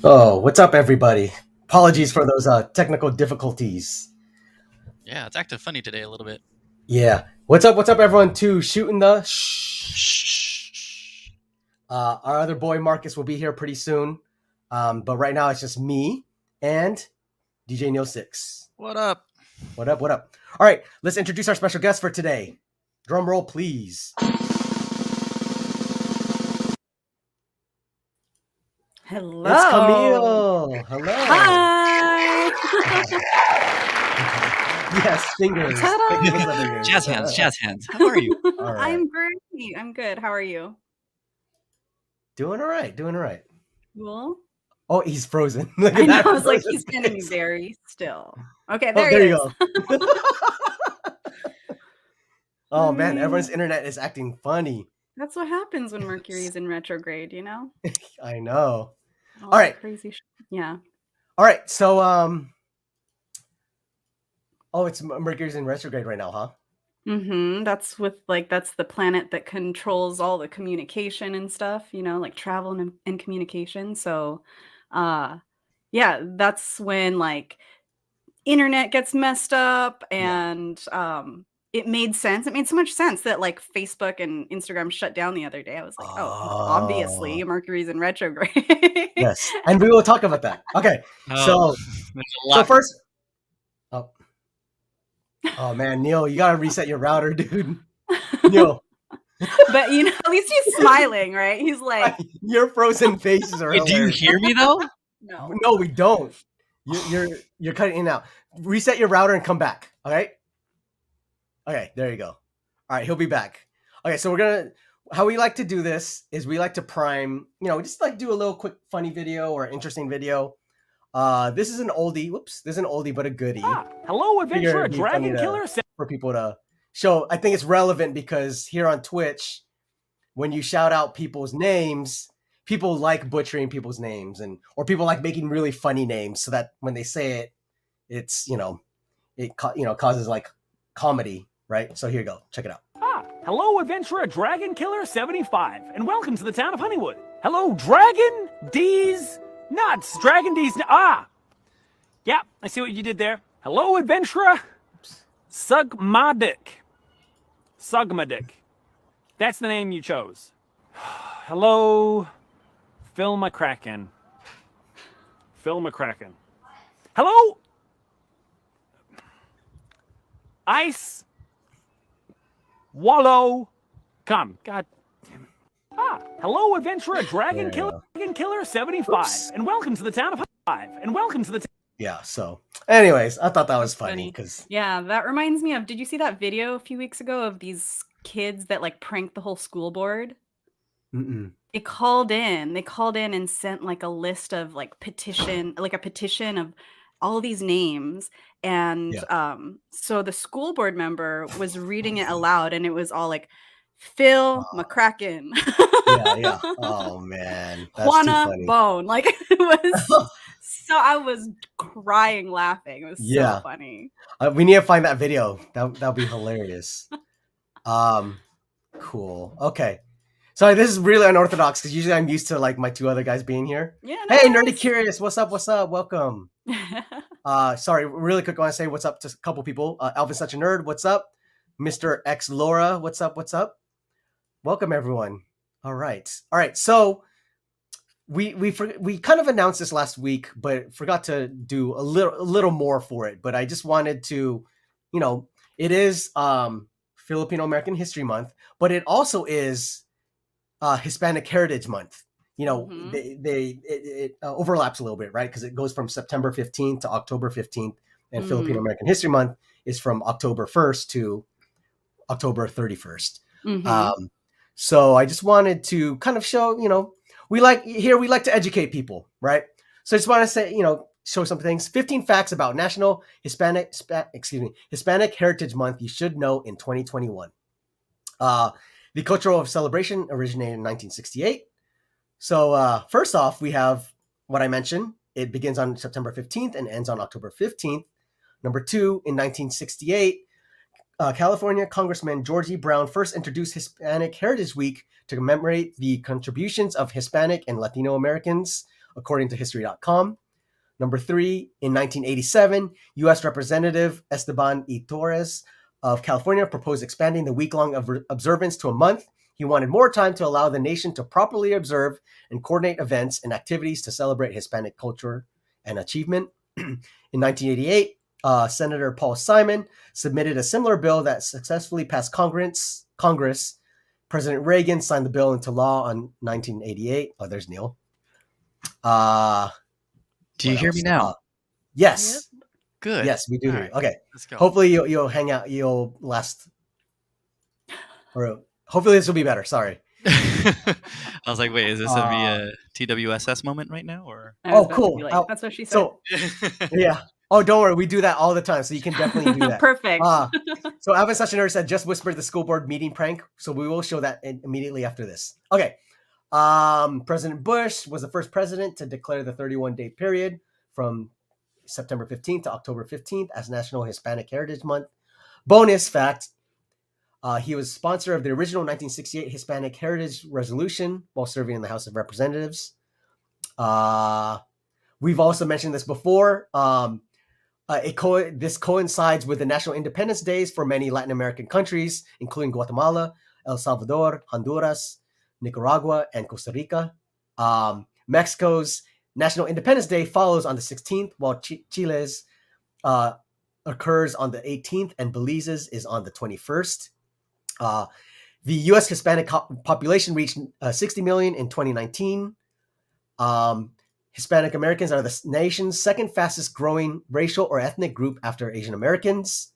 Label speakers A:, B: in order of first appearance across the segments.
A: Oh, what's up, everybody? Apologies for those technical difficulties.
B: Yeah, it's acting funny today a little bit.
A: Yeah. What's up, everyone, to Shooting the Shh. Our other boy, Marcus, will be here pretty soon. But right now, it's just me and DJ Neilsix.
B: What up?
A: What up? All right, let's introduce our special guest for today. Drum roll, please.
C: Hello.
A: It's Camille. Hello.
C: Hi.
A: Yes, fingers.
B: Jazz hands. How are you?
A: All right.
C: I'm great. I'm good. How are you?
A: Doing all right.
C: Cool.
A: Oh, he's frozen.
C: I know. I was like, he's standing me very still. Okay, there he is.
A: You go. Oh man, everyone's internet is acting funny.
C: That's what happens when Mercury is in retrograde, you know?
A: I know.
C: All
A: right.
C: Crazy yeah.
A: All right. So, it's Mercury's in retrograde right now, huh?
C: Mm-hmm. That's the planet that controls all the communication and stuff, you know, like travel and communication. So, yeah, that's when like internet gets messed up and, it made sense. It made so much sense that like Facebook and Instagram shut down the other day. I was like, obviously Mercury's in retrograde.
A: Yes. And we will talk about that. Okay. So first. Oh man, Neil, you got to reset your router, dude. Neil.
C: But you know, at least he's smiling, right? He's like,
A: your frozen faces are
B: Wait, do you hear me though?
A: No, we don't. You're cutting in and out. Reset your router and come back. All right. Okay, there you go. All right, he'll be back. Okay, so how we like to do this is we like to prime, just like do a little quick funny video or interesting video. This is an oldie. Whoops, this is an oldie, but a goodie.
D: Hello, adventurer, dragon killer.
A: For people to show, I think it's relevant because here on Twitch, when you shout out people's names, people like butchering people's names or people like making really funny names so that when they say it, it's, it causes like comedy. Right, so here you go. Check it out.
D: Hello, adventurer, Dragon Killer 75, and welcome to the town of Honeywood. Hello, Dragon D's nuts. Dragon D's. Yeah, I see what you did there. Hello, adventurer, Sug my dick. That's the name you chose. Hello, Phil McCracken. Hello, Ice Wallow, come, God damn it. Hello, adventurer, Dragon Killer 75, and welcome to the town of 5, and welcome to the
A: Yeah, so, anyways, I thought that was funny, because...
C: Yeah, that reminds me of, did you see that video a few weeks ago of these kids that, like, pranked the whole school board?
A: Mm-mm.
C: They called in and sent, like, a list of, like, a petition of all these names. And so the school board member was reading it aloud and it was all like Phil McCracken.
A: Yeah. Oh man. That's
C: Juana Bone. Like it was so I was crying laughing. It was so funny.
A: We need to find that video. That'll be hilarious. Cool. Okay. Sorry, this is really unorthodox because usually I'm used to like my two other guys being here.
C: Yeah.
A: Hey, Nerdy Curious, what's up? Welcome. Sorry, really quick, I want to say what's up to a couple people. Alvin's Such a Nerd, what's up? Mr. X Laura, what's up? Welcome everyone. All right. So we kind of announced this last week, but forgot to do a little more for it. But I just wanted to, it is Filipino American History Month, but it also is Hispanic Heritage Month. It overlaps a little bit, right? Because it goes from September 15th to October 15th, and Filipino American History Month is from October 1st to October 31st. So I just wanted to kind of show, we like to educate people, right? So I just want to say, show some things. 15 facts about National Hispanic Heritage Month you should know in 2021. The cultural celebration originated in 1968. So first off, we have what I mentioned. It begins on September 15th and ends on October 15th. Number two, in 1968, California Congressman Georgie Brown first introduced Hispanic Heritage Week to commemorate the contributions of Hispanic and Latino Americans, according to History.com. Number 3, in 1987, U.S. Representative Esteban E. Torres of California proposed expanding the week-long observance to a month. He wanted more time to allow the nation to properly observe and coordinate events and activities to celebrate Hispanic culture and achievement. In 1988, Senator Paul Simon submitted a similar bill that successfully passed Congress. President Reagan signed the bill into law on 1988. Oh, there's Neil.
B: Do you hear me now?
A: Yes.
C: Yep.
B: Good.
A: Yes, we do
B: All
A: hear
B: right.
A: you. Okay.
B: Let's go.
A: Hopefully you'll hang out. You'll last. Or hopefully this will be better. Sorry.
B: I was like, wait, is this a TWSS moment right now, or?
C: I was
A: Oh,
C: about to
A: cool.
C: be like, that's what she said.
A: So yeah. Oh, don't worry. We do that all the time. So you can definitely do that.
C: Perfect.
A: So Alvin Sachineri said, just whispered the school board meeting prank. So we will show that immediately after this. Okay. President Bush was the first president to declare the 31-day period from September 15th to October 15th as National Hispanic Heritage Month. Bonus fact, he was sponsor of the original 1968 Hispanic Heritage Resolution while serving in the House of Representatives. We've also mentioned this before. This coincides with the National Independence Days for many Latin American countries, including Guatemala, El Salvador, Honduras, Nicaragua, and Costa Rica. Mexico's National Independence Day follows on the 16th, while Chile's occurs on the 18th, and Belize's is on the 21st. The U.S. Hispanic population reached 60 million in 2019. Hispanic Americans are the nation's second fastest growing racial or ethnic group after Asian Americans.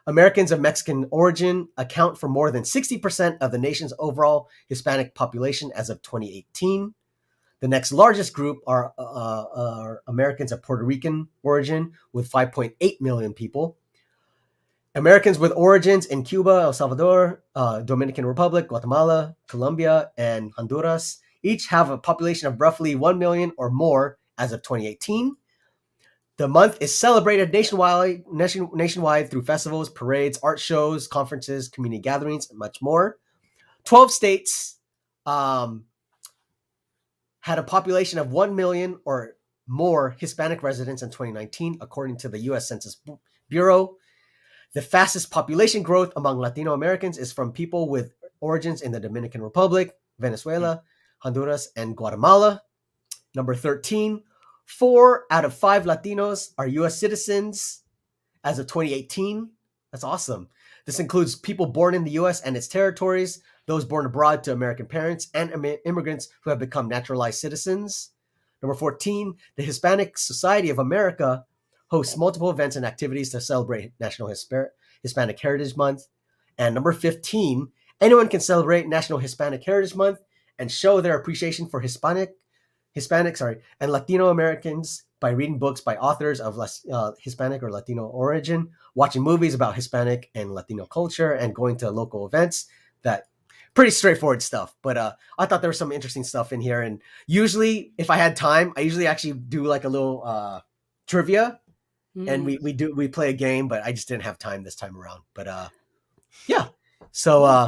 A: Americans of Mexican origin account for more than 60% of the nation's overall Hispanic population as of 2018. The next largest group are Americans of Puerto Rican origin with 5.8 million people. Americans with origins in Cuba, El Salvador, Dominican Republic, Guatemala, Colombia, and Honduras each have a population of roughly 1 million or more as of 2018. The month is celebrated nationwide through festivals, parades, art shows, conferences, community gatherings, and much more. 12 states had a population of 1 million or more Hispanic residents in 2019, according to the U.S. Census Bureau. The fastest population growth among Latino Americans is from people with origins in the Dominican Republic, Venezuela, Honduras, and Guatemala. Number 13, 4 out of 5 Latinos are U.S. citizens as of 2018. That's awesome. This includes people born in the U.S. and its territories, those born abroad to American parents, and immigrants who have become naturalized citizens. Number 14, the Hispanic Society of America hosts multiple events and activities to celebrate National Hispanic Heritage Month. And number 15, anyone can celebrate National Hispanic Heritage Month and show their appreciation for Hispanic and Latino Americans by reading books by authors of Hispanic or Latino origin, watching movies about Hispanic and Latino culture, and going to local events. That pretty straightforward stuff. But I thought there was some interesting stuff in here. And usually, if I had time, I usually actually do like a little trivia, and we play a game. But I just didn't have time this time around. But yeah, so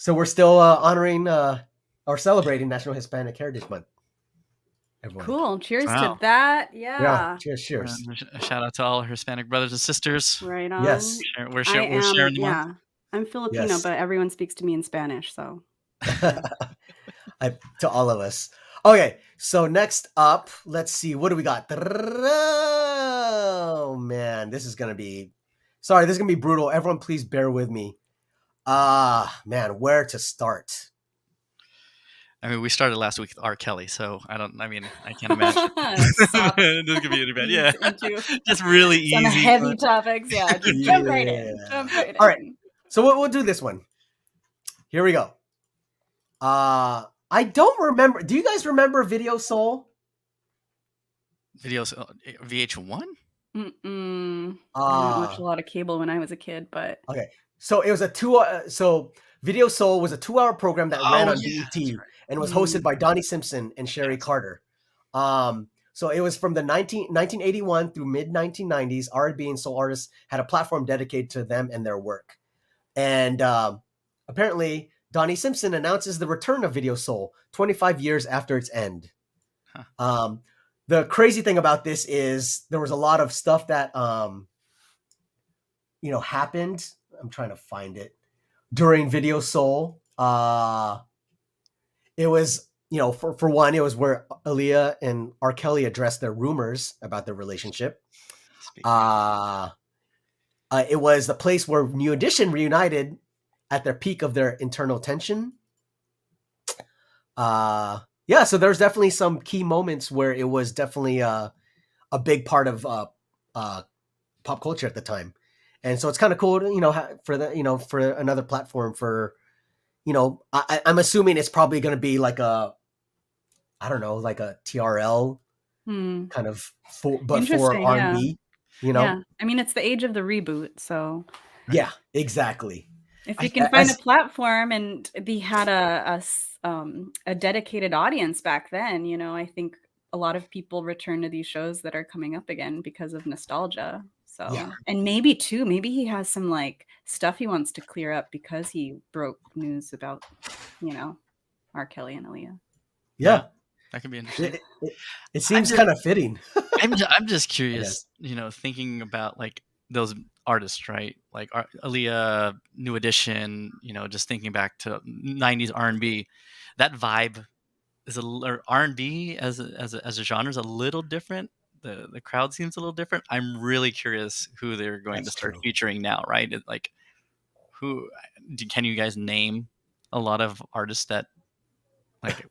A: So we're still honoring or celebrating National Hispanic Heritage Month. Everyone.
C: Cool. Cheers to that. Yeah.
A: Cheers.
B: Shout out to all our Hispanic brothers and sisters.
C: Right on.
A: Yes.
B: We're sharing the month.
C: I'm Filipino, but everyone speaks to me in Spanish, so.
A: To all of us. Okay, so next up, let's see. What do we got? Oh, man. This is going to be brutal. Everyone, please bear with me. Man, where to start?
B: I mean, we started last week with R. Kelly, so I can't imagine. This could be any bad. Yeah. Just really easy.
C: Some heavy topics. Yeah. Just jump right in.
A: All right. So we'll do this one. Here we go. I don't remember. Do you guys remember Video Soul?
B: VH1?
C: I didn't watch a lot of cable when I was a kid, but
A: okay. So it was Video Soul was a 2-hour program that ran on BET and was hosted by Donnie Simpson and Sherry Carter. So So it was from the 1981 through mid 1990s. R&B and soul artists had a platform dedicated to them and their work. And apparently, Donnie Simpson announces the return of Video Soul 25 years after its end. Huh. The crazy thing about this is there was a lot of stuff that happened. I'm trying to find it during Video Soul. It was, for one, it was where Aaliyah and R. Kelly addressed their rumors about their relationship. It was the place where New Edition reunited at their peak of their internal tension. So there's definitely some key moments where it was definitely a big part of pop culture at the time. And so it's kind of cool, for another platform for, I'm assuming it's probably going to be like a TRL kind of, but for R&B,
C: Yeah, I mean, it's the age of the reboot, so.
A: Yeah, exactly.
C: If you can find a platform, and they had a dedicated audience back then, I think a lot of people return to these shows that are coming up again because of nostalgia. So, and maybe he has some like stuff he wants to clear up because he broke news about, R. Kelly and Aaliyah.
A: Yeah.
B: That could be interesting.
A: It seems kind of fitting.
B: I'm just curious, thinking about like those artists, right? Like Aaliyah, New Edition, just thinking back to 90s R&B, that vibe is R&B as a genre is a little different. The crowd seems a little different. I'm really curious who they're going to start featuring now, right? Like, can you guys name a lot of artists that like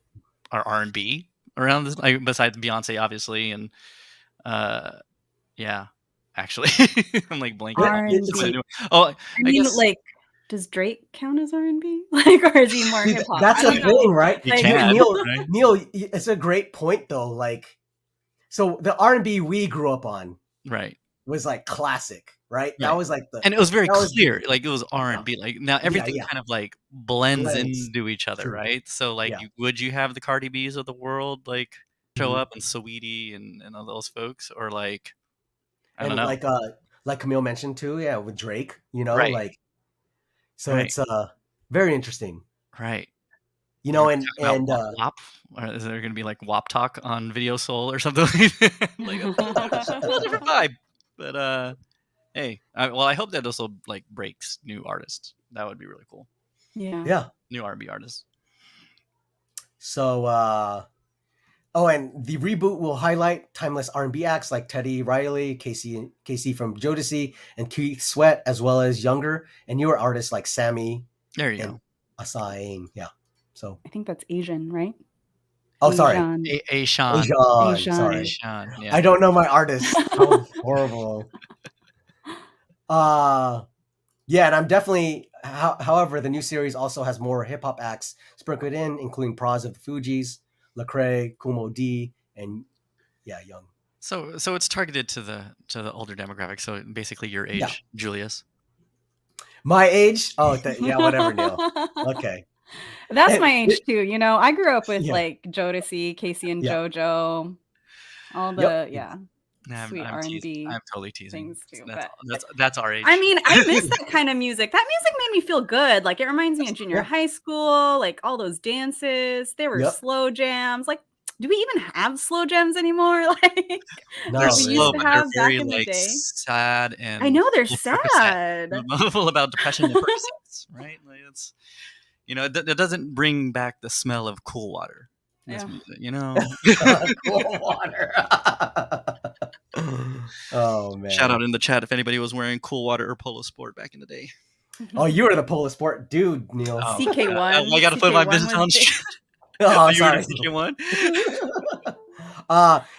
B: are R&B around this, like, besides Beyonce, obviously, and actually, I'm like blanking.
C: Like, does Drake count as R&B? Like, or is he more hip hop?
A: That's a thing, right?
B: Right?
A: Neil, it's a great point though. Like, so the R&B we grew up on,
B: right,
A: was like classic, right? That was like
B: and it was very clear, like it was R&B. Like now everything kind of like blends into each other, right? So like, would you have the Cardi B's of the world like show up, and Saweetie and all those folks, or like I don't know,
A: like Camille mentioned too, with Drake,
B: right.
A: like, so it's very interesting,
B: right?
A: And
B: WAP, or is there going to be like WAP talk on Video Soul or something like that? Like, it's a little different vibe, but hey, I hope that also like breaks new artists. That would be really cool.
C: Yeah,
B: new R&B artists.
A: So and the reboot will highlight timeless R&B acts like Teddy Riley, Casey from Jodeci, and Keith Sweat, as well as younger and newer artists like Sammy.
B: There you go.
A: Asai. Yeah. So
C: I think that's Asian, right?
A: Oh, sorry.
B: Asian.
A: Sorry.
B: Asian, yeah.
A: I don't know my artists. How horrible. And I'm definitely. However, the new series also has more hip hop acts sprinkled in, including Pras of the Fugees, Lecrae, Kumo D, and Young.
B: So it's targeted to the older demographic. So basically, your age, Julius.
A: My age? Oh, whatever, Neil. Okay.
C: That's my age too. I grew up with like Jodeci, Casey and JoJo, all the sweet R&B.
B: I'm totally teasing.
C: Things too,
B: that's our age.
C: I mean, I miss that kind of music. That music made me feel good. Like, it reminds me of junior high school. Like, all those dances. They were slow jams. Like, do we even have slow jams anymore? Like,
B: they're slow, but they're very like sad, and
C: I know they're sad.
B: Full about depression and Percocets, right? Like, it's it doesn't bring back the smell of Cool Water.
A: Cool Water. Oh man!
B: Shout out in the chat if anybody was wearing Cool Water or Polo Sport back in the day.
A: Oh, you were the Polo Sport dude, Neil.
C: CK1.
B: I got to put my business on.
A: Oh, sorry.
B: CK1.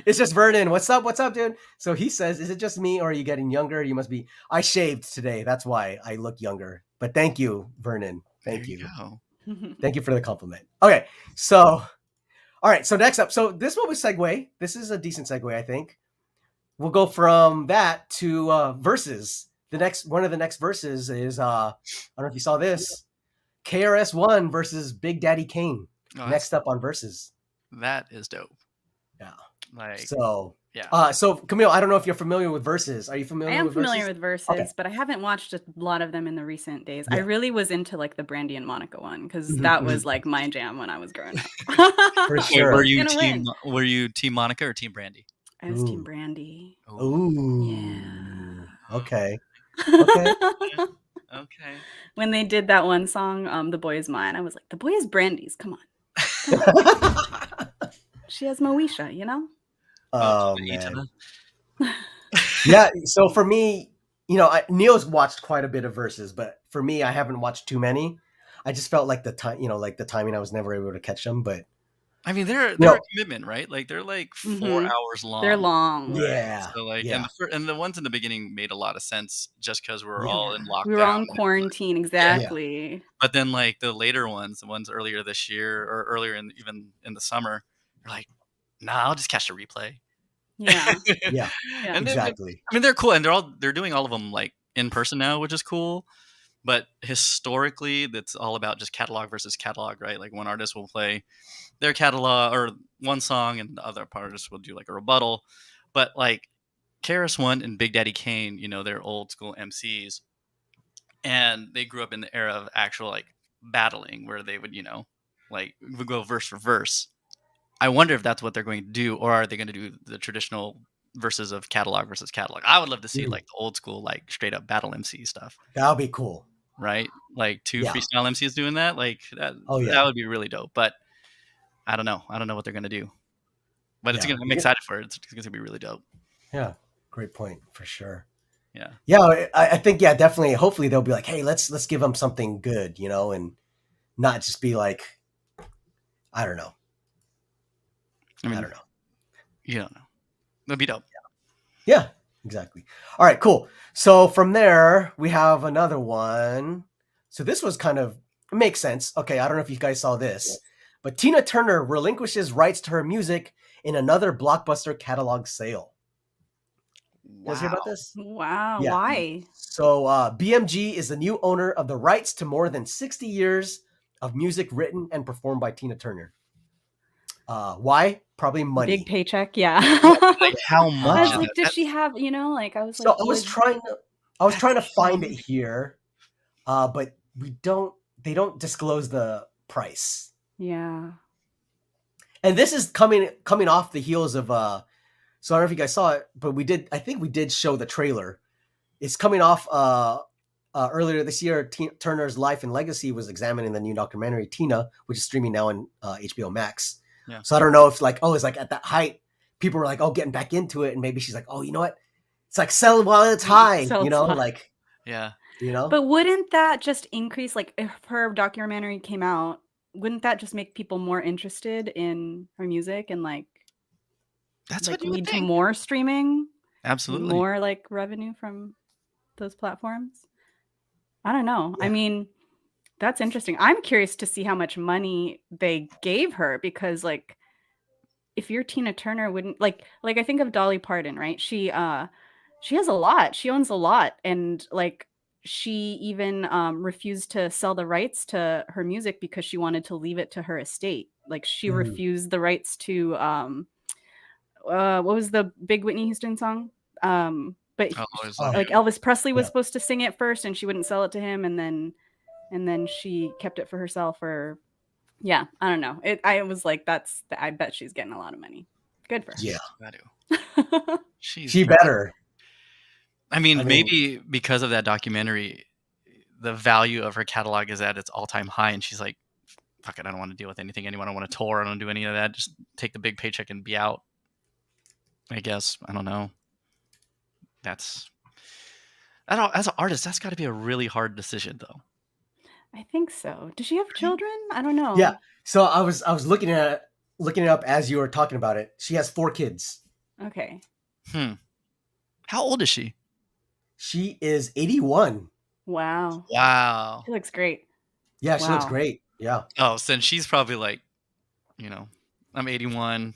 A: It's just Vernon. What's up, dude? So he says, "Is it just me, or are you getting younger? You must be." I shaved today. That's why I look younger. But thank you, Vernon. Thank you. Thank you for the compliment. Okay, so all right. So next up, so this one was segue. This is a decent segue, I think. We'll go from that to verses. One of the next verses is I don't know if you saw this, KRS-One versus Big Daddy Kane. Next up on verses.
B: That is dope.
A: Yeah.
B: Like,
A: So
B: yeah.
A: So Camille, I don't know if you're familiar with Versus. Are you familiar?
C: I am
A: with
C: familiar
A: Versus?
C: with Versus, but I haven't watched a lot of them in the recent days. I really was into like the Brandy and Monica one because that was like my jam when I was growing up.
A: For
B: Wait,
A: sure.
B: were you team Monica or team Brandy?
C: I was team Brandy.
A: Ooh.
C: Yeah.
A: Okay.
B: Okay.
C: When they did that one song, The Boy Is Mine, I was like, the boy is Brandy's. Come on. She has Moesha, you know?
A: Oh, man. Yeah. So for me, Neil's watched quite a bit of Versus, but for me, I haven't watched too many. I just felt like the time, like the timing, I was never able to catch them. But
B: I mean, they're a commitment, right? Like they're like 4 hours long.
C: They're long.
A: Right? Yeah.
B: So like, and the ones in the beginning made a lot of sense just because we're all in lockdown.
C: We were all in quarantine, exactly.
A: Yeah.
B: But then like the later ones, the ones earlier this year or earlier even in the summer, you're like, nah, I'll just catch the replay.
C: Yeah.
A: Yeah.
B: And
A: exactly.
B: I mean, they're cool, and they're doing all of them like in person now, which is cool. But historically, that's all about just catalog versus catalog, right? Like one artist will play their catalog or one song, and the other artist will do like a rebuttal. But like KRS-One and Big Daddy Kane, they're old school MCs, and they grew up in the era of actual like battling, where they would, like would go verse for verse. I wonder if that's what they're going to do, or are they going to do the traditional verses of catalog versus catalog? I would love to see like the old school, like straight up battle MC stuff.
A: That would be cool.
B: Right? Like two freestyle MCs doing that. Like that. That would be really dope. But I don't know. I don't know what they're going to do. But I'm excited for it. It's going to be really dope.
A: Yeah. Great point for sure.
B: Yeah.
A: Yeah. I think, definitely. Hopefully they'll be like, hey, let's give them something good, and not just be like, I don't know. I don't know.
B: You don't know. That'd be dope.
A: Yeah, exactly. All right, cool. So from there, we have another one. So this was it makes sense. Okay, I don't know if you guys saw this, but Tina Turner relinquishes rights to her music in another blockbuster catalog sale. You guys hear about this?
C: Wow.
A: Yeah.
C: Why?
A: So BMG is the new owner of the rights to more than 60 years of music written and performed by Tina Turner. Why? Probably money.
C: Big paycheck, yeah.
B: Like how much?
C: I was like, does she have? I was like,
A: so I was trying to find it here, but they don't disclose the price.
C: Yeah.
A: And this is coming off the heels of so I don't know if you guys saw it, but I think we did show the trailer. It's coming off earlier this year. Turner's life and legacy was examining the new documentary Tina, which is streaming now on HBO Max. Yeah. So I don't know if it's like at that height, people were like, getting back into it. And maybe she's like, you know what? It's like sell while it's high,
B: yeah.
C: But wouldn't that just increase, like if her documentary came out, wouldn't that just make people more interested in her music and
B: that's
C: what
B: you would
C: lead
B: think.
C: To more streaming?
B: Absolutely.
C: More like revenue from those platforms? I don't know. Yeah. I mean, that's interesting. I'm curious to see how much money they gave her because, if you're Tina Turner, wouldn't I think of Dolly Parton, right? She has a lot. She owns a lot, and she even refused to sell the rights to her music because she wanted to leave it to her estate. She refused the rights to what was the big Whitney Houston song? But Elvis Presley was supposed to sing it first, and she wouldn't sell it to him, and then she kept it for herself. Or I don't know. I was like, I bet she's getting a lot of money. Good for her.
A: Yeah. She better.
B: I mean, maybe because of that documentary, the value of her catalog is at its all-time high, and she's like, fuck it, I don't want to deal with anything anymore. I don't want to tour. I don't do any of that. Just take the big paycheck and be out. I guess. I don't know. As an artist, that's got to be a really hard decision, though.
C: I think so. Does she have children? I don't know.
A: Yeah. So I was looking it up as you were talking about it. She has 4 kids.
C: Okay.
B: How old is she?
A: She is 81.
C: Wow. She looks great.
A: Yeah, she looks great. Yeah.
B: Oh, so then she's probably like, I'm 81.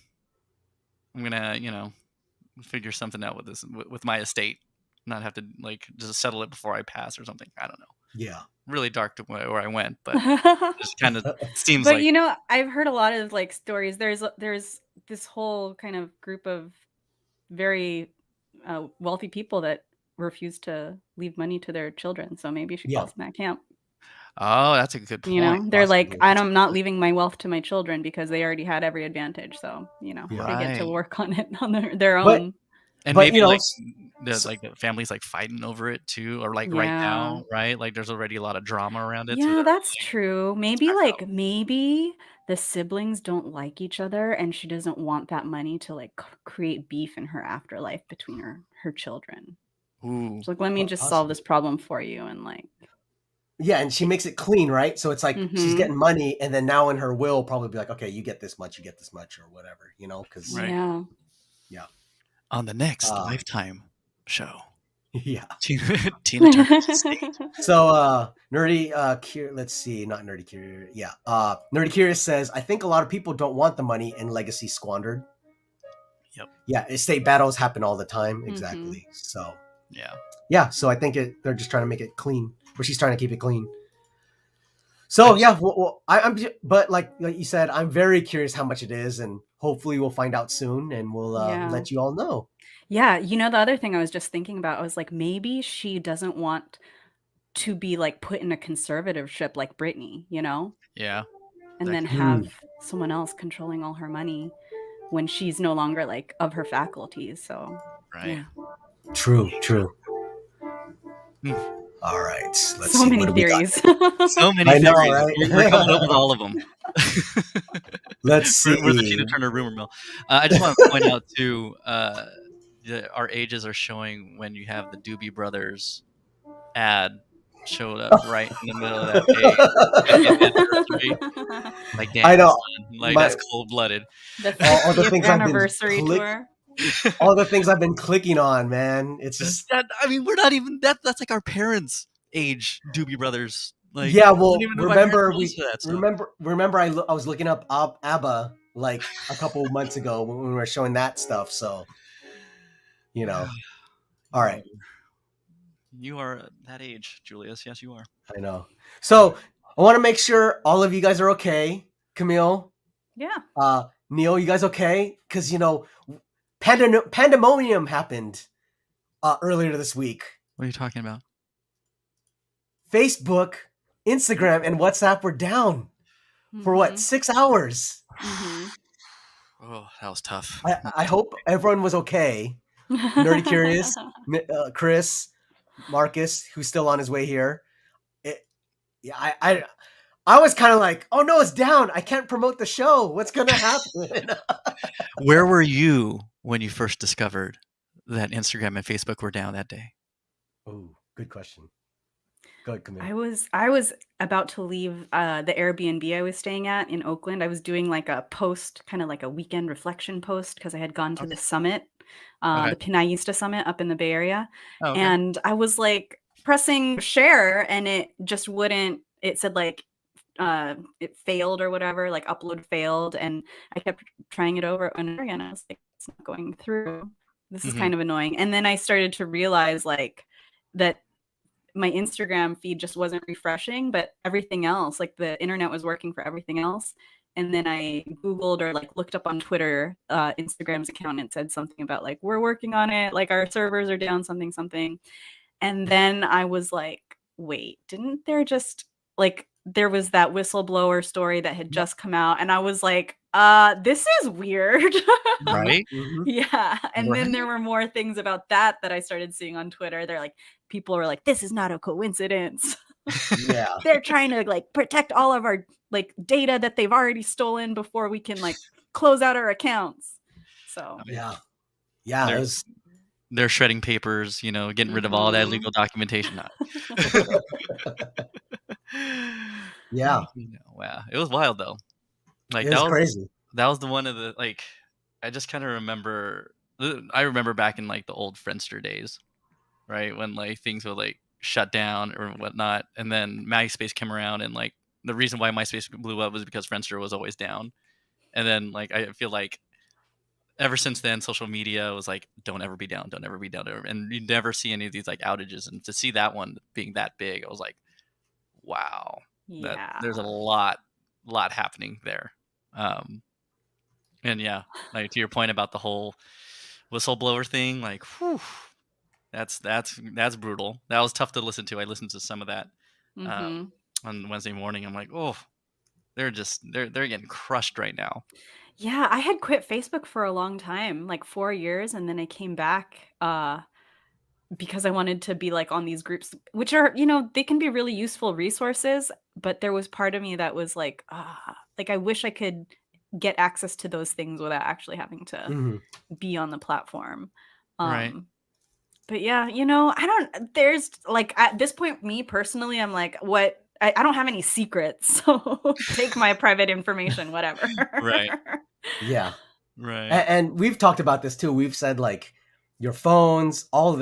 B: I'm gonna, figure something out with this, with my estate, not have to just settle it before I pass or something. I don't know.
A: Yeah.
B: Really dark to where I went, but just kind of seems
C: but I've heard a lot of stories. There's this whole kind of group of very wealthy people that refuse to leave money to their children. So maybe she falls in that camp.
B: Oh, that's a good point.
C: You know, they're like, I'm not leaving my wealth to my children because they already had every advantage. So, you know, they get to work on it on their own.
B: And maybe like the families like fighting over it too, or like right now, right? Like there's already a lot of drama around it.
C: Yeah, that's true. Maybe maybe the siblings don't like each other and she doesn't want that money to like create beef in her afterlife between her children. Ooh. So like, let me just solve this problem for you and like.
A: Yeah, and she makes it clean, right? So it's like she's getting money, and then now in her will probably be like, okay, you get this much, or whatever, you know? Because
C: yeah.
B: On the next Lifetime show.
A: Yeah.
B: Tina turns
A: So Nerdy let's see, not Nerdy Curious. Yeah. Nerdy Curious says, I think a lot of people don't want the money and legacy squandered.
B: Yep.
A: Yeah, estate battles happen all the time. Exactly. So yeah, so I think they're just trying to make it clean. Or she's trying to keep it clean. So yeah, I'm but like you said, I'm very curious how much it is, and hopefully we'll find out soon, and we'll let you all know.
C: Yeah, you know, the other thing I was just thinking about, I was like, maybe she doesn't want to be like put in a conservatorship like Britney, you know?
B: Yeah.
C: And then have someone else controlling all her money when she's no longer like of her faculties. So
B: yeah.
A: True. All right. Let's
C: see. So many theories.
B: So many theories. Know, right? We're coming up with all of them.
A: Let's see.
B: We're the Tina Turner rumor mill. I just want to point out too, our ages are showing when you have the Doobie Brothers ad showed up right in the middle of that page. Like, damn, I know. Like, that's cold-blooded.
C: All the things anniversary tour.
A: All the things I've been clicking on, man. It's just
B: I mean, we're not even that's like our parents' age Doobie Brothers. Like,
A: yeah, well, remember I was looking up ABBA like a couple months ago when we were showing that stuff. So, you know, all right.
B: You are that age, Julius. Yes, you are.
A: I know. So I want to make sure all of you guys are okay. Camille.
C: Yeah.
A: Neil, you guys okay? Because you know. Pandemonium happened earlier this week.
B: What are you talking about?
A: Facebook, Instagram, and WhatsApp were down for what, 6 hours?
B: Oh, that was tough.
A: I hope everyone was okay. Nerdy Curious, Chris, Marcus, who's still on his way here. I was kind of like, oh no, it's down. I can't promote the show. What's going to happen?
B: Where were you when you first discovered that Instagram and Facebook were down that day?
A: Oh, good question. Go ahead, Camille.
C: I was about to leave the Airbnb I was staying at in Oakland. I was doing like a post, kind of like a weekend reflection post, because I had gone to the summit, the Pinayista Summit up in the Bay Area. And I was like pressing share and it just wouldn't, it said like, it failed or whatever, like upload failed, and I kept trying it over and over again. I was like, it's not going through. This is kind of annoying. And then I started to realize like that my Instagram feed just wasn't refreshing, but everything else, like the internet was working for everything else. And then I Googled or like looked up on Twitter, Instagram's account, and it said something about like, we're working on it, like our servers are down, something. And then I was like, wait, didn't there just like, there was that whistleblower story that had just come out, and I was like, this is weird.
B: Right?
C: Yeah. And then there were more things about that I started seeing on Twitter. They're like, people were like, this is not a coincidence.
A: Yeah.
C: They're trying to like protect all of our like data that they've already stolen before we can like close out our accounts. So
A: yeah,
B: they're shredding papers, you know, getting rid of all that legal documentation.
A: Yeah.
B: Wow. It was wild though. Like
A: that was crazy.
B: That was the one of the like I just kind of remember back in like the old Friendster days, right? When like things would like shut down or whatnot. And then MySpace came around, and like the reason why MySpace blew up was because Friendster was always down. And then like I feel like ever since then, social media was like, don't ever be down, and you never see any of these like outages. And to see that one being that big, I was like, wow, there's a lot happening there. And yeah, like to your point about the whole whistleblower thing, like, whew, that's brutal. That was tough to listen to. I listened to some of that
C: Mm-hmm.
B: on Wednesday morning. I'm like, oh, they're getting crushed right now.
C: Yeah, I had quit Facebook for a long time, like 4 years, and then I came back because I wanted to be like on these groups, which are, they can be really useful resources, but there was part of me that was like I wish I could get access to those things without actually having to
A: Mhm.
C: be on the platform.
B: Right.
C: But yeah, there's like at this point, me personally, I'm like, what? I don't have any secrets, so take my private information, whatever.
B: Right.
A: Yeah.
B: Right.
A: And we've talked about this too. We've said like your phones, all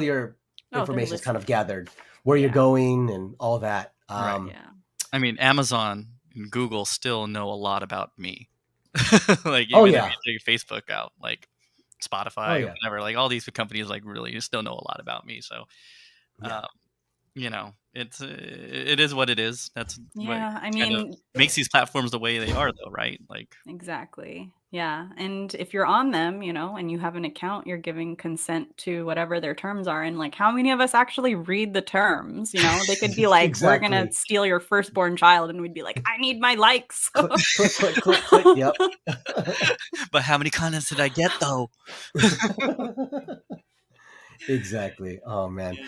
A: your information is kind of gathered, where you're going and all that.
B: Right.
C: Yeah.
B: I mean, Amazon and Google still know a lot about me. Like,
A: Oh,
B: even
A: yeah.
B: if you take Facebook out, like Spotify,
A: yeah.
B: whatever, like all these companies, like really still know a lot about me. So,
A: Yeah.
B: it is what it is. That's what
C: Yeah, I
B: kind of
C: mean,
B: makes these platforms the way they are, though, right? Like,
C: exactly. Yeah. And if you're on them, and you have an account, you're giving consent to whatever their terms are. And like, how many of us actually read the terms? They could be like, we're going to
A: Exactly.
C: steal your firstborn child. And we'd be like, I need my likes.
A: Click. Yep.
B: but how many comments did I get, though?
A: Exactly. Oh man.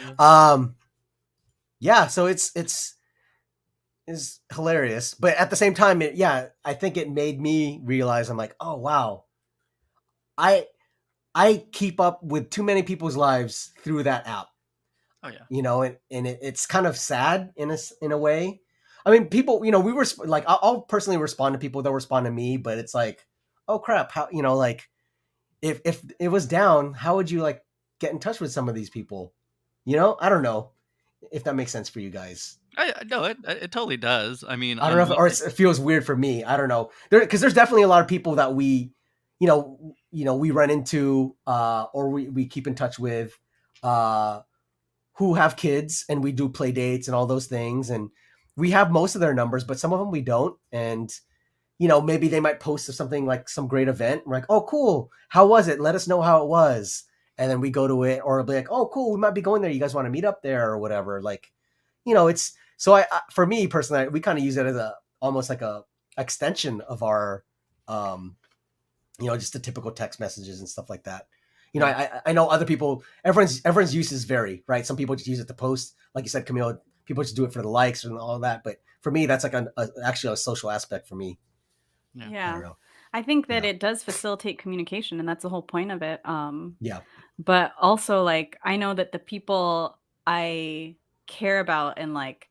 A: Yeah. So it's hilarious, but at the same time, I think it made me realize I'm like, oh wow, I keep up with too many people's lives through that app.
B: Oh yeah.
A: And it's kind of sad in a way. I mean, people, we were like, I'll personally respond to people, they'll respond to me, but it's like, oh crap, how, like if it was down, how would you like get in touch with some of these people? I don't know if that makes sense for you guys.
B: No, it totally does. I mean,
A: I don't know if, or it feels weird for me. I don't know. Because there's definitely a lot of people that we run into or we keep in touch with who have kids, and we do play dates and all those things, and we have most of their numbers, but some of them we don't. And maybe they might post something like some great event. We're like, oh cool, how was it? Let us know how it was. And then we go to it, or it'll be like, oh cool, we might be going there. You guys want to meet up there or whatever? Like, it's so I for me personally, we kind of use it as almost like a extension of our just the typical text messages and stuff like that. I know other people, everyone's uses vary, right? Some people just use it to post, like you said, Camille. People just do it for the likes and all that. But for me, that's like actually a social aspect for me.
C: Yeah, I think that it does facilitate communication, and that's the whole point of it.
A: Yeah.
C: But also, like, I know that the people I care about, and like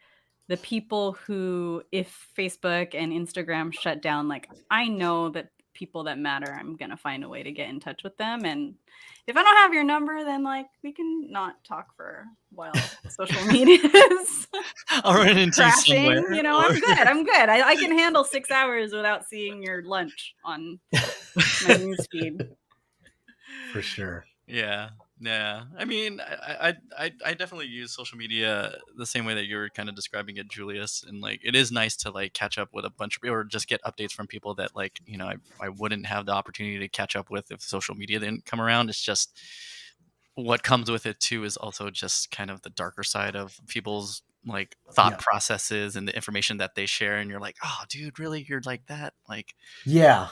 C: the people who, if Facebook and Instagram shut down, like, I know that people that matter, I'm gonna find a way to get in touch with them. And if I don't have your number, then like we can not talk for a while. Social media is crashing. I'm good. I can handle 6 hours without seeing your lunch on my newsfeed.
A: For sure.
B: Yeah. I mean, I definitely use social media the same way that you're kind of describing it, Julius. And like, it is nice to like catch up with a bunch of people, or just get updates from people that like, I wouldn't have the opportunity to catch up with if social media didn't come around. It's just what comes with it too is also just kind of the darker side of people's like thought processes and the information that they share. And you're like, oh dude, really? You're like that? Like,
A: yeah.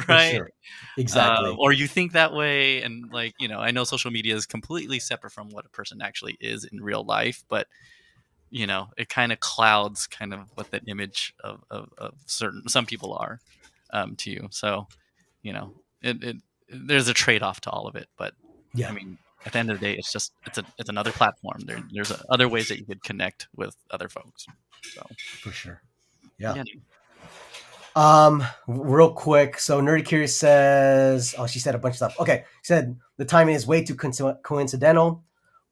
B: Right.
A: Sure. Exactly.
B: Or you think that way. And like, I know social media is completely separate from what a person actually is in real life, but it kind of clouds kind of what that image of some people are to you. So, there's a trade-off to all of it, but I mean, at the end of the day, it's another platform. There's other ways that you could connect with other folks. So
A: for sure. Yeah.
B: Real
A: quick. So Nerdy Curious says, she said a bunch of stuff. Okay. She said the timing is way too coincidental.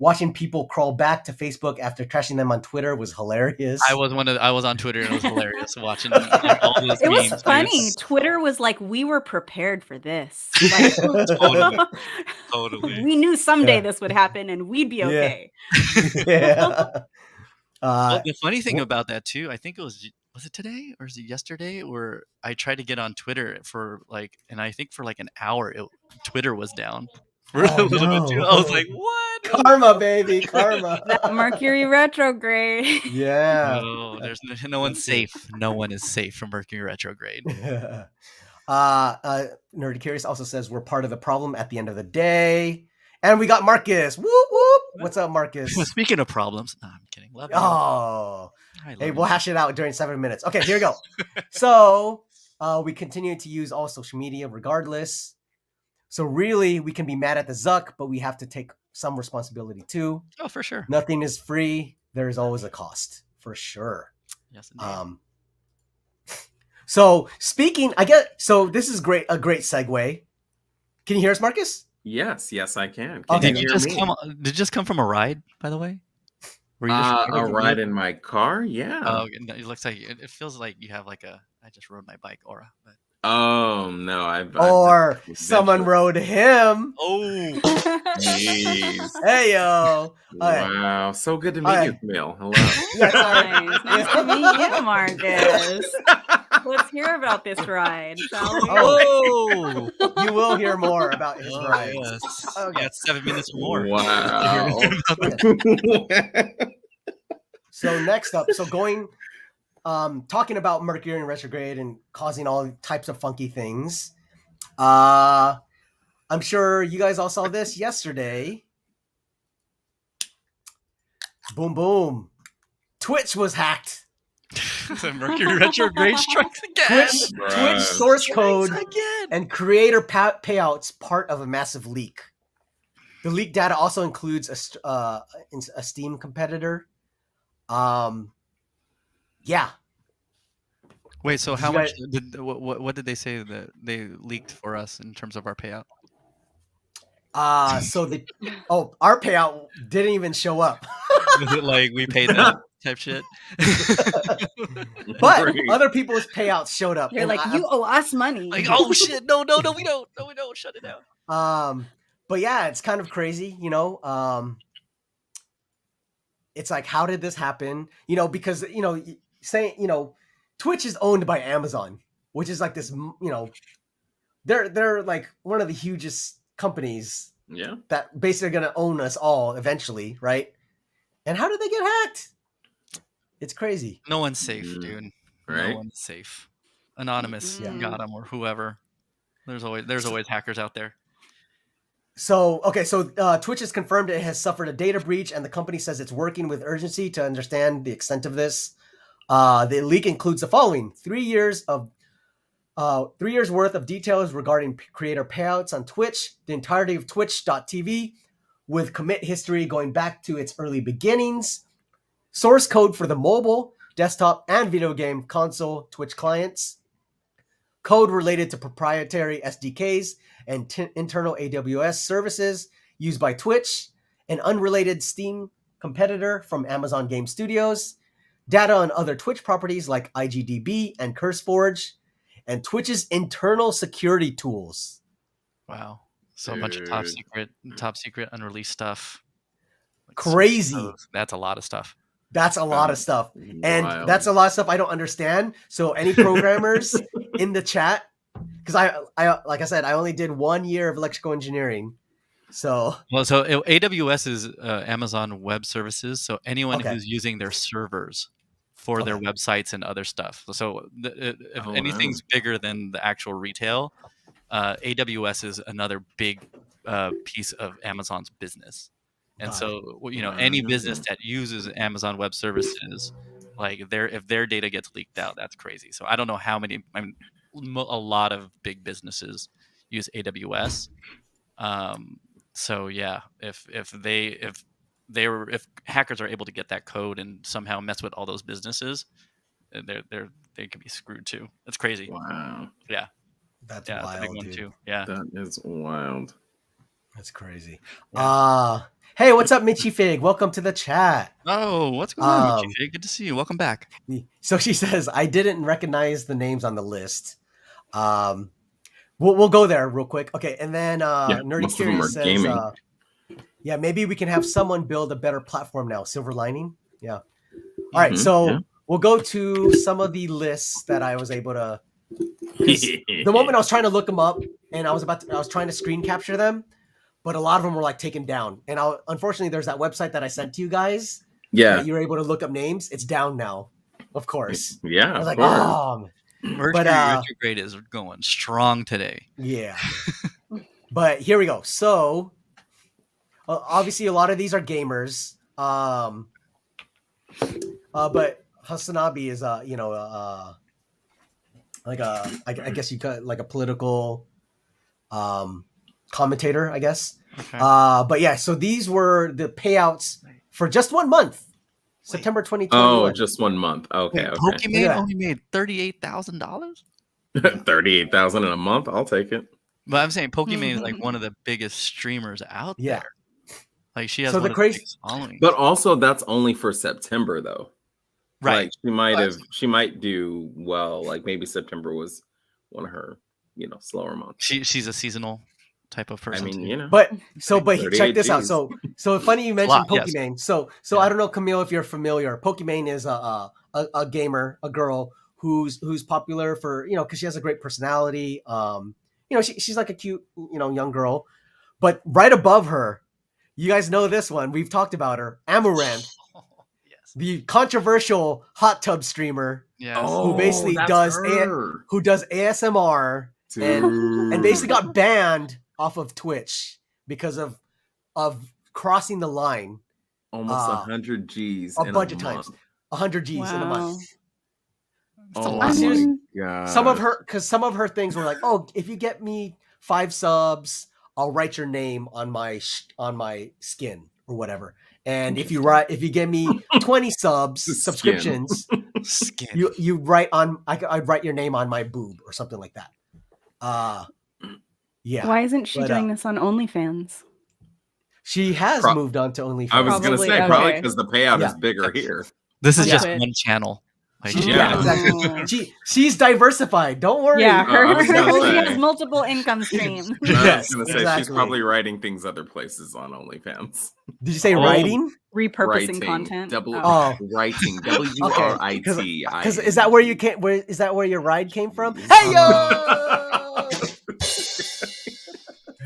A: Watching people crawl back to Facebook after trashing them on Twitter was hilarious.
B: I was on Twitter, and it was hilarious watching all those
C: It
B: memes.
C: was funny. Twitter was like, we were prepared for this. Like,
B: totally.
C: We knew someday this would happen, and we'd be okay.
A: Yeah.
B: Well, the funny thing about that too, I think it was was it today or is it yesterday? Where I tried to get on Twitter and I think for like an hour, Twitter was down for a little bit too. I was like, what?
A: Karma, baby, karma.
C: That Mercury retrograde.
A: Yeah.
B: No, there's no one's safe. No one is safe from Mercury retrograde.
A: Nerdy Curious also says we're part of the problem at the end of the day. And we got Marcus. Whoop, whoop. What's up, Marcus?
B: Speaking of problems. No, I'm kidding. Love you.
A: Oh. Hey, we'll hash it out during 7 minutes. Okay, here we go. So we continue to use all social media regardless. So really, we can be mad at the Zuck, but we have to take some responsibility too.
B: Oh, for sure.
A: Nothing is free. There is always a cost, for sure.
B: Yes, indeed.
A: So this is a great segue. Can you hear us, Marcus?
E: Yes, I can.
B: Did you just come from a ride, by the way? Were you
E: a ride in my car? Yeah.
B: Oh, it looks like it feels like you have like I just rode my bike aura. But...
E: Oh no,
A: or someone rode him.
B: Oh,
E: jeez.
A: Hey yo.
E: Wow, so good to meet you, Camille. Hello.
C: Nice to meet you, Marcus. Let's hear about this ride, shall we?
A: Oh, you will hear more about his ride.
B: Yes. Okay. Yeah, it's 7 minutes more.
E: Wow.
A: So next up, talking about Mercury in retrograde and causing all types of funky things. I'm sure you guys all saw this yesterday. Boom, boom. Twitch was hacked.
B: Mercury retrograde strikes again.
A: Twitch source code and creator payouts part of a massive leak. The leak data also includes a Steam competitor. Yeah.
B: Wait, so how much what did they say that they leaked for us in terms of our payout?
A: Our payout didn't even show up.
B: Was it like we paid that type shit?
A: But other people's payouts showed up.
C: You're like, you owe us money.
B: Like, oh shit, no, we don't. No, we don't. Shut it down.
A: But yeah, it's kind of crazy, it's like, how did this happen? Because Twitch is owned by Amazon, which is like this, they're like one of the hugest companies that basically are going to own us all eventually, right? And how did they get hacked? It's crazy.
B: No one's safe, dude.
E: Right?
B: No one's safe. Anonymous got them or whoever. There's always hackers out there.
A: So Twitch has confirmed it has suffered a data breach, and the company says it's working with urgency to understand the extent of this. The leak includes the following: 3 years worth of details regarding creator payouts on Twitch, the entirety of Twitch.tv, with commit history going back to its early beginnings, source code for the mobile, desktop, and video game console Twitch clients, code related to proprietary SDKs and internal AWS services used by Twitch, an unrelated Steam competitor from Amazon Game Studios, data on other Twitch properties like IGDB and CurseForge, and Twitch's internal security tools.
B: Wow. So a bunch of top secret unreleased stuff.
A: Crazy.
B: That's a lot of stuff.
A: That's a lot of stuff. And that's a lot of stuff I don't understand. So any programmers in the chat, because I like I said, I only did 1 year of electrical engineering. So
B: AWS is Amazon Web Services. So anyone who's using their servers for their websites and other stuff. So if anything's bigger than the actual retail, AWS is another big piece of Amazon's business. And so, any business that uses Amazon Web Services, like if their data gets leaked out, that's crazy. So I don't know how many. A lot of big businesses use AWS. So yeah, if hackers are able to get that code and somehow mess with all those businesses, they can be screwed too. That's crazy.
E: Wow.
B: Yeah.
A: That's wild,
B: a big one
A: dude.
B: too. Yeah.
E: That is wild.
A: That's crazy. Hey, what's up, Mitchie Fig? Welcome to the chat.
B: Oh, what's going on, Mitchie Fig? Good to see you. Welcome back.
A: So she says, I didn't recognize the names on the list. We'll go there real quick. Okay, and then Nerdy Curious says, maybe we can have someone build a better platform now. Silver lining. Yeah. All right, so we'll go to some of the lists that I was able to. The moment I was trying to look them up, and I was trying to screen capture them, but a lot of them were like taken down. And unfortunately, there's that website that I sent to you guys.
E: Yeah,
A: that you were able to look up names. It's down now, of course.
E: Yeah,
A: I was like,
B: Mercury grade is going strong today.
A: Yeah. But here we go. So, obviously, a lot of these are gamers. But Hasanabi is, I guess you could like a political commentator, I guess. Okay. But yeah, so these were the payouts for just 1 month, September 2021.
E: Oh, just 1 month. Okay.
B: Pokemon only made $38,000.
E: $38,000 in a month. I'll take it.
B: But I'm saying Pokemon is like one of the biggest streamers out there. Like she has
A: so
B: one
A: the crazy
E: followings. But also that's only for September though.
B: Right.
E: Like she might do well. Like maybe September was one of her, slower months.
B: She's a seasonal type of person.
E: I mean,
A: But check this out. So funny you mentioned Pokemon. Yes. So I don't know, Camille, if you're familiar. Pokemon is a gamer, a girl who's popular for, because she has a great personality. She's like a cute, young girl. But right above her, you guys know this one. We've talked about her, Amaranth. Yes. The controversial hot tub streamer.
B: Yes.
A: Who basically does ASMR and basically got banned off of Twitch because of crossing the line.
E: Almost 100 G's
A: a bunch of times. 100 G's in a month.
E: Oh my God.
A: Some of her things were like, oh, if you get me 5 subs, I'll write your name on my skin or whatever. And if you give me 20 subscriptions, you write I'd write your name on my boob or something like that. Yeah.
C: Why isn't she doing this on OnlyFans?
A: She has moved on to OnlyFans.
E: I was going to say probably because the payout is bigger here.
B: This is just one channel. Like,
A: exactly. She's diversified. Don't worry.
C: Yeah, she has multiple income streams.
E: I was going to say she's probably writing things other places on OnlyFans.
A: Did you say writing?
C: Repurposing content.
E: Writing. WRIT.
A: Because is that where you came? Is that where your ride came from? Hey yo!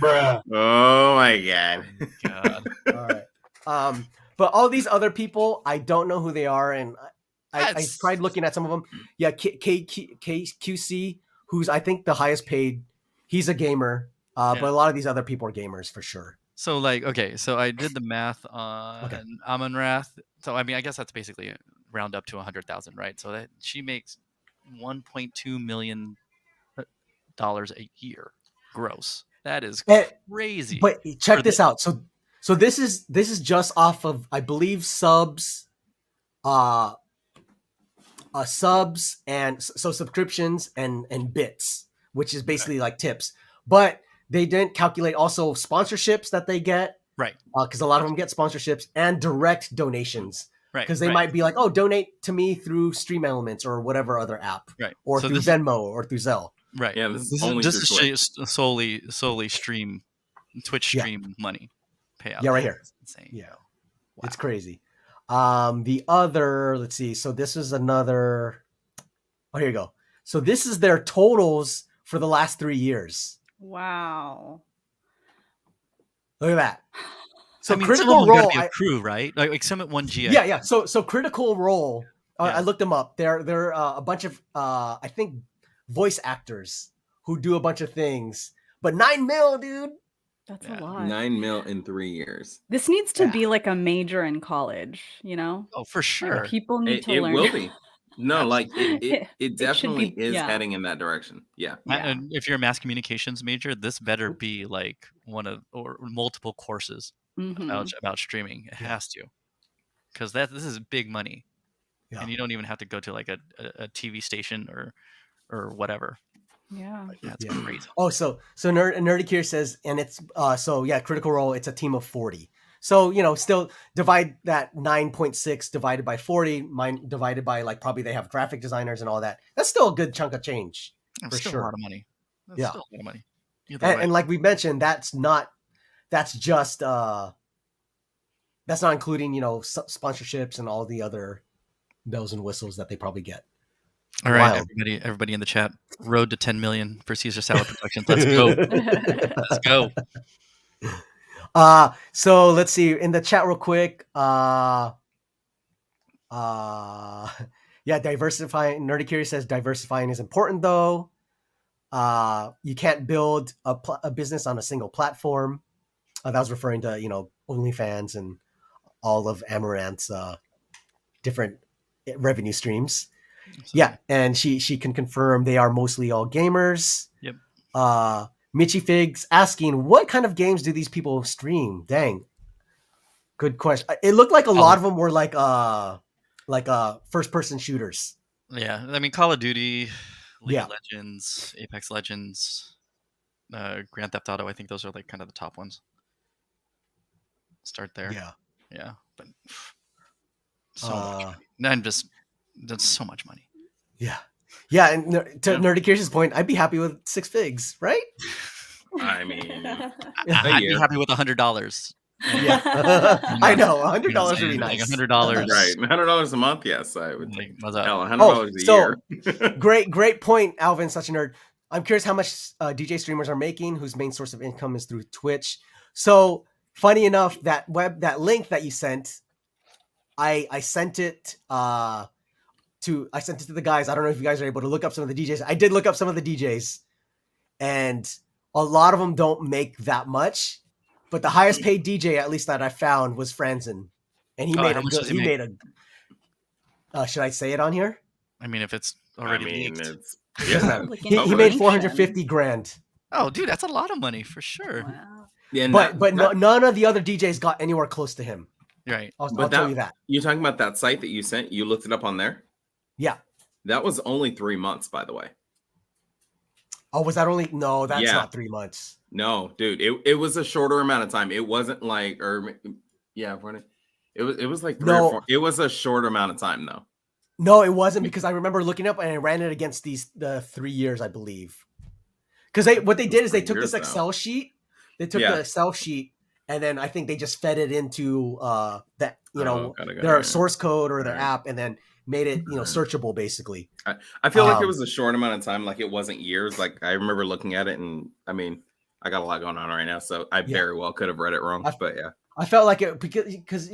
E: Bruh. Oh my God.
A: All right. But all these other people, I don't know who they are, and I tried looking at some of them. Yeah, KQC, who's I think the highest paid. He's a gamer, but a lot of these other people are gamers for sure.
B: So so I did the math on Amonrath. So I mean, I guess that's basically round up to 100,000, right? So that she makes $1.2 million a year gross. That is crazy.
A: But check this out. So this is just off of, I believe, subs, subs and so subscriptions and bits, which is basically like tips. But they didn't calculate also sponsorships that they get,
B: right?
A: Because a lot of them get sponsorships and direct donations, right? Because they might be like, oh, donate to me through Stream Elements or whatever other app,
B: right?
A: Or through Venmo or through Zelle,
B: right?
E: Yeah,
B: this is solely stream, Twitch stream money payout.
A: Yeah, right here.
B: That's insane.
A: Yeah, wow. It's crazy. The other, let's see. So this is another. Oh, here you go. So this is their totals for the last 3 years.
C: Wow.
A: Look at that. So
B: I mean,
A: Critical Role,
B: be a crew, right? Like some at 1G.
A: Yeah. So Critical Role. I looked them up. They're a bunch of I think voice actors who do a bunch of things. But 9 mil, dude.
C: That's a lot.
E: 9 mil in 3 years.
C: This needs to be like a major in college,
B: Oh, for sure.
C: Like people need to learn.
E: It will be. No, like it definitely is heading in that direction. Yeah.
B: And if you're a mass communications major, this better be like one of or multiple courses about streaming. It has to, because this is big money, and you don't even have to go to like a TV station or whatever.
C: Yeah,
B: that's crazy.
A: Oh, so Nerdy Kier says, and it's Critical Role. It's a team of 40. So, still divide that 9.6 divided by 40, mine divided by like probably they have graphic designers and all that. That's still a good chunk of change for sure.
B: A lot of money.
A: That's
B: still a lot of money.
A: And like we mentioned, that's not including, sponsorships and all the other bells and whistles that they probably get.
B: All right,
A: Wild.
B: everybody in the chat. Road to 10 million for Caesar Salad Productions. Let's go. Let's go.
A: So let's see in the chat real quick. Diversifying. Nerdy Curious says diversifying is important though. You can't build a business on a single platform. That was referring to OnlyFans and all of Amaranth's different revenue streams. Yeah, and she can confirm they are mostly all gamers.
B: Yep.
A: Michi Figs asking, what kind of games do these people stream? Dang, good question. It looked like a lot of them were like first person shooters.
B: Yeah, I mean Call of Duty, League
A: Yeah.
B: of Legends, Apex Legends, Grand Theft Auto. I think those are like kind of the top ones. Start there. Yeah, but so much money. That's so much money.
A: Yeah, and to Nerdy Curious's point, I'd be happy with 6 figs, right?
E: I mean,
B: I'd be happy with $100.
A: Yeah, I know $100 would be nice.
B: Like $100,
E: right? $100 a month, yes, I would.
B: Like,
E: Hell, $100 a year.
A: Great point, Alvin. Such a nerd. I'm curious how much DJ streamers are making, whose main source of income is through Twitch. So funny enough, that link that you sent, I sent it to the guys. I don't know if you guys are able to look up some of the DJs. I did look up some of the DJs, and a lot of them don't make that much. But the highest paid DJ, at least that I found, was Franzen, and he made a good. He made a. Should I say it on here?
B: I mean, if it's already leaked.
E: It's yeah.
A: He made $450,000.
B: Oh, dude, that's a lot of money for sure.
C: Wow.
E: Yeah,
A: none of the other DJs got anywhere close to him.
B: Right.
A: I'll tell you that.
E: You're talking about that site that you sent? You looked it up on there?
A: Yeah.
E: That was only 3 months, by the way.
A: Oh, was that only? No, that's not 3 months.
E: No, dude, it was a shorter amount of time. It wasn't like, it was like 3 or 4. It was a short amount of time though.
A: No, it wasn't, because I remember looking up and I ran it against the 3 years, I believe. Because what they did is they took this Excel sheet. They took the Excel sheet, and then I think they just fed it into their source code or their app, and then made it searchable basically.
E: I feel like it was a short amount of time, like it wasn't years. Like I remember looking at it, and I mean, I got a lot going on right now, so I very well could have read it wrong. But yeah,
A: I felt like it because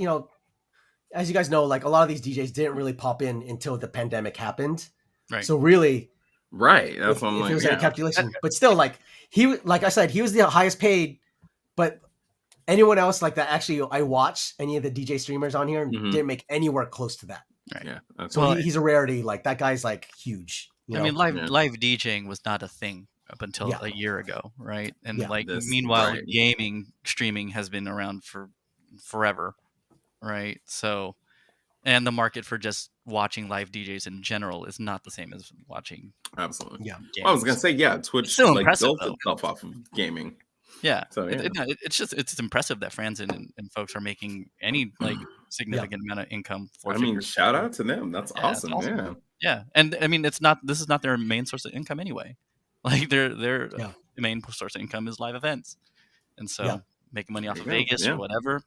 A: as you guys know, like a lot of these DJs didn't really pop in until the pandemic happened.
B: Right.
A: So really,
E: that's what I'm like.
A: It was a calculation, but still, like like I said, he was the highest paid, but anyone else like that, actually, I watched any of the DJ streamers on here and didn't make anywhere close to that.
B: Right.
E: Yeah.
A: So he's a rarity. Like that guy's like huge.
B: I mean, live DJing was not a thing up until a year ago, right? And meanwhile, gaming streaming has been around for forever, right? So, and the market for just watching live DJs in general is not the same as watching.
E: Absolutely.
A: Yeah.
E: I was gonna say, Twitch
B: still
E: like
B: impressive,
E: built
B: though.
E: itself off of gaming.
B: Yeah.
E: So
B: it's impressive that Franzen and folks are making any like significant amount of income.
E: I mean, shout out to them. That's awesome. Yeah.
B: Yeah. And I mean, this is not their main source of income anyway. Like their main source of income is live events. And so making money off of Vegas or whatever.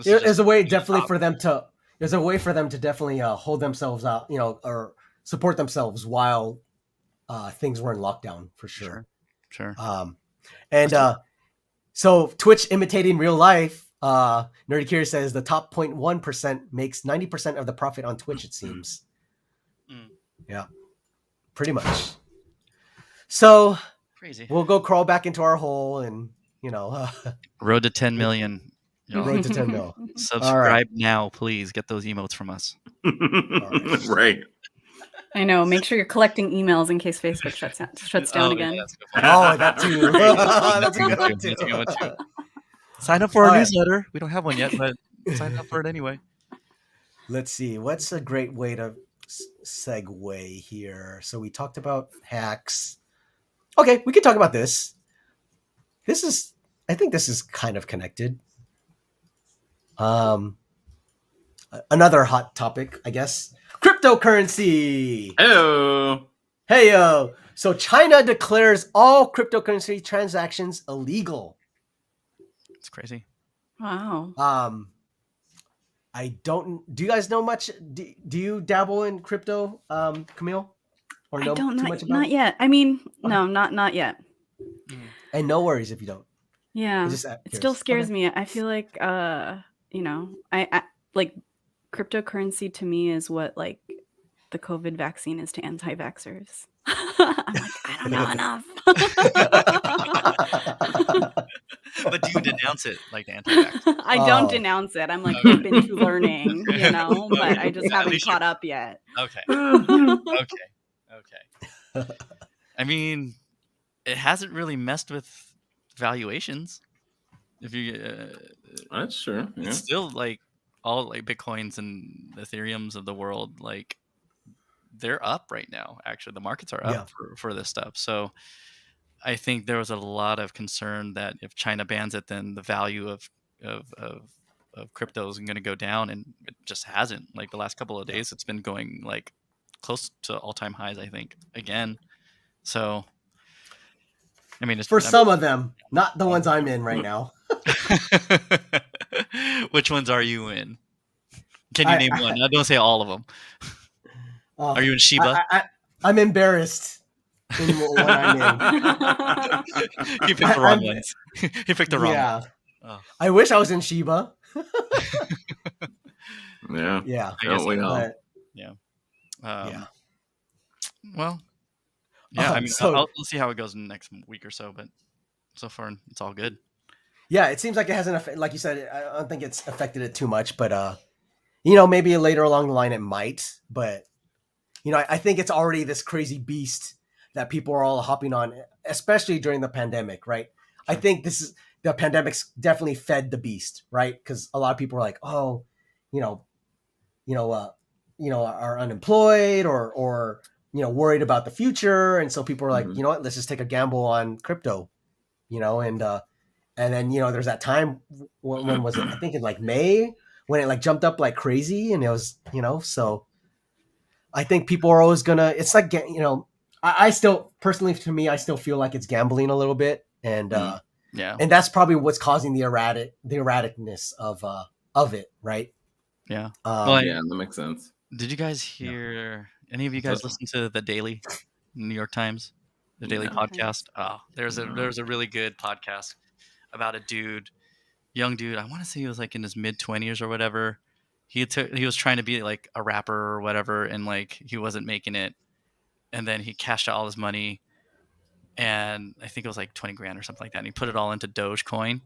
A: There's a way definitely for them to definitely hold themselves out, or support themselves while things were in lockdown for sure.
B: Sure.
A: So Twitch imitating real life. Nerdy Curious says the top 0.1% makes 90% of the profit on Twitch, it seems. Yeah, pretty much. So
B: crazy.
A: We'll go crawl back into our hole and,
B: road to 10 million.
A: Road to 10 mil.
B: Subscribe now, please. Get those emotes from us.
E: Right.
C: I know. Make sure you're collecting emails in case Facebook shuts down again.
A: Yeah, that too. That's a good one too.
B: Sign up for our newsletter. We don't have one yet, but sign up for it anyway. Let's
A: see. What's a great way to segue here? So we talked about hacks. Okay, we can talk about this. I think this is kind of connected. Another hot topic, I guess. Cryptocurrency. Heyo. So China declares all cryptocurrency transactions illegal.
B: It's crazy.
C: Wow.
A: I don't. Do you guys know much? Do you dabble in crypto, Camille? Or know too much about
C: not
A: it?
C: yet. I mean, no, not yet.
A: And no worries if you don't.
C: Yeah, it still scares me. I feel like, you know, I like cryptocurrency to me is what like the COVID vaccine is to anti-vaxxers. I'm like, I don't know enough.
B: But do you denounce it like the anti-vax?
C: I don't denounce it. I'm like open to learning, you know, but I just haven't caught up yet.
B: Okay. Okay. I mean, it hasn't really messed with valuations. If you,
E: that's true. Yeah.
B: It's still like all like Bitcoins and Ethereums of the world, like they're up right now. Actually, the markets are up for this stuff. So I think there was a lot of concern that if China bans it, then the value of crypto is going to go down, and it just hasn't. Like the last couple of days, it's been going like close to all-time highs, I think, again. So, I mean,
A: for some of them, not the ones I'm in right now.
B: Which ones are you in? Can you name one? Don't say all of them. Are you in Shiba?
A: I'm embarrassed in what I'm in.
B: He picked the wrong ones. He picked the wrong ones.
A: Oh. I wish I was in Shiba.
E: Yeah.
A: Yeah.
B: Don't
E: we all?
B: Yeah.
A: Well,
B: yeah. I mean, we'll see how it goes in the next week or so, but so far it's all good.
A: Yeah, it seems like it hasn't, like you said, I don't think it's affected it too much, but you know, maybe later along the line it might, but you know, I think it's already this crazy beast that people are all hopping on, especially during the pandemic, right? Sure. I think the pandemic's definitely fed the beast, right? Because a lot of people are like, oh, are unemployed or worried about the future, and so people are like, you know what, let's just take a gamble on crypto, and then there's that time when was it? I think in like May when it like jumped up like crazy, and it was so. I think people are always gonna. It's like I still personally, to me, I still feel like it's gambling a little bit, and and that's probably what's causing the erraticness of it, right?
B: Yeah.
E: Yeah, that makes sense.
B: Did you guys hear? Any of you guys listen to the Daily New York Times, the Daily podcast? Oh, there's a really good podcast about a young dude. I want to say he was like in his mid-20s or whatever. He was trying to be like a rapper or whatever, and like he wasn't making it, and then he cashed out all his money, and I think it was like 20 grand or something like that. And he put it all into Dogecoin,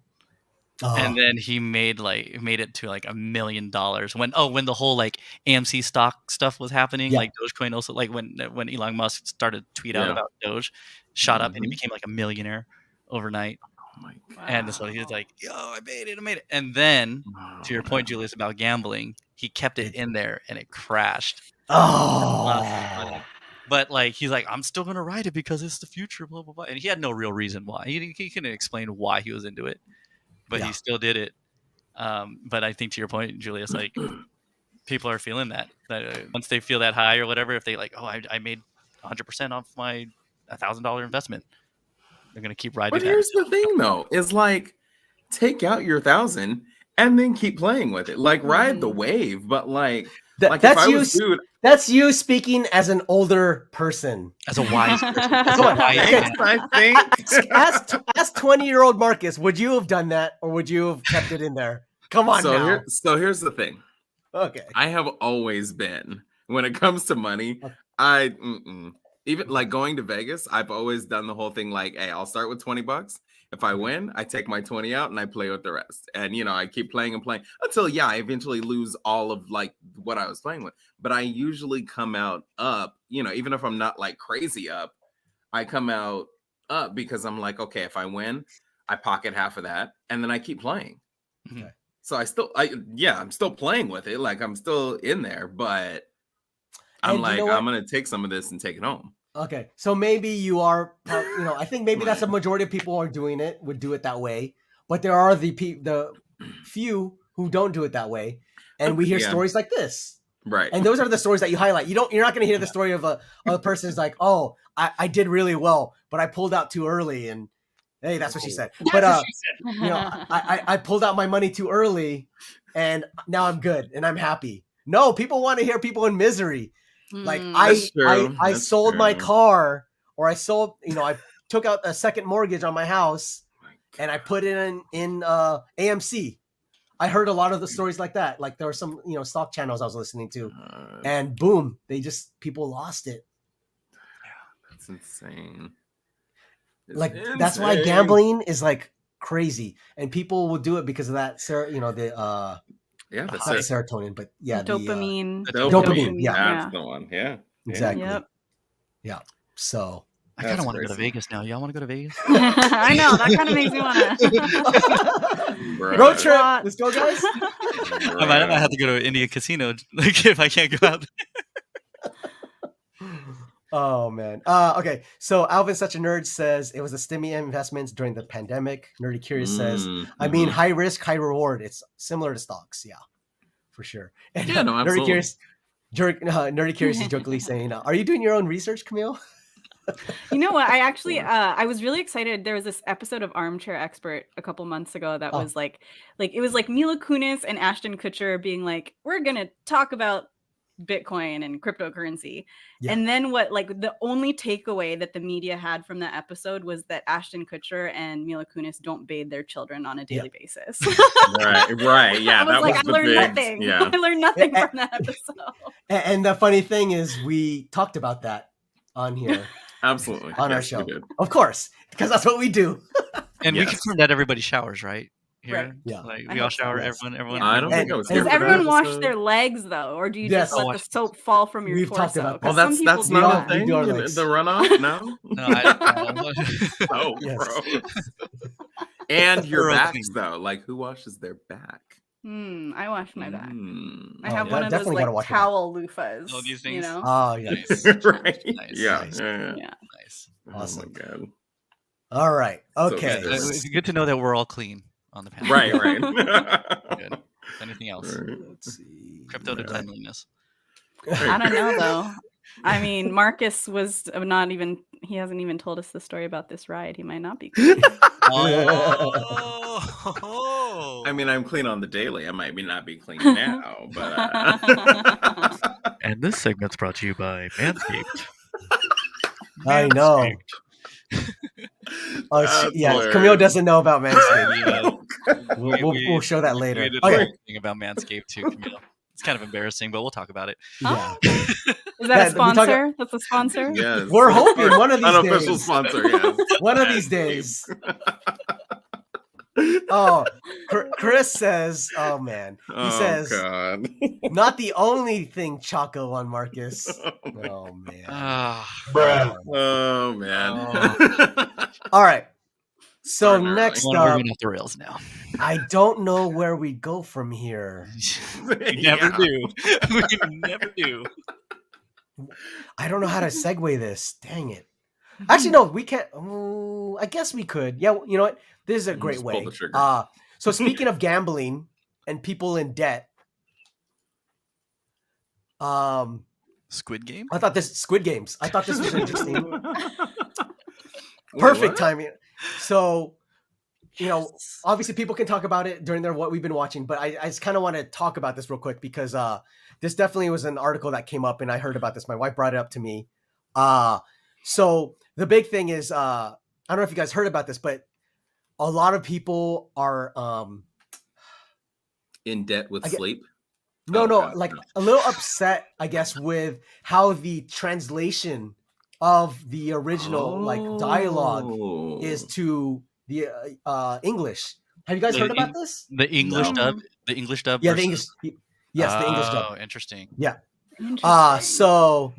B: and then he made it to like $1 million when the whole like AMC stock stuff was happening. Like Dogecoin also, like when Elon Musk started to tweet out about Doge, shot up, and he became like a millionaire overnight.
E: Oh my God.
B: And so he was like, yo, I made it. And then, to your point, Julius, about gambling, he kept it in there and it crashed. But like, he's like, I'm still going to ride it because it's the future, blah, blah, blah. And he had no real reason why. He couldn't explain why he was into it, but he still did it. But I think to your point, Julius, like people are feeling that once they feel that high or whatever, if they like, oh, I made 100% off my $1,000 investment. They're gonna keep riding.
E: But here's the thing, though: is like take out your 1,000 and then keep playing with it. Like ride the wave, but like
A: that's you speaking as an older person,
B: as a wise person.
E: I think.
A: Ask 20-year-old Marcus, would you have done that, or would you have kept it in there? Come on,
E: So here's the thing.
A: Okay,
E: I have always been when it comes to money. Even like going to Vegas, I've always done the whole thing like, hey, I'll start with $20. If I win, I take my 20 out and I play with the rest. And, I keep playing and playing until, I eventually lose all of like what I was playing with. But I usually come out up, even if I'm not like crazy up, I come out up because I'm like, okay, if I win, I pocket half of that and then I keep playing.
A: Okay.
E: So I'm still playing with it. Like I'm still in there, but I'm like, I'm going to take some of this and take it home.
A: Okay. So maybe you are, I think maybe that's a majority of people would do it that way. But there are the few who don't do it that way. And we hear stories like this.
E: Right.
A: And those are the stories that you highlight. You're not going to hear the story of a person who's like, oh, I did really well, but I pulled out too early. And, Hey, that's what she said.
D: That's
A: But
D: what she said.
A: you know, I pulled out my money too early, and now I'm good and I'm happy. No, people want to hear people in misery. Like I sold my car, or I sold, I took out a second mortgage on my house, and I put it in AMC. I heard a lot of the stories like that. Like there were some, stock channels I was listening to, and boom, people lost it.
E: Yeah, that's insane.
A: That's why gambling is like crazy, and people will do it because of that. Not serotonin, but
C: dopamine.
A: Dopamine. Yeah,
E: that's the one. Yeah,
A: exactly.
C: Yep.
A: Yeah. So
B: I kind of want to go to Vegas now. Y'all want to go to Vegas?
C: I know, that kind of makes me want to.
A: Road trip. Let's go, guys.
B: I might have to go to an Indian casino, like if I can't go out.
A: Oh man. Okay. So Alvin, such a nerd, says it was the stimmy investments during the pandemic. Nerdy Curious says, I mean, high risk, high reward. It's similar to stocks. Yeah, for sure. And,
E: yeah, no, absolutely.
A: Nerdy Curious is jokingly saying, "Are you doing your own research, Camille?"
C: You know what? I actually, I was really excited. There was this episode of Armchair Expert a couple months ago that was like it was like Mila Kunis and Ashton Kutcher being like, we're gonna talk about Bitcoin and cryptocurrency. Yeah. And then the only takeaway that the media had from that episode was that Ashton Kutcher and Mila Kunis don't bathe their children on a daily basis.
E: right. Yeah.
C: I learned nothing.
E: Yeah.
C: I learned nothing from that episode.
A: And the funny thing is we talked about that on here.
E: Absolutely.
A: On our show. Of course, because that's what we do.
B: And we confirmed that everybody showers, right? Here?
C: Right.
A: Yeah.
B: Like we all shower, everyone.
C: Yeah.
E: I don't think I was here.
C: Does everyone wash their legs though? Or do you just let the soap fall from your torso?
A: Talked about
E: that. Well, that's not a thing. The runoff? No?
B: No, I don't.
E: Oh, gross. And your backs though. Like who washes their back?
C: I wash my back. I have one of those towel loofahs.
B: Oh, these things.
A: Oh, yeah.
E: Nice. Right. Nice. Yeah.
B: Nice.
A: Awesome.
E: Oh my God.
A: All right. Okay.
B: So it's good to know that we're all clean on the panel.
E: Right.
B: Good. Anything else?
A: Let's see.
B: Crypto to cleanliness.
C: I don't know though. I mean, Marcus was not even. He hasn't even told us the story about this ride. He might not be clean.
B: Oh.
E: I mean, I'm clean on the daily. I might not be clean now, but.
B: And this segment's brought to you by Manscaped.
A: I know. Camille doesn't know about Manscaped. We'll show that later.
B: We did a thing about Manscaped too, Camille. It's kind of embarrassing, but we'll talk about it.
A: Yeah.
C: Is that a sponsor? That's a sponsor?
E: Yes.
A: We're hoping one of these days.
E: Unofficial sponsor, yes.
A: One of these days. Oh, Chris says, oh man. He says,
E: God.
A: Not the only thing Choco on Marcus. Oh man.
E: Oh man.
A: All right. So next
B: we're
A: up,
B: going off the rails now.
A: I don't know where we go from here.
B: We never do. We never do.
A: I don't know how to segue this. Dang it. Actually, no, we can't. I guess we could. Yeah, you know what? This is a great way. So speaking of gambling and people in debt,
B: Squid Game?
A: I thought Squid Games. I thought this was interesting. Perfect timing. So, obviously people can talk about it during what we've been watching, but I just kind of want to talk about this real quick because this definitely was an article that came up and I heard about this. My wife brought it up to me. So the big thing is, I don't know if you guys heard about this, but a lot of people are
E: in debt with sleep.
A: No, a little upset, I guess, with how the translation of the original dialogue is to the English. Have you guys heard about this?
B: The English dub? The English dub?
A: Yeah, the English. Yes, the English dub.
B: Oh, interesting.
A: Yeah. So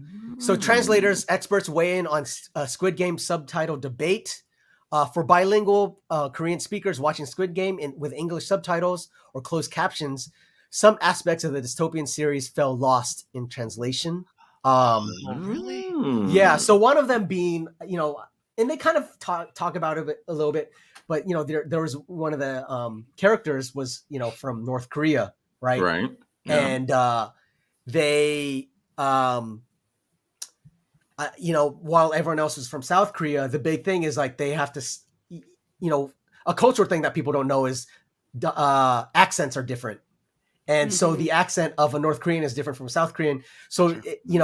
A: translators, experts weigh in on Squid Game subtitle debate. For bilingual Korean speakers watching Squid Game with English subtitles or closed captions, some aspects of the dystopian series fell lost in translation.
B: Really?
A: Yeah. So one of them being, and they kind of talk about it a little bit, but there was one of the characters was from North Korea, right?
E: Right. Yeah.
A: And they while everyone else is from South Korea, the big thing is they have to a cultural thing that people don't know is accents are different. And so the accent of a North Korean is different from a South Korean. So, you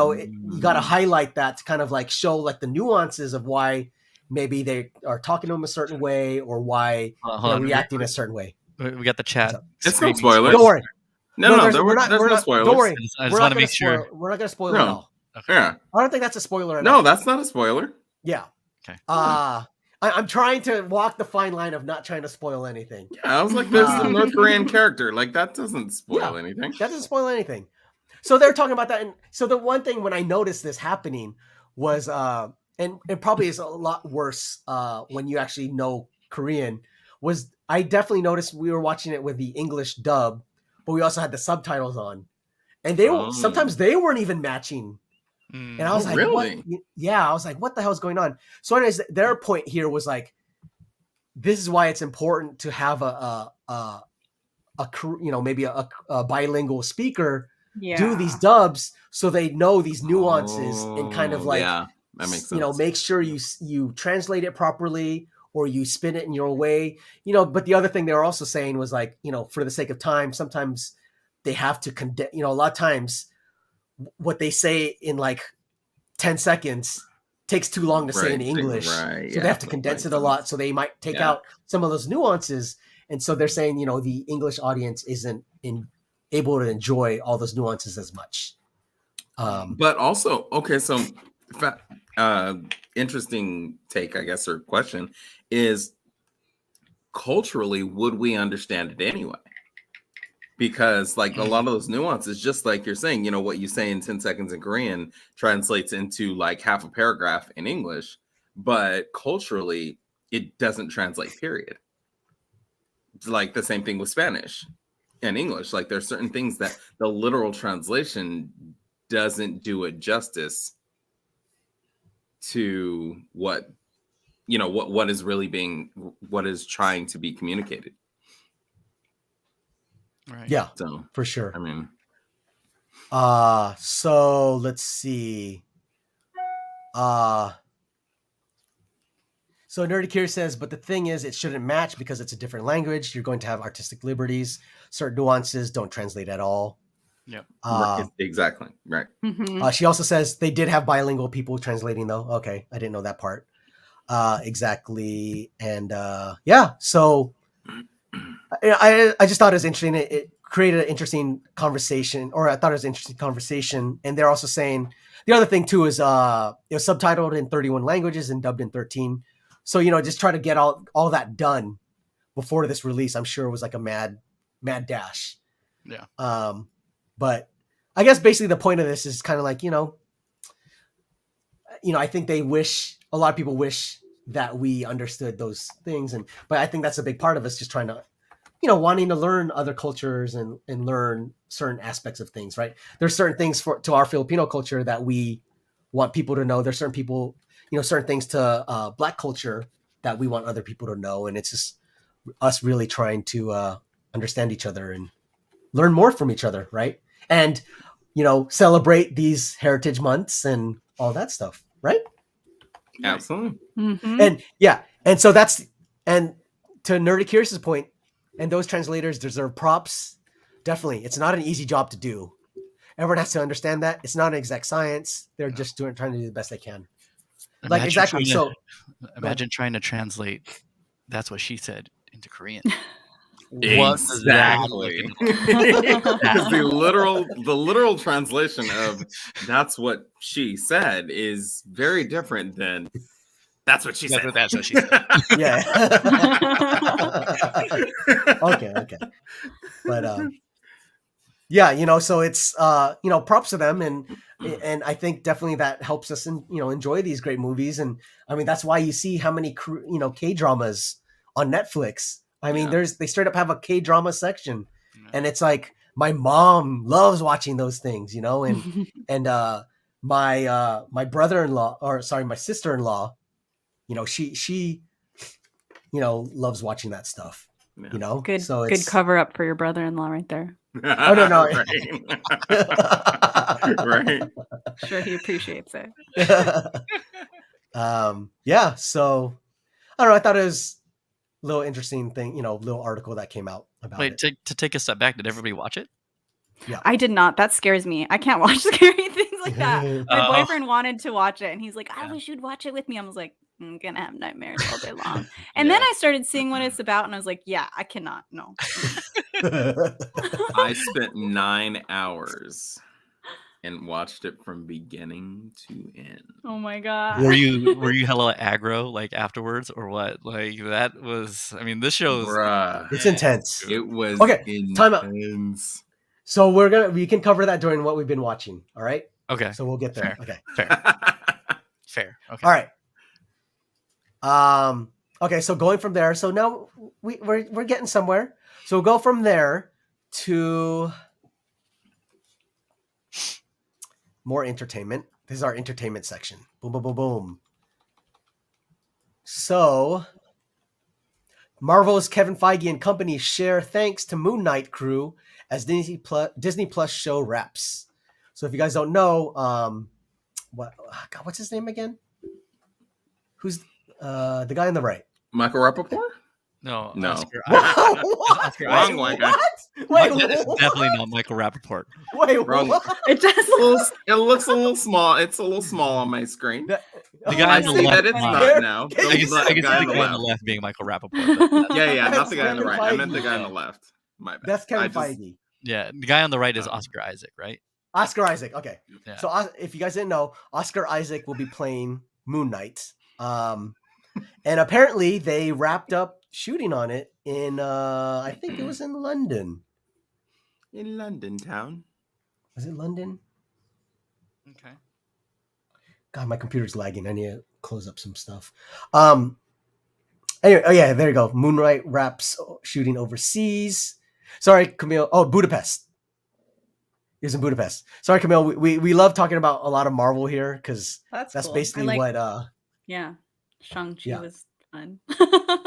A: got to highlight that to kind of like show like the nuances of why maybe they are talking to them a certain way or why they're reacting a certain way.
B: We got the chat.
E: It's no spoilers.
A: Don't worry.
E: No, there's no spoilers.
A: Don't worry.
B: I just want to make sure.
A: We're not going to spoil it at all.
B: Okay.
E: Yeah.
A: I don't think that's a spoiler at all.
E: No, that's not a spoiler.
A: Yeah.
B: Okay.
A: I'm trying to walk the fine line of not trying to spoil anything.
E: Yeah, I was like, there's a North Korean character. Like, that doesn't spoil anything.
A: That doesn't spoil anything. So they're talking about that. And so the one thing when I noticed this happening was, and it probably is a lot worse when you actually know Korean, was I definitely noticed we were watching it with the English dub, but we also had the subtitles on. And they sometimes they weren't even matching. And I was like,
E: really?
A: What? Yeah, I was like, what the hell is going on? So anyways, their point here was like, this is why it's important to have maybe a bilingual speaker do these dubs so they know these nuances and kind of like,
E: that makes sense.
A: Make sure you translate it properly or you spin it in your way, but the other thing they were also saying was like, for the sake of time, sometimes they have to condense, a lot of times what they say in like 10 seconds takes too long to say in English.
E: Right,
A: so they have to condense it a lot. So they might take out some of those nuances. And so they're saying, the English audience isn't able to enjoy all those nuances as much.
E: But also, okay, so interesting take, I guess, or question is, culturally, would we understand it anyway? Because like a lot of those nuances, just like you're saying, what you say in 10 seconds in Korean translates into like half a paragraph in English, but culturally it doesn't translate, period. It's like the same thing with Spanish and English. Like there's certain things that the literal translation doesn't do it justice to what is really what is trying to be communicated.
B: Right.
A: Yeah,
E: so
A: for sure.
E: I mean,
A: so let's see. So Nerdy Curious says, but the thing is, it shouldn't match because it's a different language. You're going to have artistic liberties. Certain nuances don't translate at all.
B: Yep.
E: Exactly. Right.
A: She also says they did have bilingual people translating though. Okay. I didn't know that part. Exactly. And so I just thought it was interesting. It created an interesting conversation, or I thought it was an interesting conversation. And they're also saying the other thing too is it was subtitled in 31 languages and dubbed in 13. So, just try to get all that done before this release. I'm sure it was like a mad dash.
B: Yeah.
A: But I guess basically the point of this is kind of like, I think a lot of people wish that we understood those things. But I think that's a big part of us just trying to, wanting to learn other cultures and learn certain aspects of things, right? There's certain things to our Filipino culture that we want people to know. There's certain people, certain things to Black culture that we want other people to know. And it's just us really trying to understand each other and learn more from each other, right? And, celebrate these heritage months and all that stuff, right?
E: Absolutely.
C: Mm-hmm.
A: And so and to Nerdy Curious's point, and those translators deserve props. Definitely. It's not an easy job to do. Everyone has to understand that. It's not an exact science. They're just trying to do the best they can.
B: Imagine trying to translate "That's what she said" into Korean.
E: Exactly. Because the literal translation of "that's what she said" is very different than "that's what she said."
B: That's what she said.
A: Yeah. Okay. But so it's props to them, and I think definitely that helps us enjoy these great movies. And I mean, that's why you see how many K-dramas on Netflix. I mean, they straight up have a K-drama section, and it's like my mom loves watching those things, and my brother-in-law, or sorry, my sister-in-law, she loves watching that stuff.
C: Good,
A: so
C: good cover up for your brother-in-law right there.
A: Oh no.
E: Right.
C: Sure, he appreciates it.
A: So I don't know. I thought it was little interesting thing, little article that came out about
B: Wait,
A: it.
B: to take a step back, did everybody watch it?
A: Yeah.
C: I did not. That scares me. I can't watch scary things like that. My boyfriend wanted to watch it, and he's like, I wish you'd watch it with me. I was like, I'm going to have nightmares all day long. And then I started seeing what it's about, and I was like, yeah, I cannot. No.
E: I spent 9 hours and watched it from beginning to end.
C: Oh my god.
B: Were you hella aggro like afterwards or what? Like that was. I mean, this show is.
E: Bruh.
A: It's intense.
E: It was
A: Okay. Time out.
E: intense.
A: So we can cover that during what we've been watching. All right.
B: Okay.
A: So we'll get there.
B: Fair.
A: Okay.
B: Fair. Okay.
A: All right. Okay. So going from there. So now we're getting somewhere. So we'll go from there to more entertainment. This is our entertainment section. Boom, boom, boom, boom. So Marvel's Kevin Feige and company share thanks to Moon Knight crew as Disney Plus show wraps. So if you guys don't know, what's his name again? Who's the guy on the right?
E: Michael Rappaport?
B: No.
E: Oscar
B: Oscar
E: Wrong
B: Isaac.
E: one.
A: Wait,
B: It's definitely not Michael Rappaport.
A: Wait,
E: Wrong.
A: what?
C: It does.
E: It looks a little small. It's a little small on my screen.
B: The
A: Oh,
B: guy
E: I
B: on the
E: see
B: left.
E: that it's
B: not.
E: not now.
A: Can
B: I
A: you
B: guess
A: see
B: the guy
E: on
B: on the left being Michael Rappaport.
E: Yeah, not
A: That's
E: the guy on the
A: Kevin
E: right. I meant the
A: Feige.
E: guy on the left. My bad.
A: That's Kevin
E: I just-
A: Feige.
B: Yeah, the guy on the right is
E: Oh.
B: Oscar Isaac, right?
A: Oscar Isaac. Okay.
B: Yeah.
A: So if you guys didn't know, Oscar Isaac will be playing Moon Knight. And apparently they wrapped up shooting on it in I think it was in London.
E: In London town.
A: Was it London?
B: Okay.
A: God, my computer's lagging. I need to close up some stuff. Anyway, oh yeah, there you go. Moon Knight wraps shooting overseas. Sorry, Camille. Oh, Budapest. He was in Budapest. Sorry, Camille. We love talking about a lot of Marvel here because that's
C: cool.
A: basically
C: I like-
A: what
C: Yeah. Shang-Chi
A: Yeah.
C: was fun.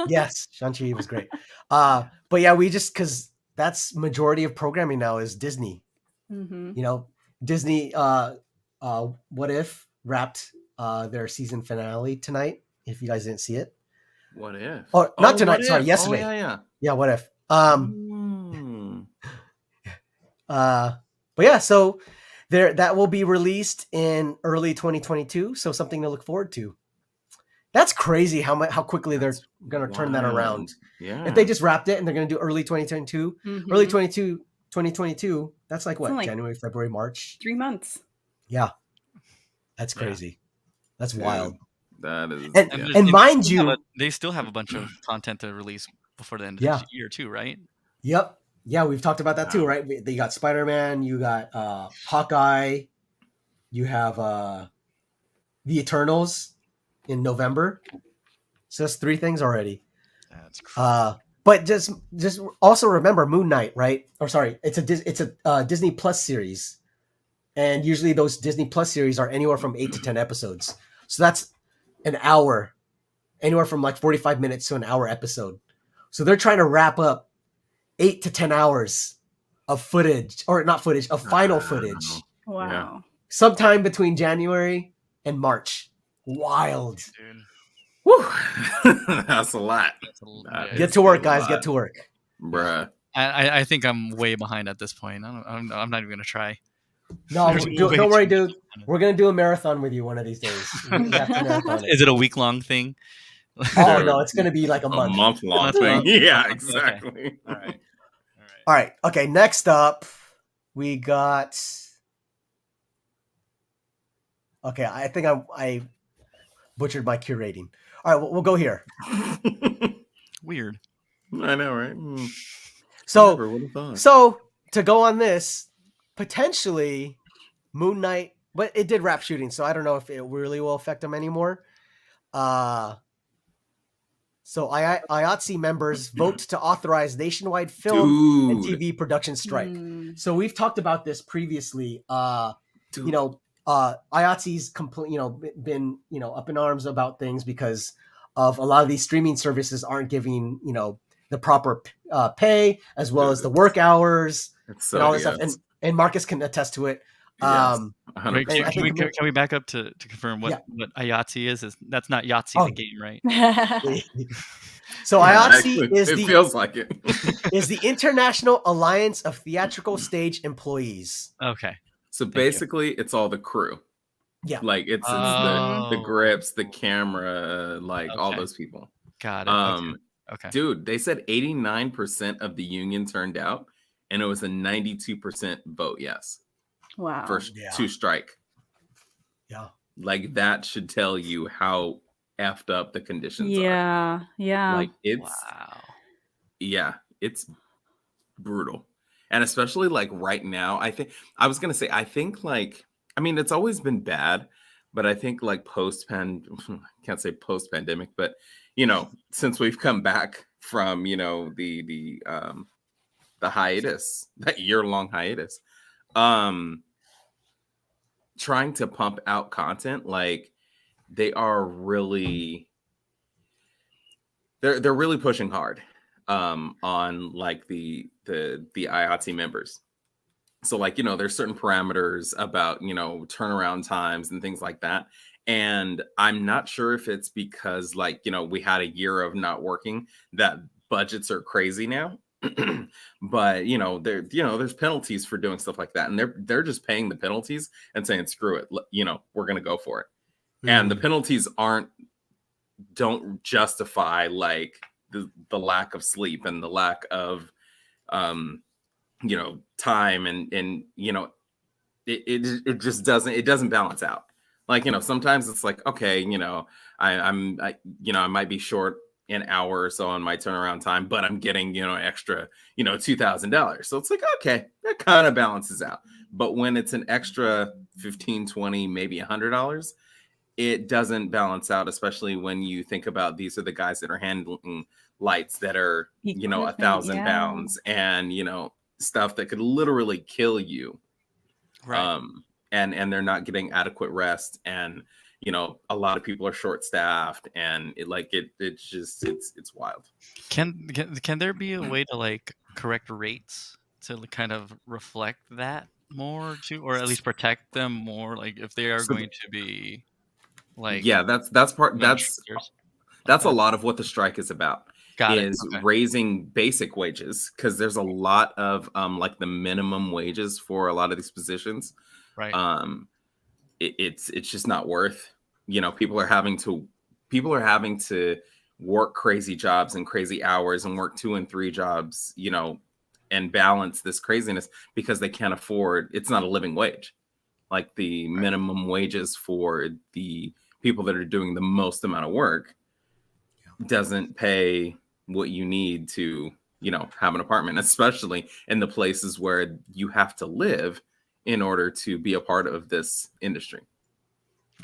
A: yes, Shang-Chi was great. But yeah, we just because that's majority of programming now is Disney.
C: Mm-hmm.
A: Disney What If wrapped their season finale tonight, if you guys didn't see it.
E: What if?
A: Oh, not tonight,
E: What
A: sorry,
E: If?
A: yesterday.
E: Oh, yeah.
A: Yeah, What If.
E: Mm.
A: But yeah, so that will be released in early 2022, so something to look forward to. That's crazy how quickly they're going to turn that
E: Wild.
A: around.
E: Yeah.
A: If they just wrapped it and they're going to do early 2022,
C: Mm-hmm.
A: early 2022, that's like what?
C: Something like-
A: January, February, March?
C: 3 months.
A: Yeah. That's crazy. That's
E: Dude,
A: wild.
E: That is.
A: And-
E: yeah.
A: and mind you-
B: they still have a bunch of content to release before the end of
A: Yeah.
B: the year too, right?
A: Yep. Yeah, we've talked about that too, right? You got Spider-Man, you got Hawkeye, you have The Eternals in November. So that's 3 things already.
B: That's crazy.
A: But just also remember Moon Knight, right? Or sorry, it's a Disney Plus series, and usually those Disney Plus series are anywhere from 8 to 10 episodes. So that's an hour, anywhere from like 45 minutes to an hour episode. So they're trying to wrap up 8 to 10 hours of footage, or not footage, of final footage,
C: Wow.
A: sometime between January and March. Wild.
B: Dude,
E: Woo. That's a lot.
B: that's a-
E: That
B: yeah,
A: Get to work, guys. Get to work.
E: Bruh.
B: I think I'm way behind at this point. I'm not even gonna try.
A: No,
B: There's way
A: don't worry,
B: too
A: dude.
B: much.
A: We're gonna do a marathon with you one of these days. We have to marathon it.
B: Is it a week long thing?
A: Oh no, it's gonna be like a month.
E: A month long
B: Month
E: thing.
B: long.
E: Yeah,
B: Okay.
E: exactly.
B: All right.
A: All right. Okay. Next up, we got. Okay, I think I butchered my curating. All right, we'll go here.
B: Weird.
E: I know, right?
A: So,
E: Never would have thought.
A: so to go on this, potentially Moon Knight, but it did wrap shooting, so I don't know if it really will affect them anymore. So IATSE members vote to authorize nationwide film and
E: Dude.
A: TV production strike.
C: Mm.
A: So we've talked about this previously.
E: Dude.
A: IATSE's been up in arms about things because of a lot of these streaming services aren't giving the proper pay as well as the work hours
E: It's so,
A: and all this
E: yeah,
A: stuff. And Marcus can attest to it.
E: Yes.
B: Wait,
E: 100%.
A: I think-
B: can we back up to confirm what
A: Yeah.
B: IATSE is? That's not Yahtzee
A: Oh.
B: the game, right?
A: So IATSE
E: it feels like it.
A: is the International Alliance of Theatrical Stage Employees.
B: Okay.
E: So basically, it's all the crew.
A: Yeah.
E: Like it's the grips, the camera, like all those people.
B: Got it. Okay.
E: Dude, they said 89% of the union turned out, and it was a 92% vote yes.
C: Wow.
E: To strike.
A: Yeah.
E: Like that should tell you how effed up the conditions are.
C: Yeah.
E: Like it's it's brutal. And especially like right now, I think like, I mean, it's always been bad, but I think like can't say post-pandemic, but you know, since we've come back from, you know, the hiatus, that year-long hiatus, trying to pump out content, like they are really they're really pushing hard on like the IATSE members. So like, you know, there's certain parameters about, you know, turnaround times and things like that. And I'm not sure if it's because like, you know, we had a year of not working, that budgets are crazy now. But you know, there's penalties for doing stuff like that. And they're just paying the penalties and saying, screw it, you know, we're gonna go for it. And the penalties don't justify like the lack of sleep and the lack of you know, time and you know, it just doesn't balance out. Like, you know, sometimes it's like, okay, you know, I might be short an hour or so on my turnaround time, but I'm getting, you know, extra, you know, $2,000. So it's like, okay, that kind of balances out. But when it's an extra 15, 20, maybe $100, it doesn't balance out, especially when you think about these are the guys that are handling lights that are, you know, 1,000 pounds and, you know, stuff that could literally kill you.
B: Right.
E: And they're not getting adequate rest, and you know, a lot of people are short staffed, and it's wild.
B: Can there be a way to like correct rates to kind of reflect that more too, or at least protect them more, like if they are going to be like,
E: yeah, that's a lot of what the strike is about. Raising basic wages, because there's a lot of like the minimum wages for a lot of these positions.
B: Right.
E: It's just not worth, you know, people are having to work crazy jobs and crazy hours and work 2 and 3 jobs, you know, and balance this craziness because they can't afford, it's not a living wage. Like the minimum wages for the people that are doing the most amount of work doesn't pay what you need to, you know, have an apartment, especially in the places where you have to live in order to be a part of this industry.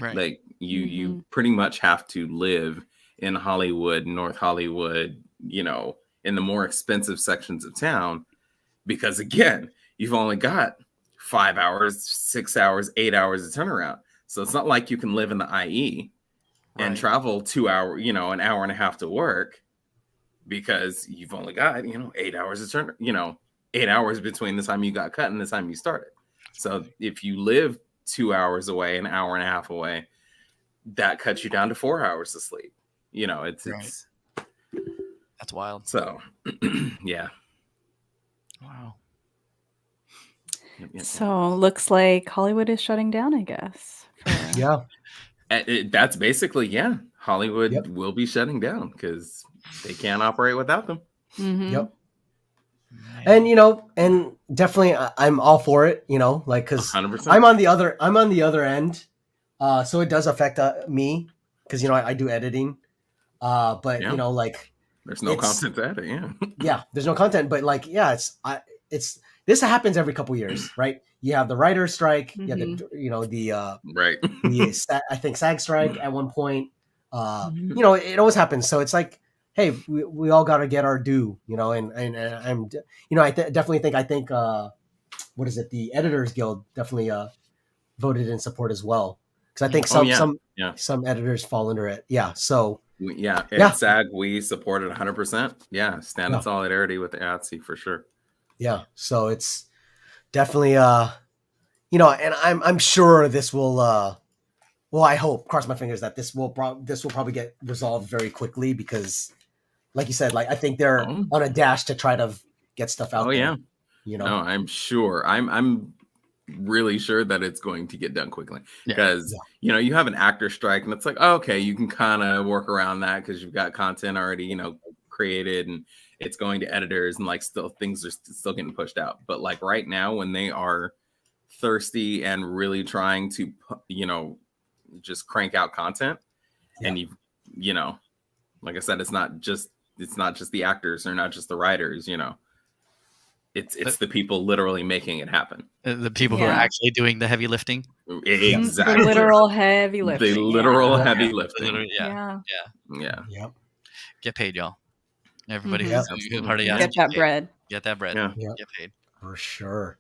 B: Right.
E: Like you pretty much have to live in Hollywood, North Hollywood, you know, in the more expensive sections of town, because again, you've only got 5 hours, 6 hours, 8 hours of turnaround. So it's not like you can live in the IE and travel 2 hours, you know, an hour and a half to work, because you've only got, you know, 8 hours of turn, you know, 8 hours between the time you got cut and the time you started. So if you live 2 hours away, an hour and a half away, that cuts you down to 4 hours of sleep. You know, it's
B: that's wild.
E: So yeah.
B: Wow.
C: So looks like Hollywood is shutting down, I guess.
A: Yeah.
E: That's basically, Hollywood will be shutting down because they can't operate without them.
A: Yep. And you know, and definitely I'm all for it, you know, like, because I'm on the other end, so it does affect me, because you know I do editing, but you know, like
E: there's no content to edit.
A: There's no content, but like it's this happens every couple years, right? You have the writer's strike, you have the I think SAG strike at one point, you know, it always happens. So it's like, hey, we all got to get our due, you know, and I'm, you know, I definitely think, what is it? The Editors Guild definitely voted in support as well. Because I think some editors fall under it. Yeah. So.
E: SAG, we supported 100%. Yeah. Stand in solidarity with the IATSE for sure. Yeah.
A: So it's definitely, you know, and I'm sure this will, well, I hope, cross my fingers that this will probably get resolved very quickly, because like you said, like I think they're on a dash to try to get stuff out there.
E: Yeah.
A: You know,
E: no, I'm sure. I'm really sure that it's going to get done quickly because you know you have an actor strike and it's like, oh, okay, you can kind of work around that because you've got content already, you know, created and it's going to editors and like still things are still getting pushed out. But like right now when they are thirsty and really trying to, you know, just crank out content and you know, like I said, it's not just the actors or not just the writers, you know, it's the people literally making it happen.
B: The people who are actually doing the heavy lifting.
E: Exactly.
C: The literal heavy lifting.
E: The literal heavy lifting.
B: Yeah.
A: Yep.
B: Get paid, y'all. Everybody
C: Mhm.
B: who's part of
C: Get that bread.
B: Get that bread.
E: Yeah.
B: Get paid.
A: For sure.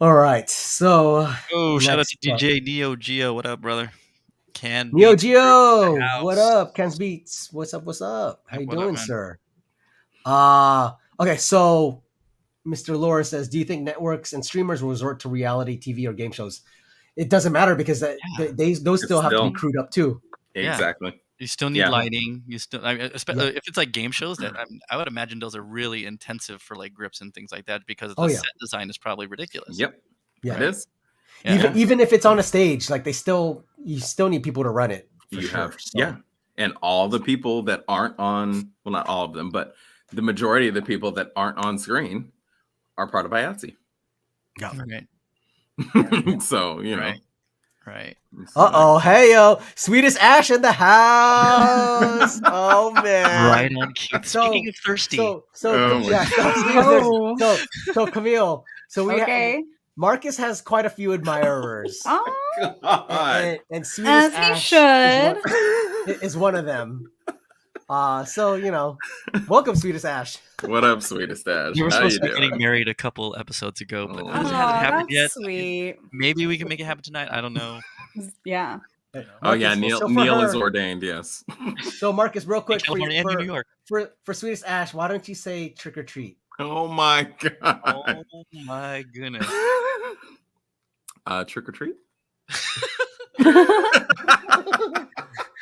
A: All right. So
B: shout out to DJ Neo Geo. What up, brother?
A: Neo Geo. What up? Ken's Beats. What's up? How you doing, sir? Okay, so Mr. Laura says, do you think networks and streamers will resort to reality TV or game shows? It doesn't matter because those still have to be crewed up too.
E: Exactly.
B: You still need lighting. You still, if it's like game shows, that I would imagine those are really intensive for like grips and things like that because the set design is probably ridiculous.
E: Yep. Yeah, it is.
A: Yeah. Even if it's on a stage, like you still need people to run it.
E: And all the people that aren't on, well, not all of them, but the majority of the people that aren't on screen are part of IATSE.
A: Yeah.
B: Right.
E: So you know.
B: Right.
A: Hey yo, Sweetest Ash in the house. Oh man.
B: Right on cue. Speaking of thirsty.
A: So Camille. So we Marcus has quite a few admirers. And Sweetest Ash is one of them. So you know, welcome, Sweetest Ash.
E: What up, Sweetest Ash?
B: You were supposed to be getting married a couple episodes ago, but it hasn't happened yet.
C: Sweet.
B: Maybe we can make it happen tonight. I don't know.
C: Yeah.
E: Oh yeah, Neil is ordained. Yes.
A: So Marcus, real quick,
B: New York.
A: For Sweetest Ash, why don't you say trick or treat?
E: Oh my god.
B: Oh my goodness.
E: Trick or treat.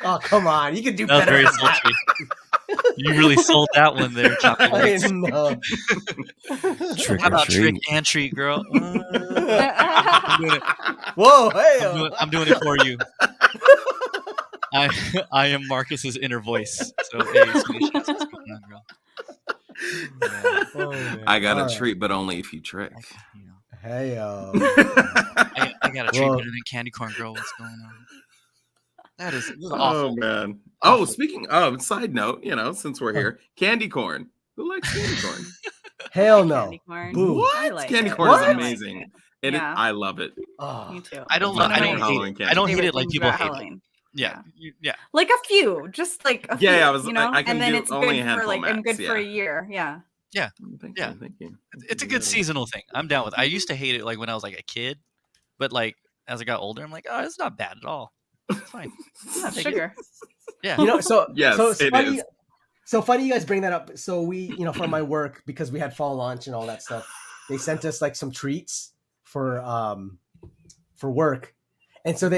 A: Oh come on, you can do
B: that
A: better.
B: Very sultry. You really sold that one there, Choco Legs.
F: Trick
B: How about
F: or treat.
B: trick and treat, girl?
A: I'm doing it. Whoa, hey!
B: I'm doing it for you. I am Marcus's inner voice. So hey, Swedish, what's going on, girl?
E: I got a treat, but only if you trick.
A: Hey yo.
B: I got a treat better than candy corn, girl. What's going on? This is awful.
E: Oh man. Oh, speaking of, side note, you know, since we're here, candy corn. Who likes candy corn?
A: Hell no.
C: Candy corn.
A: Boo.
E: What?
C: Like
E: Candy
C: it.
E: corn
C: What?
E: is amazing.
C: I
E: love it.
A: Oh.
C: Me too.
B: I don't hate it like people hate it. Yeah.
C: Like a few, just like a few, you know,
E: I can
C: and then
E: do
C: it's
E: only
C: good
E: a
C: for like
E: handful
C: and good
E: max,
C: for a year. Yeah.
E: Thank you.
B: It's a good seasonal thing. I'm down with it. I used to hate it like when I was like a kid, but like as I got older, I'm like, oh, it's not bad at all. It's fine.
C: Not sugar.
B: Yeah.
A: You know, so
E: yes,
A: so
E: it
A: funny,
E: is.
A: So funny you guys bring that up. So we, you know, from my work, because we had fall launch and all that stuff, they sent us like some treats for work. And so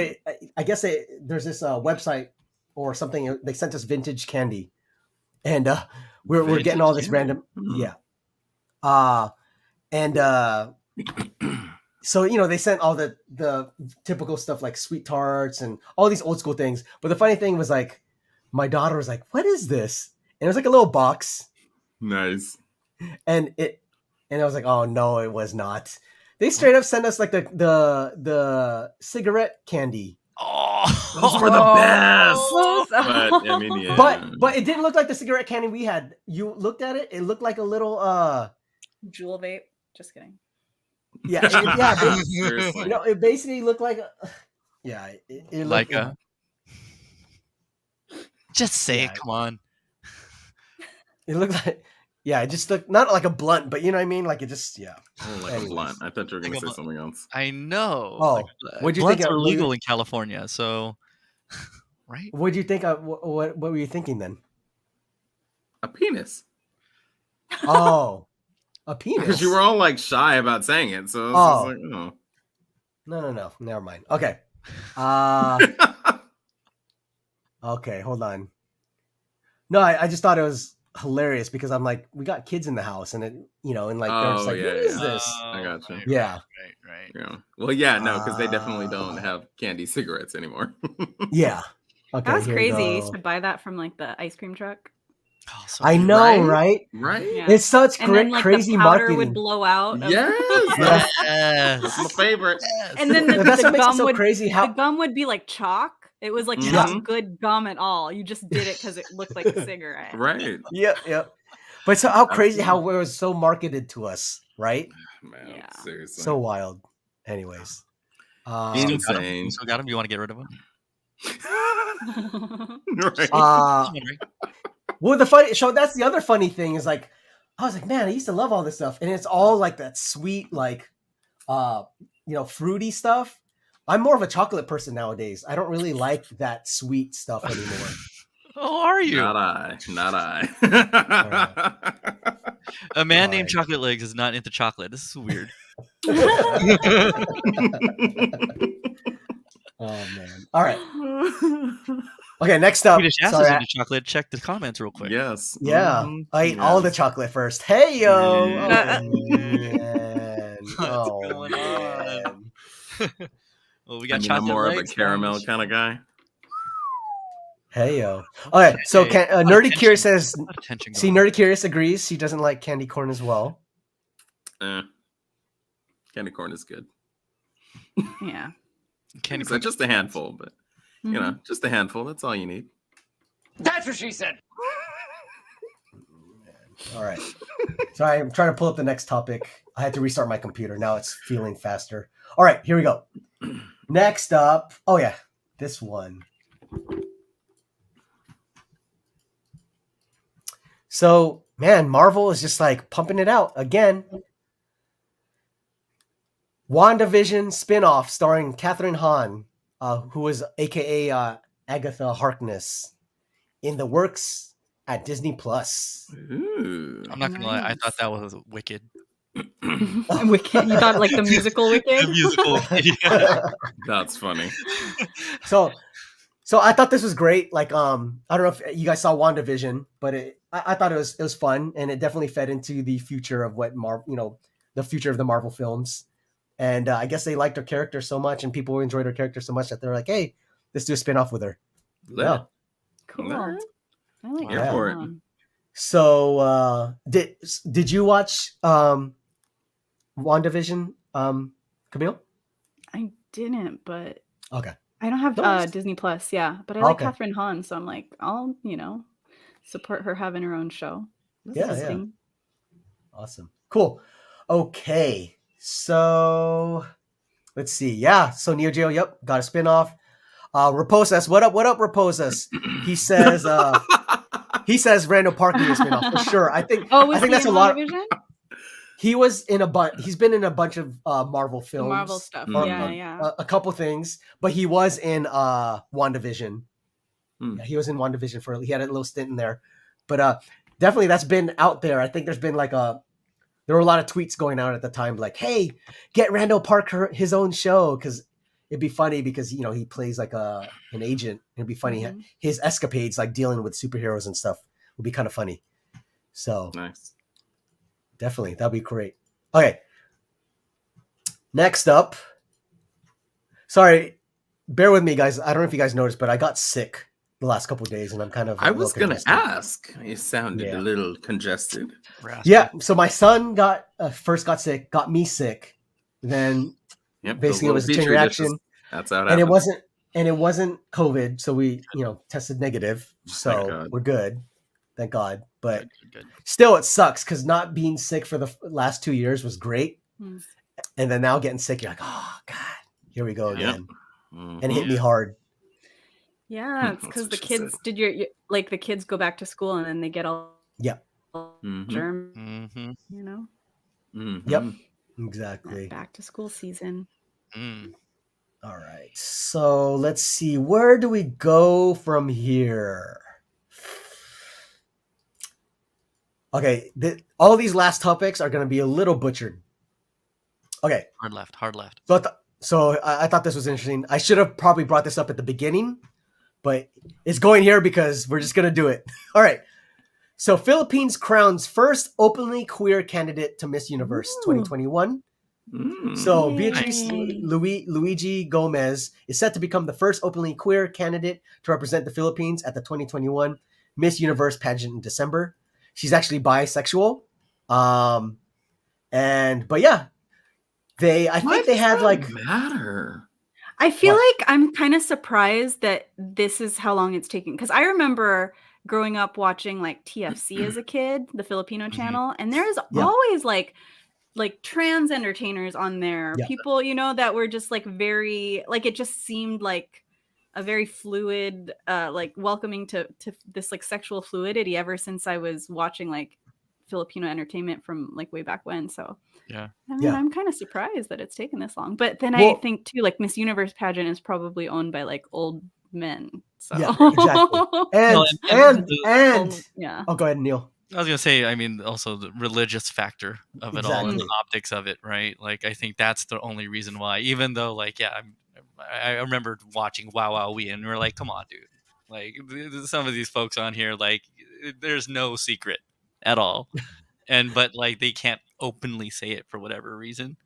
A: I guess there's this website or something. They sent us vintage candy, and we're getting all this random, so you know they sent all the typical stuff like sweet tarts and all these old school things. But the funny thing was like, my daughter was like, "What is this?" And it was like a little box.
E: Nice.
A: And I was like, "Oh no, it was not." They straight up sent us like the cigarette candy.
B: Oh,
E: those were the best. But I mean,
A: but it didn't look like the cigarette candy we had. You looked at it; it looked like a little
C: Jewel vape. Just kidding.
A: Yeah, you know, it basically looked like it
B: like a. Just say it. Come on.
A: It looked like. Yeah, it just looked not like a blunt, but you know what I mean? Like it just,
E: Oh, like a blunt. I thought you were going to say something else.
B: I know.
A: Oh,
B: like,
A: what'd you
B: blunts
A: think?
B: Are legal in California, so right?
A: What'd you think? What were you thinking then?
E: A penis.
A: Oh, a penis.
E: Because you were all like shy about saying it, so
A: oh.
E: Like, oh.
A: No, never mind. Okay. Okay, hold on. No, I just thought it was hilarious because I'm like, we got kids in the house, and it, and like they're just like, what is this?
E: I got you.
A: Yeah.
B: Right.
E: Yeah. Well, yeah, no, because they definitely don't have candy cigarettes anymore.
A: Yeah. Okay.
C: That was
A: here we
C: crazy. You
A: go.
C: used to buy that from like the ice cream truck.
B: Oh, so
A: I
B: good.
A: know, right?
E: Right?
C: Yeah.
A: It's such
C: And then like
A: crazy
C: the powder
A: marketing.
C: would blow out.
E: Yes.
A: Yeah.
E: That's my favorite.
C: And then the
A: That's what makes it
C: gum
A: so
C: would
A: crazy.
C: the gum would be like chalk. It was like
E: Mhm.
C: not good gum at all. You just did it because it looked like a cigarette.
E: Right.
A: Yep. But so how crazy how it was so marketed to us, right?
E: Man,
C: Yeah.
E: seriously.
A: So wild. Anyways.
E: Insane.
B: You still got him? You want to get rid of him?
E: Right.
A: Well, that's the other funny thing is like, I was like, man, I used to love all this stuff. And it's all like that sweet, like, fruity stuff. I'm more of a chocolate person nowadays. I don't really like that sweet stuff anymore.
B: Oh, are you?
E: Not I.
B: A man named
A: Alright.
B: Chocolate Legs is not into chocolate. This is weird.
A: Oh man. All right. Okay, next up.
B: Swedish Ass is
A: Sorry,
B: into chocolate. Check the comments real quick.
E: Yes.
A: yeah.
E: Mhm.
A: I ate all the
E: Yes.
A: chocolate first. Hey yo.
E: Yeah.
A: Oh, man.
B: What's
A: Oh,
B: going on?
A: man.
B: Well, we
E: I
B: got
E: mean, I'm
B: chocolate
E: more of a
B: legs,
E: caramel
B: guys.
E: kind of guy.
A: Hey yo. Okay, so
B: Hey,
A: Nerdy
B: attention.
A: Curious says,
B: A lot of tension
A: see,
B: going on.
A: Nerdy Curious agrees. She doesn't like candy corn as well.
E: Candy corn is good.
C: Yeah.
B: Candy
E: So
B: corn.
E: just a handful, but you know, just a handful. That's all you need.
D: That's what she said.
A: All right. Sorry, I'm trying to pull up the next topic. I had to restart my computer. Now it's feeling faster. All right, here we go. Next up. Oh, yeah. This one. So, man, Marvel is just like pumping it out again. WandaVision spinoff starring Catherine Hahn, who was AKA Agatha Harkness, in the works at Disney Plus.
E: Ooh.
B: I'm not gonna lie. I thought that was Wicked.
C: Wicked. You thought like the musical
B: The
C: Wicked?
B: musical. Yeah.
E: That's funny.
A: So I thought this was great. Like, I don't know if you guys saw WandaVision, but I thought it was fun, and it definitely fed into the future of what the future of the Marvel films. And I guess they liked her character so much, and people enjoyed her character so much that they're like, "Hey, let's do a spinoff with her."
E: Lit.
A: Yeah.
C: Cool.
E: Alright.
C: I like
E: Here
C: that
E: for it.
C: one.
A: So did you watch WandaVision, Camille?
C: I didn't, but
A: Okay.
C: I don't have
A: Nice.
C: Disney Plus. Yeah, but I like
A: Okay.
C: Catherine Hahn, so I'm like, I'll support her having her own show.
A: Yeah.
C: Interesting.
A: Awesome. Cool. Okay. So let's see. Yeah. So Neo Geo, yep, got a spinoff. Raposas, what up, Raposas? He says Randall Park need a spinoff for sure. I think
C: Was
A: I think
C: he
A: that's
C: in
A: a lot.
C: WandaVision?
A: He's been in a bunch of Marvel
C: The
A: films.
C: Marvel stuff.
E: or-
C: Yeah.
A: A couple things, but he was in WandaVision.
E: Hmm.
A: Yeah, he was in WandaVision he had a little stint in there. But definitely that's been out there. I think there's been there were a lot of tweets going out at the time like, hey, get Randall Parker his own show, because it'd be funny because he plays like an agent. It'd be funny.
C: Mhm.
A: His escapades like dealing with superheroes and stuff would be kind of funny. So
E: Nice.
A: definitely that'd be great. Okay. Next up. Sorry, bear with me, guys. I don't know if you guys noticed, but I got sick the last couple of days, and I'm kind of.
E: I was gonna
A: congested.
E: ask. You sounded
A: Yeah.
E: a little congested.
B: Raspy.
A: Yeah. So my son first got sick, got me sick. Then
E: Yep.
A: basically it
E: the
A: was a
E: little
A: chain
E: petri
A: reaction,
E: dishes. That's how it
A: and
E: happens.
A: it wasn't COVID. So we tested negative.
E: Thank
A: So
E: God.
A: we're good. Thank God. But
B: Good.
A: still, it sucks because not being sick for the last 2 years was great,
C: Hmm.
A: and then now getting sick, you're like, oh God, here we go
E: Yep.
A: again,
E: Mhm.
A: and it hit me hard.
C: Yeah, it's
E: That's
C: because
E: what
C: the
E: she
C: kids
E: said.
C: did your like the kids go back to school and then they get all
E: Mhm.
C: germ,
B: Mm-hmm.
E: Mhm.
A: Yep. Exactly.
C: back to school season.
B: Mm.
A: All right. So let's see. Where do we go from here? Okay. All these last topics are going to be a little butchered. Okay.
B: Hard left.
A: So I thought this was interesting. I should have probably brought this up at the beginning, but it's going here because we're just gonna do it. All right. So Philippines crowns first openly queer candidate to Miss Universe 2021. So Beatrice Luigi Gomez is set to become the first openly queer candidate to represent the Philippines at the 2021 Miss Universe pageant in December. She's actually bisexual. But yeah, I think they have like
E: matter.
C: I feel like I'm kind of surprised that this is how long it's taking, because I remember growing up watching like TFC as a kid, the Filipino channel, and there's always like trans entertainers on there, people, you know, that were just like very, like, it just seemed like a very fluid, like welcoming to this like sexual fluidity ever since I was watching like Filipino entertainment from like way back when. So I mean, I'm kind of surprised that it's taken this long, but then I think too, like Miss Universe pageant is probably owned by like old men. So
A: exactly. And oh, go ahead, Neil.
B: I was gonna say, I mean, also the religious factor of it all and the optics of it, right? Like, I think that's the only reason why. Even though, like, I remember watching Wow Wow Wee, and we're like, come on, dude. Like, some of these folks on here, like, there's no secret at all, but like they can't openly say it for whatever reason.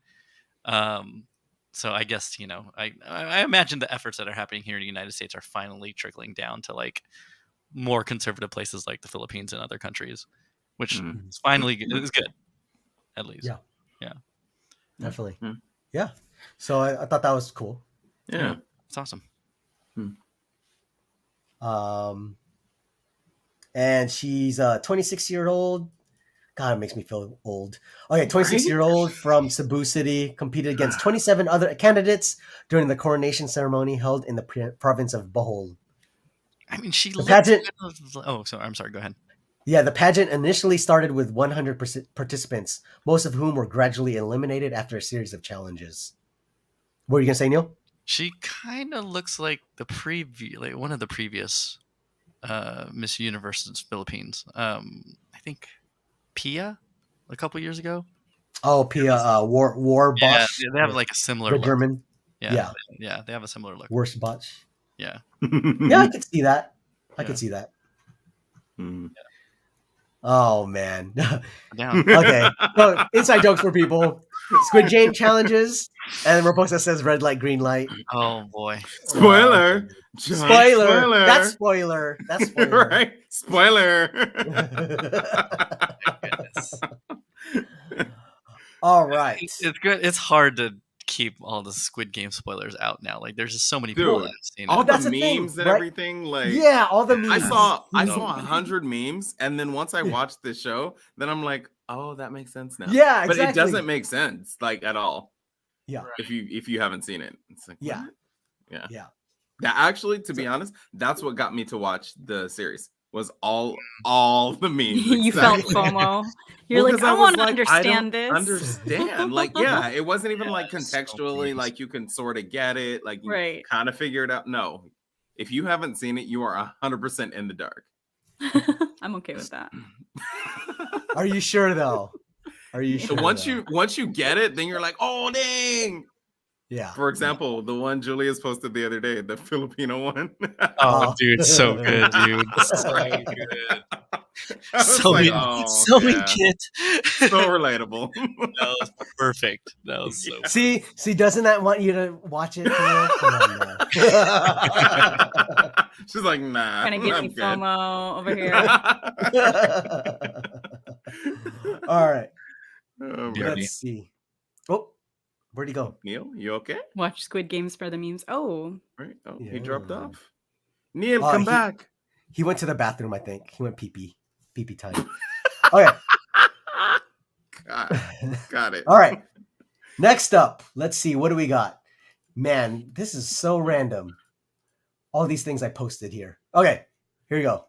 B: So I guess, you know, I imagine the efforts that are happening here in the United States are finally trickling down to like more conservative places like the Philippines and other countries, which is finally is good, at least. Yeah,
A: definitely. Yeah. So I thought that was cool.
E: Yeah,
B: it's awesome.
A: And she's a 26-year-old. God, it makes me feel old. Okay, 26-year-old from Cebu City, competed against 27 other candidates during the coronation ceremony held in the province of Bohol.
B: I mean, the
A: pageant.
B: Oh, sorry. I'm sorry. Go ahead.
A: Yeah, the pageant initially started with 100 participants, most of whom were gradually eliminated after a series of challenges. What were you gonna say, Neil?
B: She kind of looks like one of the previous Miss Universe Philippines. I think Pia a couple years ago.
A: Oh, Pia, War Bosch.
B: Yeah, they have like a similar look.
A: German.
B: Yeah, they have a similar look.
A: Worst Bosch.
B: Yeah.
A: Yeah, I could see that. I could see that. Oh man. Okay. So inside jokes for people. Squid Game challenges, and Raposa says red light, green light.
B: Oh boy.
E: Spoiler.
A: Spoiler. That's spoiler. That's spoiler.
E: Right. Spoiler.
A: All right.
B: It's good. It's hard to keep all the Squid Game spoilers out now. Like, there's just so many people that have seen it.
E: All the memes and everything. Like,
A: yeah, all the memes.
E: I saw 100 memes, and then once I watched the show, then I'm like, oh, that makes sense now.
A: Yeah,
E: but it doesn't make sense, like, at all.
A: Yeah.
E: If you haven't seen it, it's like,
A: yeah.
E: That actually, to be honest, that's what got me to watch the series. Was all the memes.
C: You felt FOMO. You're like, I want to understand this.
E: Understand, like, yeah, it wasn't even like contextually, like you can sort of get it, like you kind of figure it out. No, if you haven't seen it, you are 100% in the dark.
C: I'm okay with that.
A: Are you sure though? Are you sure?
E: So once you get it, then you're like, oh dang.
A: Yeah.
E: For example, the one Julius posted the other day, the Filipino one.
B: Oh, dude, so good, dude. So good. So
E: like,
B: many kids.
E: So relatable.
B: That was perfect. That was so
A: See, doesn't that want you to watch it? Come on,
E: She's like, nah.
C: Kind of give me FOMO over here.
A: All right.
E: Let's
A: see. Oh, where'd he go?
E: Neil, you okay?
C: Watch Squid Games for the memes. Oh.
E: Right. Oh, he dropped off. Neil, come back.
A: He went to the bathroom, I think. He went pee-pee. Pee-pee time. Okay.
E: Got it.
A: All right. Next up, let's see. What do we got? Man, this is so random. All these things I posted here. Okay. Here we go.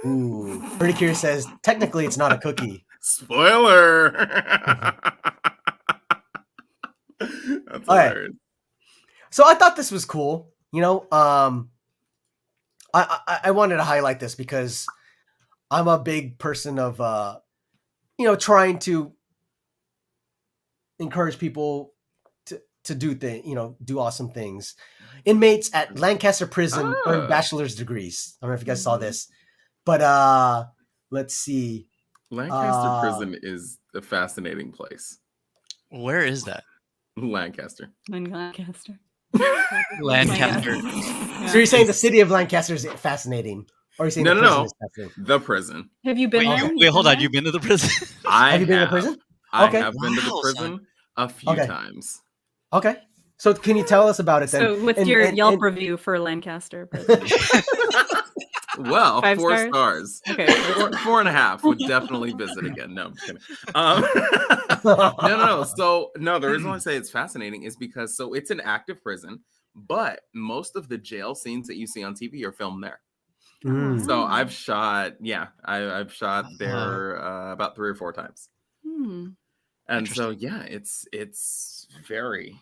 A: Ooh. Pretty Curious says, technically it's not a cookie.
E: Spoiler. That's hilarious.
A: So I thought this was cool. You know, I wanted to highlight this because I'm a big person of, trying to encourage people to to do awesome things. Inmates at Lancaster Prison earn bachelor's degrees. I don't know if you guys saw this, but let's see.
E: Lancaster Prison is a fascinating place.
B: Where is that?
E: Lancaster.
C: Lancaster.
B: Lancaster.
A: So you're saying the city of Lancaster is fascinating? Or are you saying the prison is fascinating?
E: The prison.
C: Have you been there?
B: Wait, hold on. You've been to the prison?
A: Have you been to the prison?
E: I have been to the prison a few times.
A: Okay. So can you tell us about it then?
C: So what's your Yelp review for Lancaster prison?
E: Well,
C: 5
E: 4
C: stars?
E: stars.
C: Okay.
E: 4.5 would definitely visit again. No, I'm just kidding. No. So no, the reason why I say it's fascinating is because it's an active prison, but most of the jail scenes that you see on TV are filmed there. So I've shot there about 3 or 4 times. And so it's very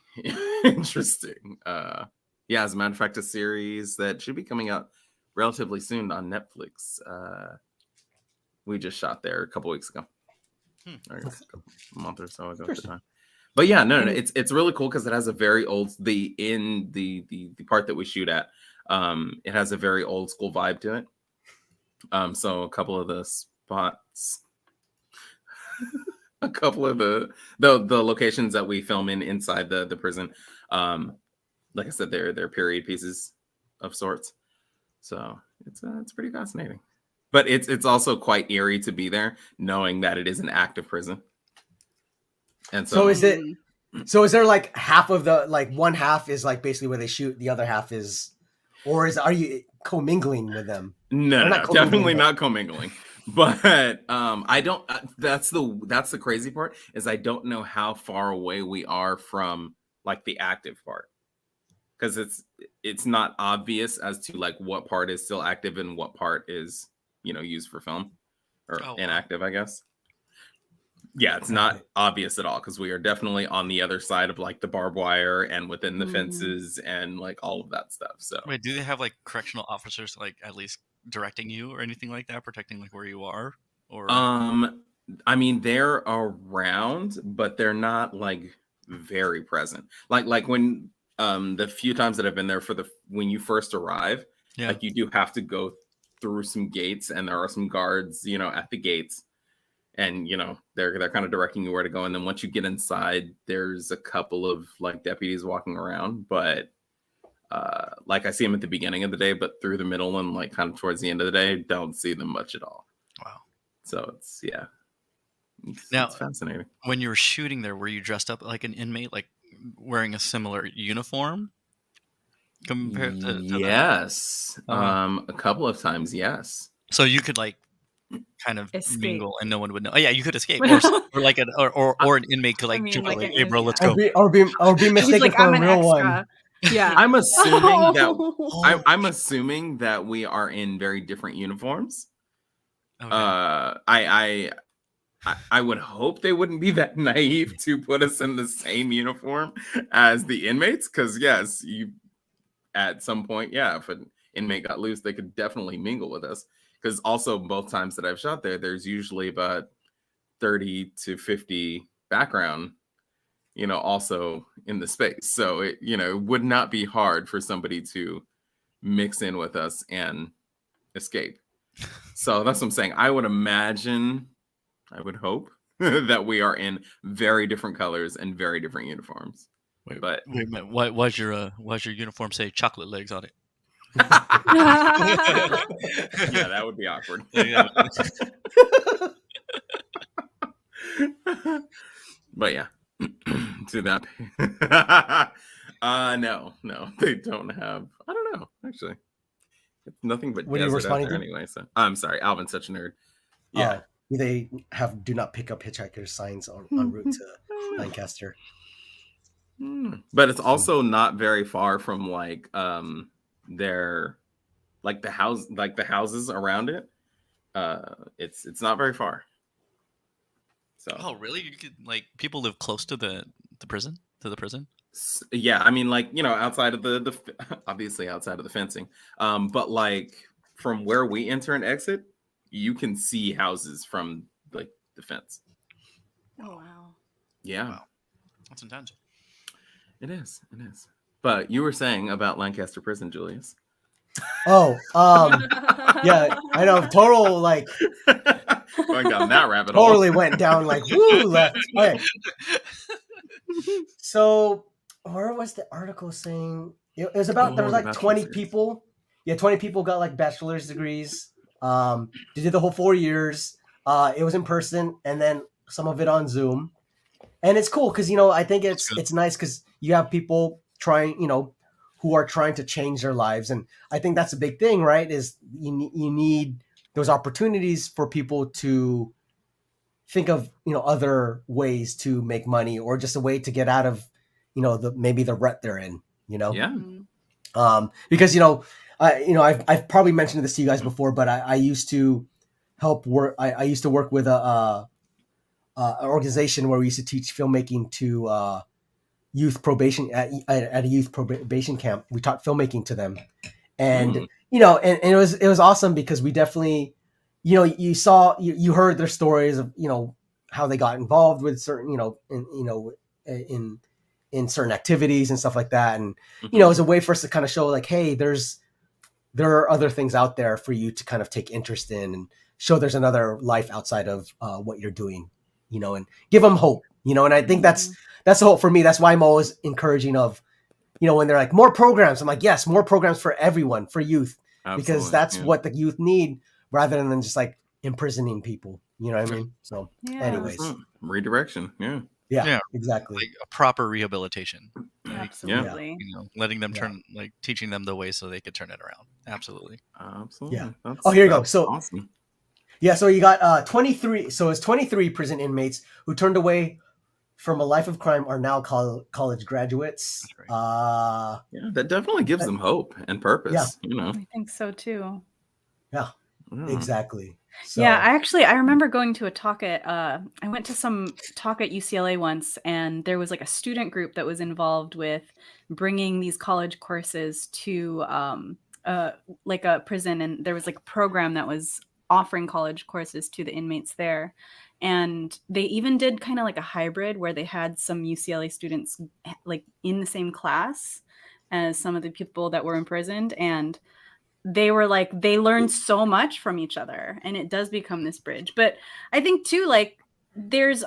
E: interesting. As a matter of fact, a series that should be coming out relatively soon on Netflix. We just shot there a couple weeks ago, or a month or so ago at the time. But it's really cool because it has a very old the part that we shoot at. It has a very old school vibe to it. So a couple of the spots, a couple of the locations that we film inside the prison, like I said, they're period pieces of sorts. So it's pretty fascinating, but it's also quite eerie to be there, knowing that it is an active prison. And so
A: is it? So is there like half of the one half is like basically where they shoot, the other half is, or are you commingling with them?
E: No, definitely not commingling. But I don't. That's the crazy part is I don't know how far away we are from like the active part, because it's not obvious as to like what part is still active and what part is used for film or inactive, I guess. Yeah, it's not obvious at all because we are definitely on the other side of like the barbed wire and within the fences and like all of that stuff. So
B: wait, do they have like correctional officers like at least directing you or anything like that, protecting like where you are? Or
E: I mean, they're around, but they're not like very present. Like when the few times that I've been there when you first arrive, like you do have to go through some gates, and there are some guards, at the gates, and they're kind of directing you where to go. And then once you get inside, there's a couple of like deputies walking around, but like I see them at the beginning of the day, but through the middle and like kind of towards the end of the day, don't see them much at all.
B: Wow.
E: So it's fascinating.
B: When you were shooting there, were you dressed up like an inmate, like wearing a similar uniform compared to
E: yes, a couple of times, yes.
B: So you could like kind of mingle and no one would know. Oh yeah, you could escape, or like an inmate could like jump like, hey bro, let's go,
A: or be mistaken for a real one.
C: Yeah,
E: I'm assuming that I'm assuming that we are in very different uniforms. Okay. I would hope they wouldn't be that naive to put us in the same uniform as the inmates, because yes, at some point, if an inmate got loose, they could definitely mingle with us. Because also both times that I've shot there's usually about 30 to 50 background, also in the space. So it would not be hard for somebody to mix in with us and escape. So that's what I'm saying. I would hope that we are in very different colors and very different uniforms.
B: Wait a minute. What was your uniform say Chocolate Legs on it?
E: Yeah, that would be awkward. But yeah, to that. No, they don't have. I don't know. Actually, it's nothing but desert out there anyway. So I'm sorry, Alvin's such a nerd. Yeah,
A: they have "Do not pick up hitchhikers" signs on route to Lancaster.
E: But it's also not very far from like their like the houses around it. It's not very far. So
B: really? You could like people live close to the prison,
E: Yeah, I mean, like, outside of the obviously outside of the fencing, but like from where we enter and exit, you can see houses from like the fence.
C: Oh wow!
E: Yeah,
B: wow. That's intense.
E: It is. But you were saying about Lancaster Prison, Julius.
A: Oh, yeah, I know. Total like
E: going down that rabbit hole.
A: Totally went down like woo left. Okay. So where was the article saying? It was about there was like 20 people. Yeah, 20 people got like bachelor's degrees. They did the whole 4 years. It was in person, and then some of it on Zoom. And it's cool because I think it's nice because you have people trying, who are trying to change their lives, and I think that's a big thing, right? Is you need those opportunities for people to think of other ways to make money, or just a way to get out of maybe the rut they're in.
E: Yeah.
A: Because I've probably mentioned this to you guys before, but I used to help work. I used to work with an organization where we used to teach filmmaking to youth probation at a youth probation camp. We taught filmmaking to them, and and it was awesome because we definitely, you saw, you heard their stories of how they got involved with certain in certain activities and stuff like that, and it was a way for us to kind of show like, hey, there are other things out there for you to kind of take interest in, and show there's another life outside of what you're doing, and give them hope, and I think that's the hope for me. That's why I'm always encouraging of, when they're like more programs, I'm like, yes, more programs for everyone, for youth. Absolutely, because that's what the youth need, rather than just like imprisoning people. You know what I mean? So anyways,
E: redirection.
A: Yeah, exactly.
B: Like a proper rehabilitation.
C: Absolutely.
B: Letting them teaching them the way so they could turn it around. Absolutely.
E: Yeah.
A: Here you go. So
E: awesome.
A: Yeah, so you got 23. So it's 23 prison inmates who turned away from a life of crime are now college graduates.
E: Right. That definitely gives them hope and purpose.
C: Yeah, I think so too.
A: Yeah, exactly. So.
C: Yeah, I remember going to a talk at I went to some talk at UCLA once, and there was like a student group that was involved with bringing these college courses to like a prison, and there was like a program that was offering college courses to the inmates there. And they even did kind of like a hybrid where they had some UCLA students like in the same class as some of the people that were imprisoned, and they were like, they learned so much from each other, and it does become this bridge. But I think too, like there's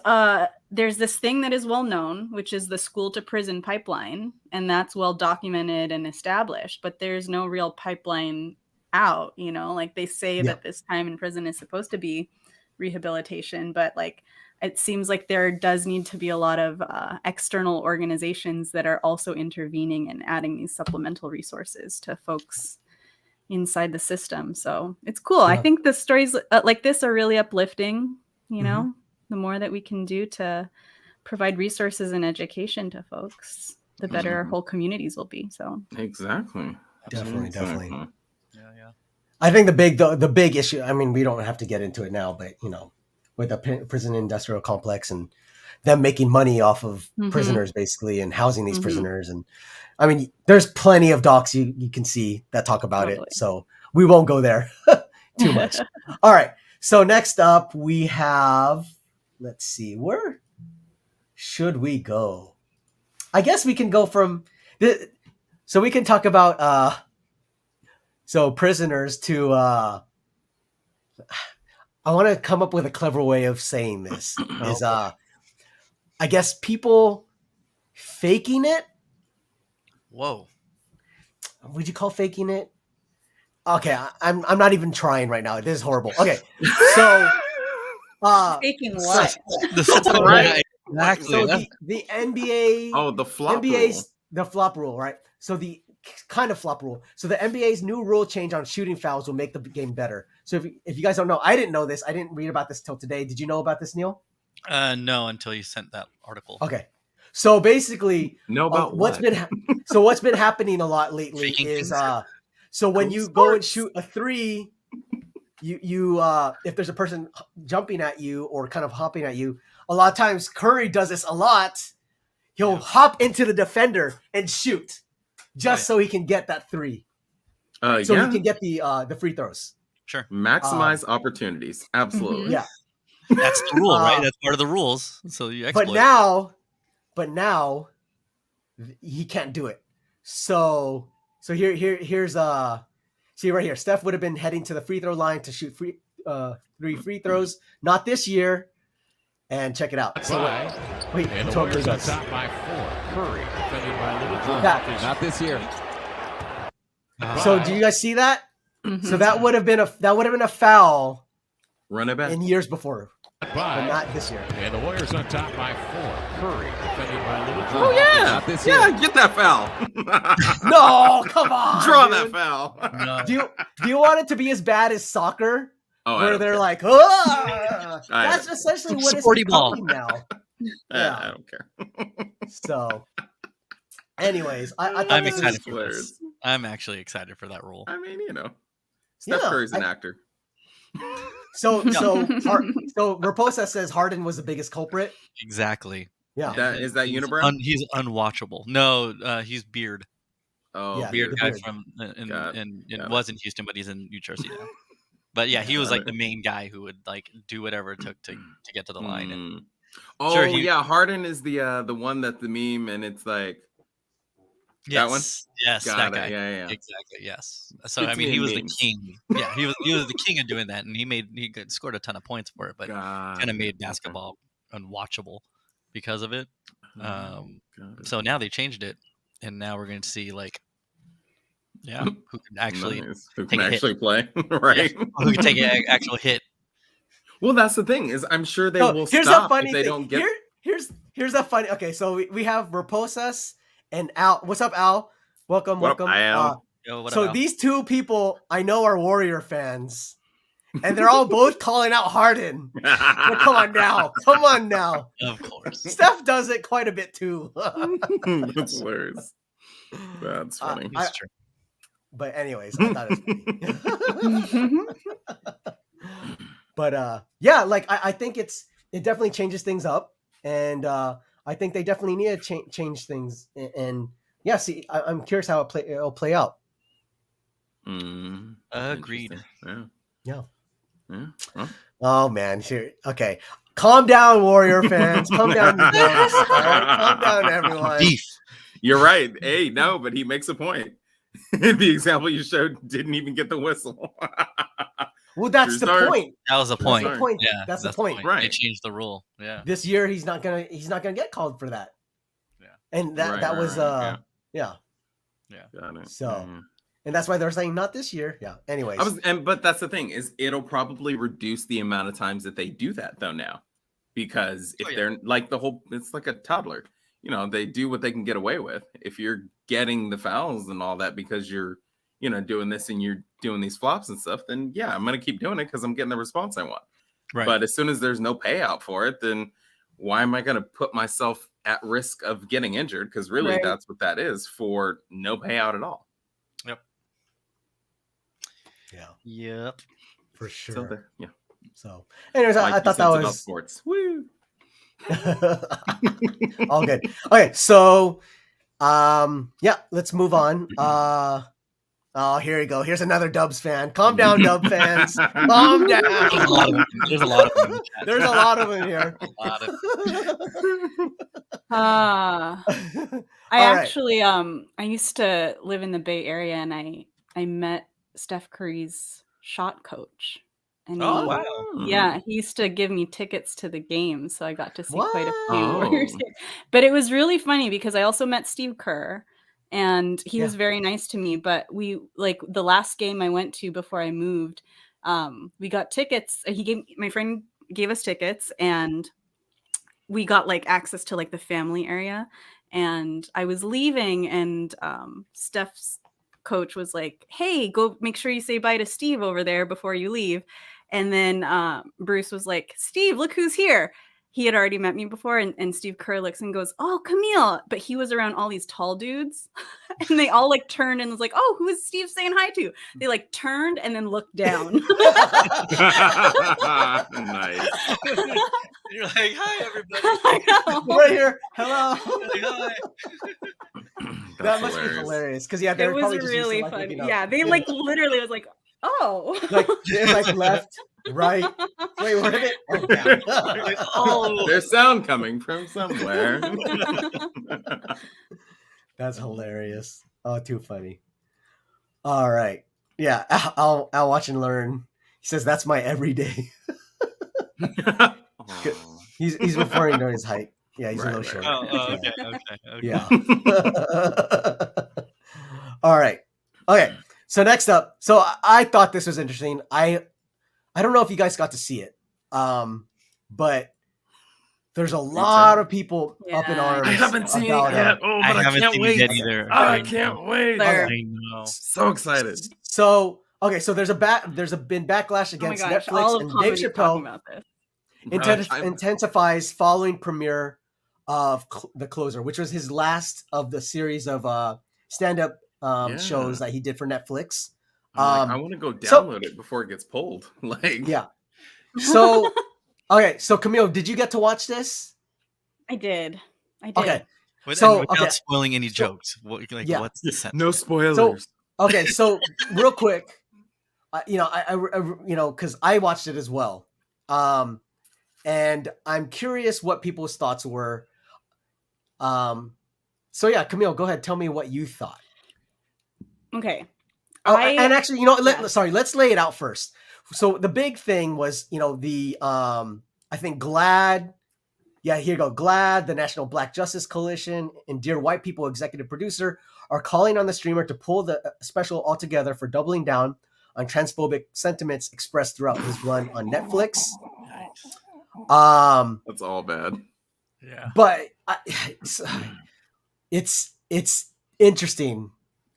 C: this thing that is well known, which is the school to prison pipeline, and that's well documented and established, but there's no real pipeline out, like they say that this time in prison is supposed to be rehabilitation, but like it seems like there does need to be a lot of external organizations that are also intervening and adding these supplemental resources to folks inside the system. So it's cool. I think the stories like this are really uplifting, the more that we can do to provide resources and education to folks, the better our whole communities will be. So
E: exactly.
A: Definitely.
B: Yeah.
A: I think the big issue, I mean, we don't have to get into it now, but with the prison industrial complex and them making money off of prisoners basically, and housing these prisoners, and I mean, there's plenty of docs you can see that talk about it, so we won't go there too much. All right, so next up we have, let's see, where should we go? I guess we can go from so we can talk about so prisoners to I want to come up with a clever way of saying this. Is I guess people faking it.
B: Whoa.
A: Would you call faking it? Okay, I'm not even trying right now. This is horrible. Okay, so
C: faking what?
B: Right. Exactly.
A: So the NBA.
E: Oh, the flop
A: NBA's
E: rule.
A: The flop rule, right? So the kind of flop rule. So the NBA's new rule change on shooting fouls will make the game better. So if you guys don't know, I didn't know this. I didn't read about this till today. Did you know about this, Neil?
B: No, until you sent that article.
A: Okay. So basically,
E: know about
A: what's been happening a lot lately is so when you go and shoot a three, you if there's a person jumping at you or kind of hopping at you, a lot of times Curry does this a lot. He'll hop into the defender and shoot just so he can get that three. So he can get the free throws.
B: Sure.
E: Maximize opportunities. Absolutely.
A: Yeah.
B: That's the rule, right? That's part of the rules. So you exploit.
A: But now he can't do it. So here's see right here. Steph would have been heading to the free throw line to shoot 3 free throws. Not this year. And check it out. So wait,
F: and the Warriors on top by 4. Curry defended by Little. Not this year.
A: So do you guys see that? Mm-hmm. So that would have been a foul.
E: Run it back
A: in years before, but not this year.
F: And the Warriors on top by 4. Curry defended by Little.
E: Oh yeah, not this year. Yeah, get that foul.
A: No, come on.
E: Draw that foul.
A: No. Do you want it to be as bad as soccer?
E: Oh,
A: where they're like, oh, that's essentially what it's becoming now. Yeah,
E: I don't care.
A: So, anyways,
B: I'm excited for this. I'm actually excited for that role.
E: I mean, Steph Curry's an actor.
A: So Raposa says Harden was the biggest culprit.
B: Exactly.
A: Yeah.
E: Is that Unibrow?
B: He's unwatchable. No, he's Beard.
E: Oh,
B: yeah, Beard guy from was in Houston, but he's in New Jersey now. But yeah, he was like the main guy who would like do whatever it took to get to the line. And
E: Harden is the one that's the meme, and it's like that one.
B: Yes, that guy.
E: Yeah,
B: exactly. Yes. So I mean, he was the king. Yeah, he was the king of doing that, and he scored a ton of points for it, but kind of made basketball unwatchable because of it. So now they changed it, and now we're going to see like. Yeah, who can actually
E: play, right?
B: Yeah, who can take an actual hit?
E: Well, that's the thing is, I'm sure they will stop if they don't get.
A: Here's a funny. Okay, so we have Raposas and Al. What's up, Al? Welcome.
E: Al?
A: So these two people I know are Warrior fans, and they're all both calling out Harden. But come on now.
B: Of course,
A: Steph does it quite a bit too.
E: That's hilarious. That's funny.
B: It's true.
A: But anyways, I thought it was funny. But like I think it definitely changes things up, and I think they definitely need to change things. And yeah, see, I'm curious how it'll play out.
B: Agreed.
A: Yeah.
E: Well.
A: Oh man, here. Okay, calm down, Warrior fans. Calm down, you guys. All right? Calm down, everyone.
B: Beef.
E: You're right. Hey, no, but he makes a point. The example you showed didn't even get the whistle.
A: Well, that's the point.
B: That was the point.
A: That's the point.
B: Yeah,
A: that's the point.
E: Right.
B: They changed the rule. Yeah.
A: This year he's not gonna get called for that.
B: Yeah.
A: And that was
E: yeah.
A: Got it. So and that's why they're saying not this year. Yeah. Anyways.
E: But that's the thing is it'll probably reduce the amount of times that they do that though now. Because if they're like it's like a toddler. They do what they can get away with. If you're getting the fouls and all that because you're, doing this and you're doing these flops and stuff, then yeah, I'm going to keep doing it because I'm getting the response I want. Right. But as soon as there's no payout for it, then why am I going to put myself at risk of getting injured? Because really that's what that is for no payout at all.
B: Yep.
A: Yeah.
B: Yep.
A: For sure.
E: So
A: anyways, I thought that was
E: sports. Woo.
A: All good. Okay, so let's move on. Here we go. Here's another Dubs fan. Calm down, Dub fans. Calm down.
B: There's a lot of them.
A: There's a lot of them here.
C: I used to live in the Bay Area, and I met Steph Curry's shot coach. And
B: wow.
C: Yeah, he used to give me tickets to the game, so I got to see quite a few. But it was really funny because I also met Steve Kerr, and he was very nice to me. But we the last game I went to before I moved, we got tickets. My friend gave us tickets, and we got access to the family area. And I was leaving, and Steph's coach was like, "Hey, go make sure you say bye to Steve over there before you leave." And then Bruce was like, "Steve, look who's here." He had already met me before, and Steve Kerr looks and goes, "Oh, Camille." But he was around all these tall dudes, and they all turned and was like, "Oh, who is Steve saying hi to?" They turned and then looked down.
E: Nice.
B: You're like, "Hi, everybody."
C: I know.
A: Right here. Hello.
B: Hi.
A: That must be hilarious because
C: it was really funny. Yeah, they literally was like, "Oh."
A: It's left, right. Wait, what is it? Oh, down.
E: There's sound coming from somewhere.
A: That's hilarious. Oh, too funny. All right. Yeah, I'll watch and learn. He says that's my everyday. He's referring to his height. Yeah, he's a little short.
B: Okay.
A: Yeah. All right. Okay. So next up, so I thought this was interesting. I don't know if you guys got to see it, but there's a lot of people up in arms.
E: I haven't seen it yet. Oh, but I can't wait either. I can't wait.
B: I know.
E: So excited.
A: So okay, so there's been backlash against Netflix, and Dave Chappelle intensifies following premiere of The Closer, which was his last of the series of stand-up shows that he did for Netflix.
E: I want to go download it before it gets pulled.
A: Yeah. So okay, so Camille, did you get to watch this?
C: I did.
A: Okay.
B: Without spoiling any jokes, what's the sense?
E: No spoilers.
A: So real quick, I because I watched it as well, and I'm curious what people's thoughts were. So yeah, Camille, go ahead. Tell me what you thought.
C: Okay.
A: And actually, let's lay it out first. So the big thing was, I think GLAAD. Yeah, here you go. GLAAD, the National Black Justice Coalition, and Dear White People executive producer are calling on the streamer to pull the special altogether for doubling down on transphobic sentiments expressed throughout his run on Netflix.
E: That's all bad.
B: Yeah,
A: but it's interesting.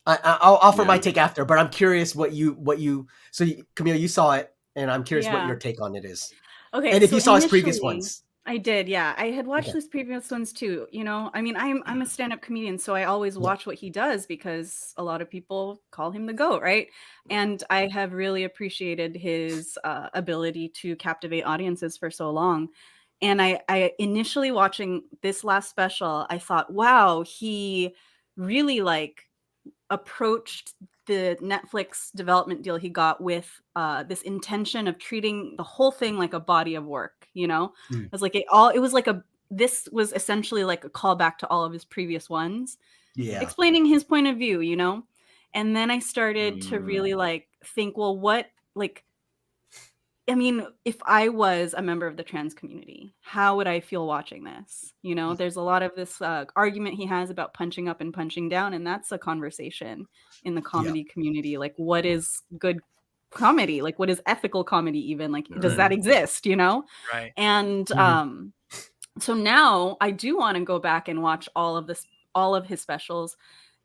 A: I'll offer my take after, but I'm curious what you. So Camille, you saw it, and I'm curious what your take on it is.
C: Okay,
A: and if you saw his previous ones.
C: I did, yeah. I had watched his previous ones too. I mean, I'm a stand-up comedian, so I always watch what he does because a lot of people call him the GOAT, right? And I have really appreciated his ability to captivate audiences for so long. And I initially watching this last special, I thought, wow, he really approached the Netflix development deal he got with this intention of treating the whole thing like a body of work. It was this was essentially like a callback to all of his previous ones, explaining his point of view, and then I started to really think, well, if I was a member of the trans community, how would I feel watching this? There's a lot of this argument he has about punching up and punching down, and that's a conversation in the comedy community. What is good comedy? What is ethical comedy even? Does that exist,
B: Right.
C: And so now I do want to go back and watch all of his specials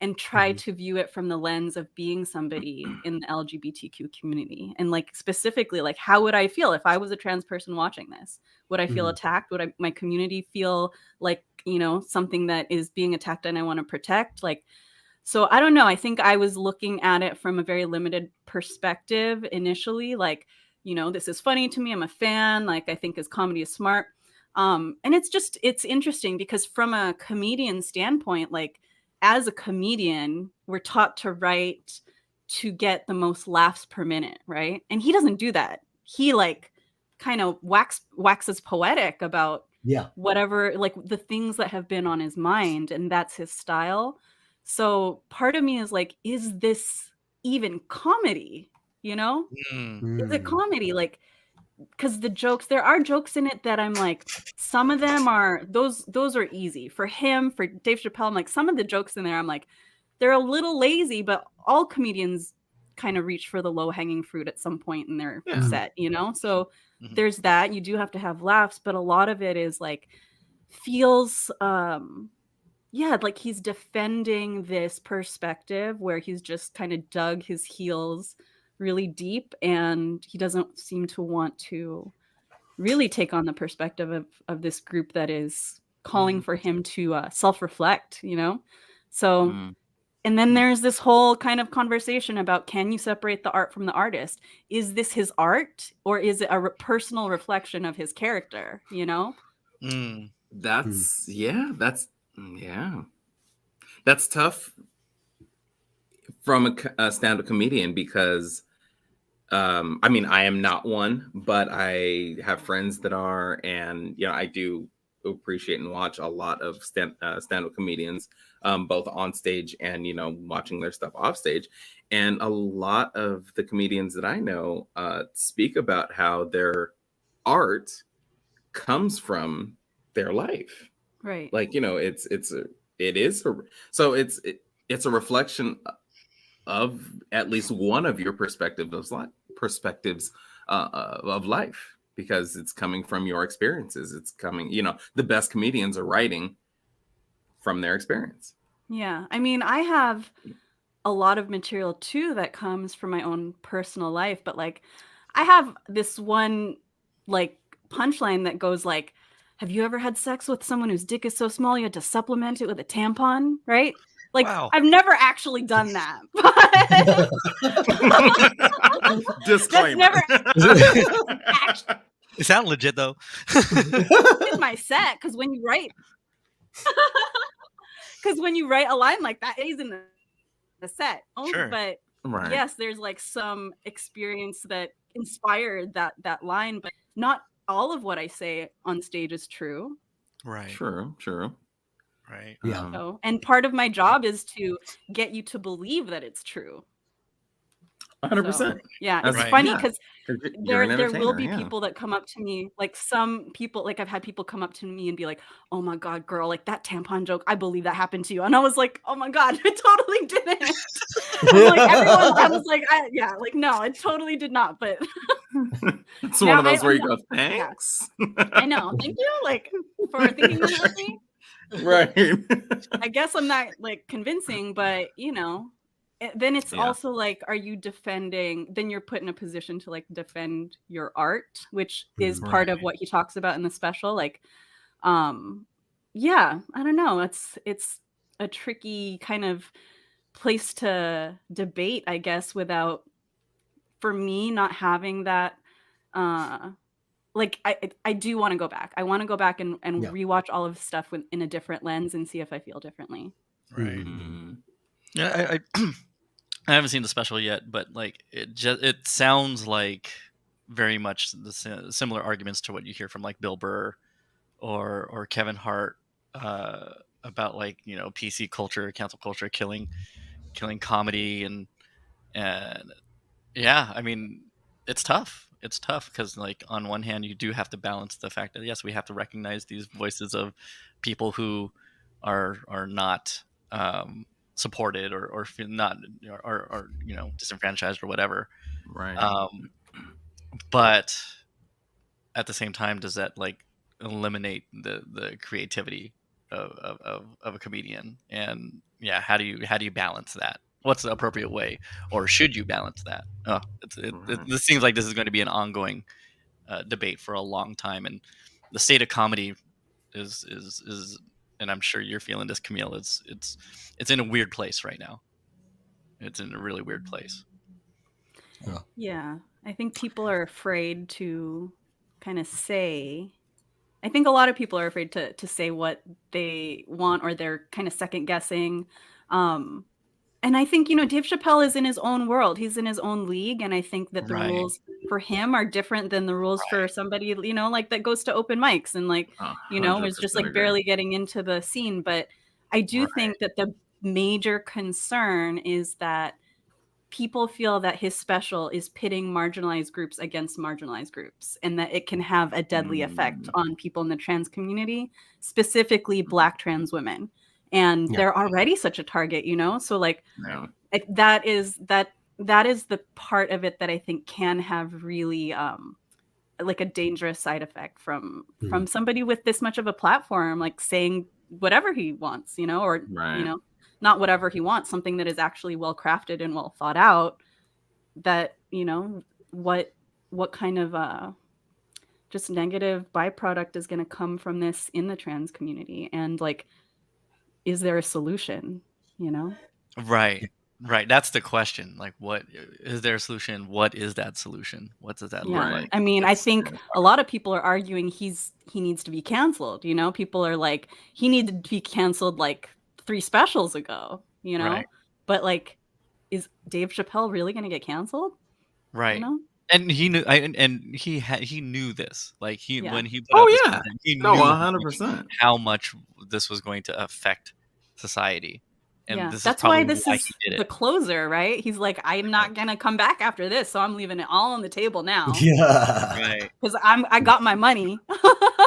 C: and try to view it from the lens of being somebody in the LGBTQ community. And specifically, how would I feel if I was a trans person watching this? Would I feel attacked? Would my community feel something that is being attacked and I want to protect? So I don't know. I think I was looking at it from a very limited perspective initially. This is funny to me. I'm a fan. I think his comedy is smart. And it's interesting because from a comedian standpoint, as a comedian, we're taught to write to get the most laughs per minute, right? And he doesn't do that. He kind of waxes poetic about whatever, the things that have been on his mind, and that's his style. So part of me is is this even comedy? Is it comedy? Because the jokes, there are jokes in it that I'm some of them are those are easy for him. For Dave Chappelle, I'm some of the jokes in there, I'm they're a little lazy, but all comedians kind of reach for the low hanging fruit at some point in their set, so there's that. You do have to have laughs, but a lot of it is feels he's defending this perspective where he's just kind of dug his heels really deep, and he doesn't seem to want to really take on the perspective of this group that is calling for him to self-reflect, so and then there's this whole kind of conversation about, can you separate the art from the artist? Is this his art, or is it a personal reflection of his character?
E: That's tough from a stand-up comedian because I am not one, but I have friends that are, and I do appreciate and watch a lot of stand-up comedians, both on stage and, you know, watching their stuff off stage. And a lot of the comedians that I know speak about how their art comes from their life.
C: Right.
E: Like, you know, it's a reflection of at least one of your perspectives of life, because it's coming from your experiences. It's coming, you know, the best comedians are writing from their experience.
C: Yeah. I mean, I have a lot of material too that comes from my own personal life, but like I have this one like punchline that goes like, have you ever had sex with someone whose dick is so small you had to supplement it with a tampon? Right? Like,
B: Wow.
C: I've never actually done that. But
E: Disclaimer.
C: never actually
B: It sounded legit though.
C: in my set, because when you write a line like that, it is in the set.
B: Sure.
C: But
E: Right.
C: yes, there's like some experience that inspired that line, but not all of what I say on stage is true.
B: Right.
E: True.
B: Right.
A: Yeah.
C: So, and part of my job is to get you to believe that it's true.
E: 100%.
C: So, yeah, it's
B: Right.
C: funny
E: Yeah.
C: because
E: You're an
C: there will be
E: entertainer, yeah.
C: people that come up to me, like some people, like I've had people come up to me and be like, "Oh my God, girl, like that tampon joke, I believe that happened to you." And I was like, "Oh my God, it totally didn't." I was like, no, it totally did not. But
E: It's
C: now
E: one of those
C: I
E: where you
C: know.
E: go, thanks.
C: I know. Thank you, like, for thinking that of me.
E: Right.
C: I guess I'm not like convincing, but you know, then it's
E: Yeah.
C: also like, are you defending? Then you're put in a position to like defend your art, which is part of what he talks about in the special. Like, yeah, I don't know. It's a tricky kind of place to debate, I guess, without, for me, not having that. Like I do want to go back. I want to go back and
A: Yeah.
C: rewatch all of the stuff in a different lens and see if I feel differently.
B: Right.
E: Mhm.
B: Yeah, I haven't seen the special yet, but like it sounds like very much the similar arguments to what you hear from like Bill Burr or Kevin Hart about like, you know, PC culture, cancel culture, killing comedy and yeah, I mean, it's tough. It's tough because like on one hand you do have to balance the fact that yes, we have to recognize these voices of people who are not supported or feel not or you know, disenfranchised or whatever.
E: Right.
B: But at the same time, does that like eliminate the creativity of a comedian? And yeah, how do you balance that? What's the appropriate way, or should you balance that? This seems like this is going to be an ongoing debate for a long time, and the state of comedy is and I'm sure you're feeling this, Camille. It's in a weird place right now. It's in a really weird place.
C: Yeah, I think people are afraid to kind of say. I think a lot of people are afraid to say what they want, or they're kind of second guessing. And I think, you know, Dave Chappelle is in his own world. He's in his own league. And I think that the rules for him are different than the rules for somebody, you know, like that goes to open mics and like, you know, is just like barely getting into the scene. But I do think that the major concern is that people feel that his special is pitting marginalized groups against marginalized groups, and that it can have a deadly effect on people in the trans community, specifically Black trans women. And they're already such a target, you know? So like that is the part of it that I think can have really like a dangerous side effect from somebody with this much of a platform, like saying whatever he wants, you know, or you know, not whatever he wants, something that is actually well crafted and well thought out, that, you know, what kind of just negative byproduct is going to come from this in the trans community. And like, is there a solution, you know?
B: Right. That's the question. Like, what is there a solution? What is that solution? What does that look like?
C: I mean, I think a lot of people are arguing he needs to be canceled. You know, people are like, he needed to be canceled like 3 specials ago, you know? But like, is Dave Chappelle really going to get canceled?
B: Right.
C: You know?
B: And he knew, and he knew this. Like when he put
E: Oh
B: out this
E: yeah.
B: content, he
E: No,
B: knew
E: 100%.
B: how much this was going to affect society, and this is
C: That's
B: probably
C: why this
B: why
C: is
B: he did
C: the
B: it.
C: closer, right? He's like, I'm not gonna come back after this, so I'm leaving it all on the table now.
A: Yeah.
B: Right,
C: Because I got my money.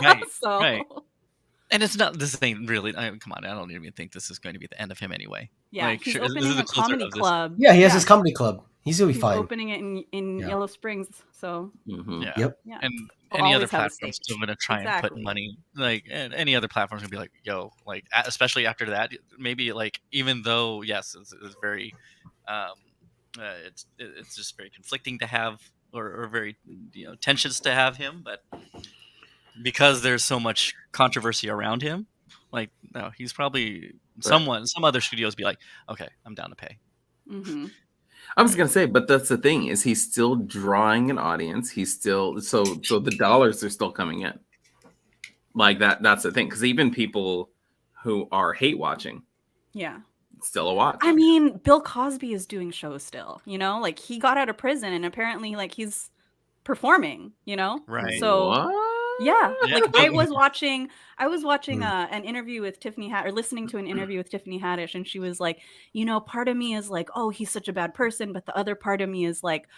B: right,
C: So
B: right. And it's not. This ain't really. Come on, I don't even think this is going to be the end of him anyway.
C: yeah,
B: Like,
C: he's
B: sure, this is
C: opening
B: the
C: a
B: closer
C: comedy
B: of this.
C: club.
A: Yeah, he has his comedy club. He's gonna be
C: He's
A: fine.
C: opening it in
A: Yeah.
C: Yellow Springs. So
E: Mhm.
B: Yeah.
A: Yep.
C: yeah.
B: And
C: We'll
B: any other
C: always have a
B: platform's
C: stage.
B: still going to try and put
C: Exactly.
B: money. Like, and any other platform's going to be like, yo, like, especially after that, maybe like, even though yes, it's very, it's just very conflicting to have, or very tensions to have him, but because there's so much controversy around him, like, no, he's probably some other studios be like, okay, I'm down to pay.
C: Mm-hmm.
E: I was gonna say, but that's the thing, is he's still drawing an audience. He's still so the dollars are still coming in. Like that's the thing, because even people who are hate watching,
C: Yeah.
E: it's still a watch.
C: I mean, Bill Cosby is doing shows still, like he got out of prison and apparently like he's performing,
B: Right.
C: So
E: What?
C: yeah,
B: Yeah.
C: like I was watching an interview with Tiffany or listening to an interview with Tiffany Haddish, and she was like, part of me is like, oh, he's such a bad person, but the other part of me is like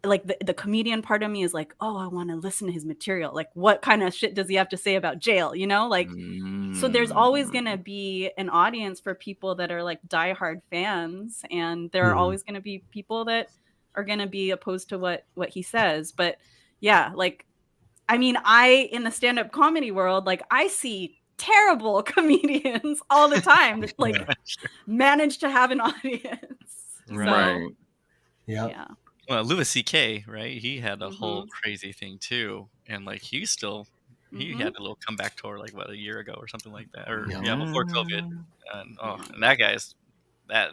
C: the comedian part of me is like, oh, I want to listen to his material. Like, what kind of shit does he have to say about jail? Like, so there's always gonna be an audience for people that are like diehard fans, and there are always gonna be people that are gonna be opposed to what he says. But yeah, like, I mean, in the stand-up comedy world, like I see terrible comedians all the time that like manage to have an audience.
B: Right.
C: Yeah.
B: Well, Louis C.K., right? He had a whole crazy thing too, and like he had a little comeback tour like a year ago or something like that, or before COVID. And and that guy's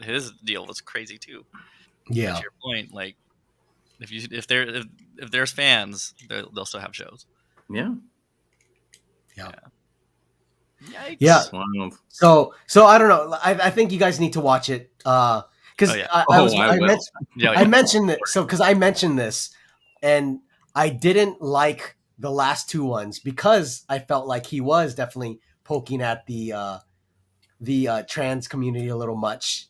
B: his deal was crazy too.
A: Yeah.
B: But to your point, like if there's fans, they'll still have shows.
E: Yeah.
B: Yikes.
A: Yeah.
E: Wild.
A: So I don't know. I think you guys need to watch it. Because I mentioned that. So because I mentioned this, and I didn't like the last two ones because I felt like he was definitely poking at the trans community a little much.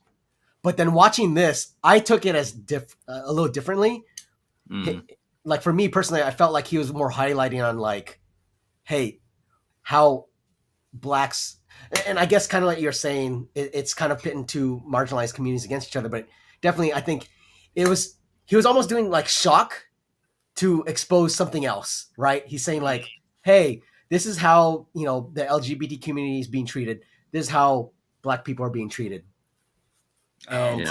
A: But then watching this, I took it as a little differently. Like for me personally, I felt like he was more highlighting on like, hey, how blacks, and I guess kind of like you're saying, it's kind of pitting two marginalized communities against each other. But definitely, I think he was almost doing like shock to expose something else, right? He's saying like, hey, this is how the LGBT community is being treated. This is how black people are being treated. And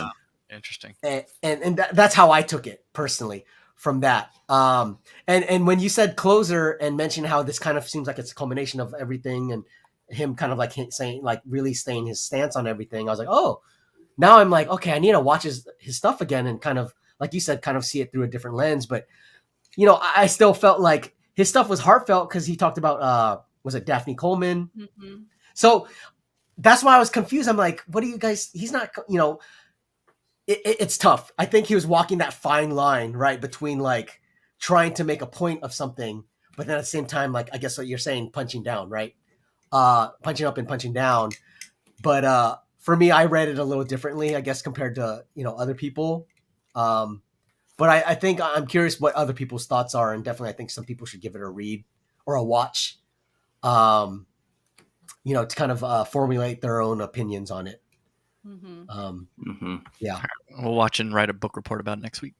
B: interesting.
A: And that's how I took it personally from that. And when you said closer and mentioned how this kind of seems like it's a culmination of everything and him kind of like saying like really staying his stance on everything, I was like, oh, now I'm like, okay, I need to watch his stuff again and kind of, like you said, kind of see it through a different lens. But I still felt like his stuff was heartfelt because he talked about was it Daphne Coleman? So that's why I was confused. I'm like, what do you guys? He's not, it's tough. I think he was walking that fine line, right, between like trying to make a point of something, but then at the same time, like I guess what you're saying, punching down, right? Punching up and punching down. But for me, I read it a little differently, I guess, compared to other people. But I think I'm curious what other people's thoughts are, and definitely I think some people should give it a read or a watch, to kind of formulate their own opinions on it. Yeah,
B: we'll watch and write a book report about it next week.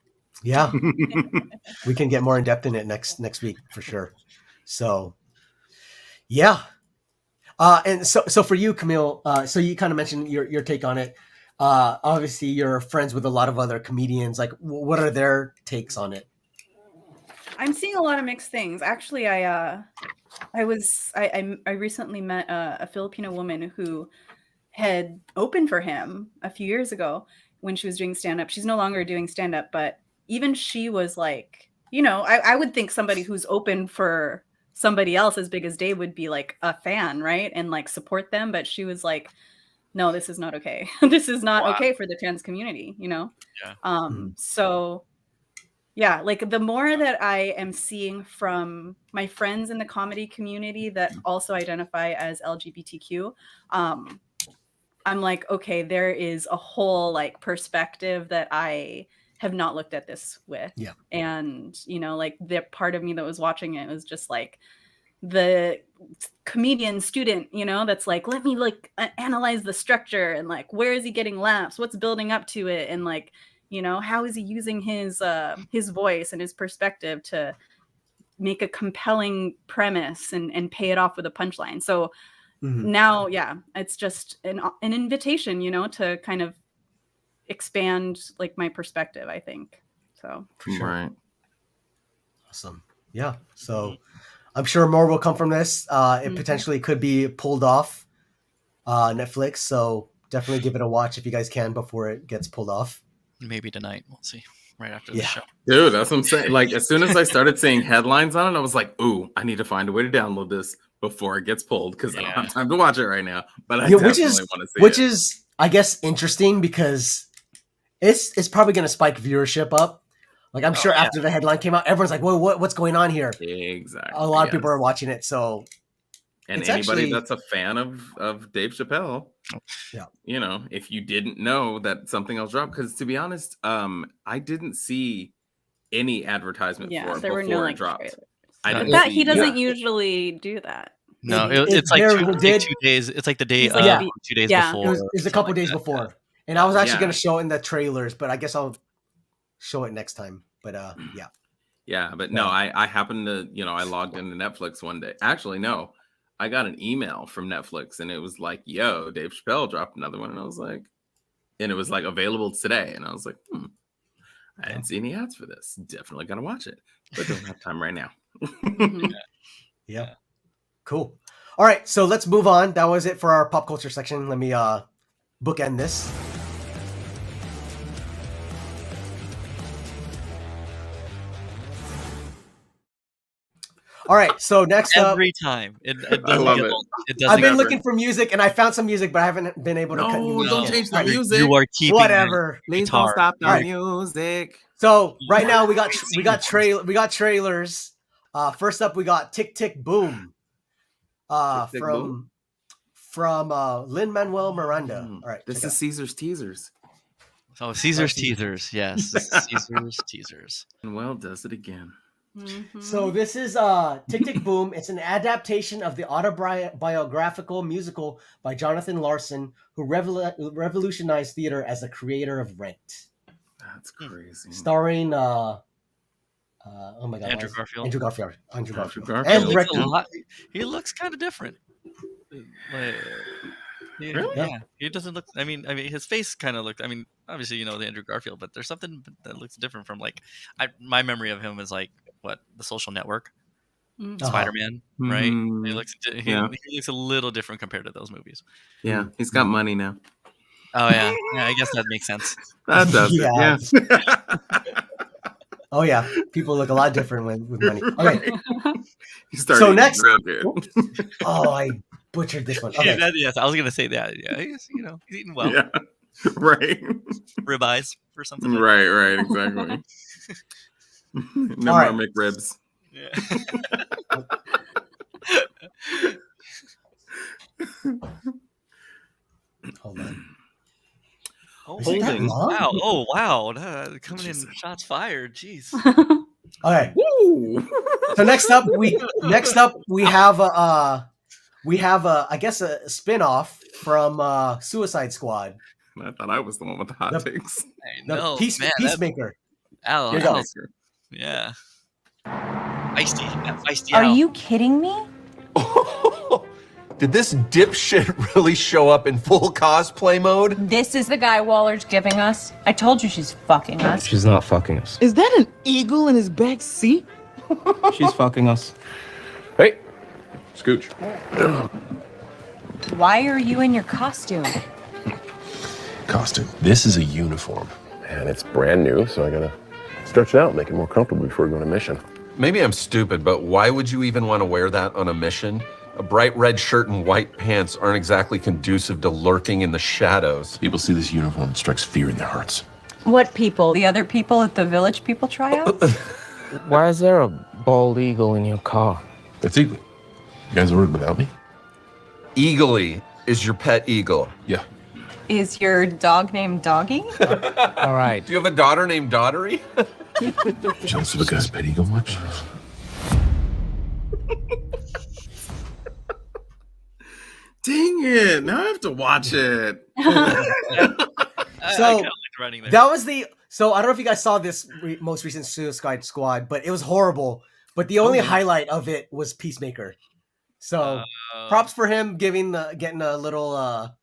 A: Yeah, we can get more in depth in it next week for sure. So, yeah, and so for you, Camille, so you kind of mentioned your take on it. Obviously, you're friends with a lot of other comedians. Like, what are their takes on it?
C: I'm seeing a lot of mixed things. Actually, I recently met a Filipino woman who had opened for him a few years ago when she was doing stand-up. She's no longer doing stand-up, but even she was like, I would think somebody who's open for somebody else as big as Dave would be like a fan, right? And like support them. But she was like, no, this is not okay. This is not okay for the trans community,
B: Yeah.
C: So Yeah, like the more that I am seeing from my friends in the comedy community that also identify as LGBTQ, I'm like, okay, there is a whole like perspective that I have not looked at this with.
A: Yeah.
C: And, you know, like the part of me that was watching it was just like the comedian student, you know, that's like, let me like analyze the structure and like, where is he getting laughs? What's building up to it? And like, you know, how is he using his voice and his perspective to make a compelling premise and pay it off with a punchline? So now, yeah, it's just an invitation, you know, to kind of expand like my perspective, I think. So
A: For sure.
E: Right.
A: Awesome. Yeah. So I'm sure more will come from this. It potentially could be pulled off Netflix. So definitely give it a watch if you guys can before it gets pulled off.
B: Maybe tonight. We'll see. Right after the show.
E: Dude, that's what I'm saying. Like, as soon as I started seeing headlines on it, I was like, ooh, I need to find a way to download this before it gets pulled because I don't have time to watch it right now. But I definitely want to see it.
A: Which is, I guess, interesting because it's probably going to spike viewership up. Like, I'm sure after the headline came out, everyone's like, well, what's going on here?
E: Exactly.
A: A lot of people are watching it. So,
E: and anybody that's a fan of Dave Chappelle, you know, if you didn't know that something else dropped, because to be honest, I didn't see any advertisement for it before it dropped.
C: He doesn't usually do that.
B: No, it's like 2 days. It's like the day of 2 days before.
A: It was a couple days before. And I was actually going to show it in the trailers, but I guess I'll show it next time. But yeah.
E: Yeah, but no, I happened to, you know, I logged into Netflix one day. Actually, no, I got an email from Netflix and it was like, yo, Dave Chappelle dropped another one. And I was like, and it was like available today. And I was like, I didn't see any ads for this. Definitely got to watch it, but don't have time right now.
A: Yeah. Cool. All right. So let's move on. That was it for our pop culture section. Let me bookend this. All right, so next
B: every time it
E: I love it.
A: I've been looking for music and I found some music, but I haven't been able to.
E: Don't change the music.
B: You are keeping
A: whatever.
E: Please don't stop the music.
A: So right now we got trailers. First up, we got Tick Tick Boom. From Lin-Manuel Miranda. All right,
E: this is Caesar's Teasers.
B: Oh, Caesar's Teasers. Yes, Caesar's Teasers.
E: Well, does it again.
A: So this is Tick Tick Boom. It's an adaptation of the autobiographical musical by Jonathan Larson, who revolutionized theater as the creator of Rent.
E: That's crazy.
A: Starring oh my god,
B: Andrew Garfield.
A: Andrew Garfield.
B: And he looks kind of different.
E: Really?
B: Yeah, he doesn't look. I mean, his face kind of looked. I mean, obviously, you know, the Andrew Garfield, but there's something that looks different from like. My memory of him is like what The Social Network, Spider-Man, right? He looks a little different compared to those movies.
E: Yeah, he's got money now.
B: Oh yeah, I guess that makes sense.
E: That does. Yeah.
A: Oh yeah, people look a lot different with money. Okay.
E: So next,
A: oh, I butchered this one. Okay.
B: Yes, I was gonna say that. Yeah, he's eating well.
E: Yeah, right.
B: Ribeyes or something.
E: Right, exactly. No more McRibs.
B: Yeah.
A: Hold on.
E: Holding.
B: Wow. Oh, wow. Coming in shots fired. Jeez.
A: Okay. Woo. So next up we have I guess a spin-off from Suicide Squad.
E: I thought I was the one with the hot takes.
A: Peacemaker.
B: Alex. Yeah. Feisty.
G: Are you kidding me?
H: Did this dipshit really show up in full cosplay mode?
G: This is the guy Waller's giving us. I told you she's fucking us.
I: She's not fucking us.
J: Is that an eagle in his back seat?
I: She's fucking us. Hey, scooch.
G: Why are you in your costume?
K: Costume. This is a uniform, and it's brand new, so I gotta stretch it out, make it more comfortable before we go on a mission.
H: Maybe I'm stupid, but why would you even want to wear that on a mission? A bright red shirt and white pants aren't exactly conducive to lurking in the shadows.
K: People see this uniform, it strikes fear in their hearts.
G: What people? The other people at the Village People tryouts?
J: Why is there a bald eagle in your car?
K: It's Eagle. You guys work without me?
H: Eagly is your pet eagle.
K: Yeah.
G: Is your dog named Doggy?
J: All right.
H: Do you have a daughter named Daughtery?
K: Jealous of a guy's pet eagle much?
E: Dang it! Now I have to watch it.
A: So that was the. So I don't know if you guys saw this most recent Suicide Squad, but it was horrible. But the only highlight of it was Peacemaker. So props for him getting a little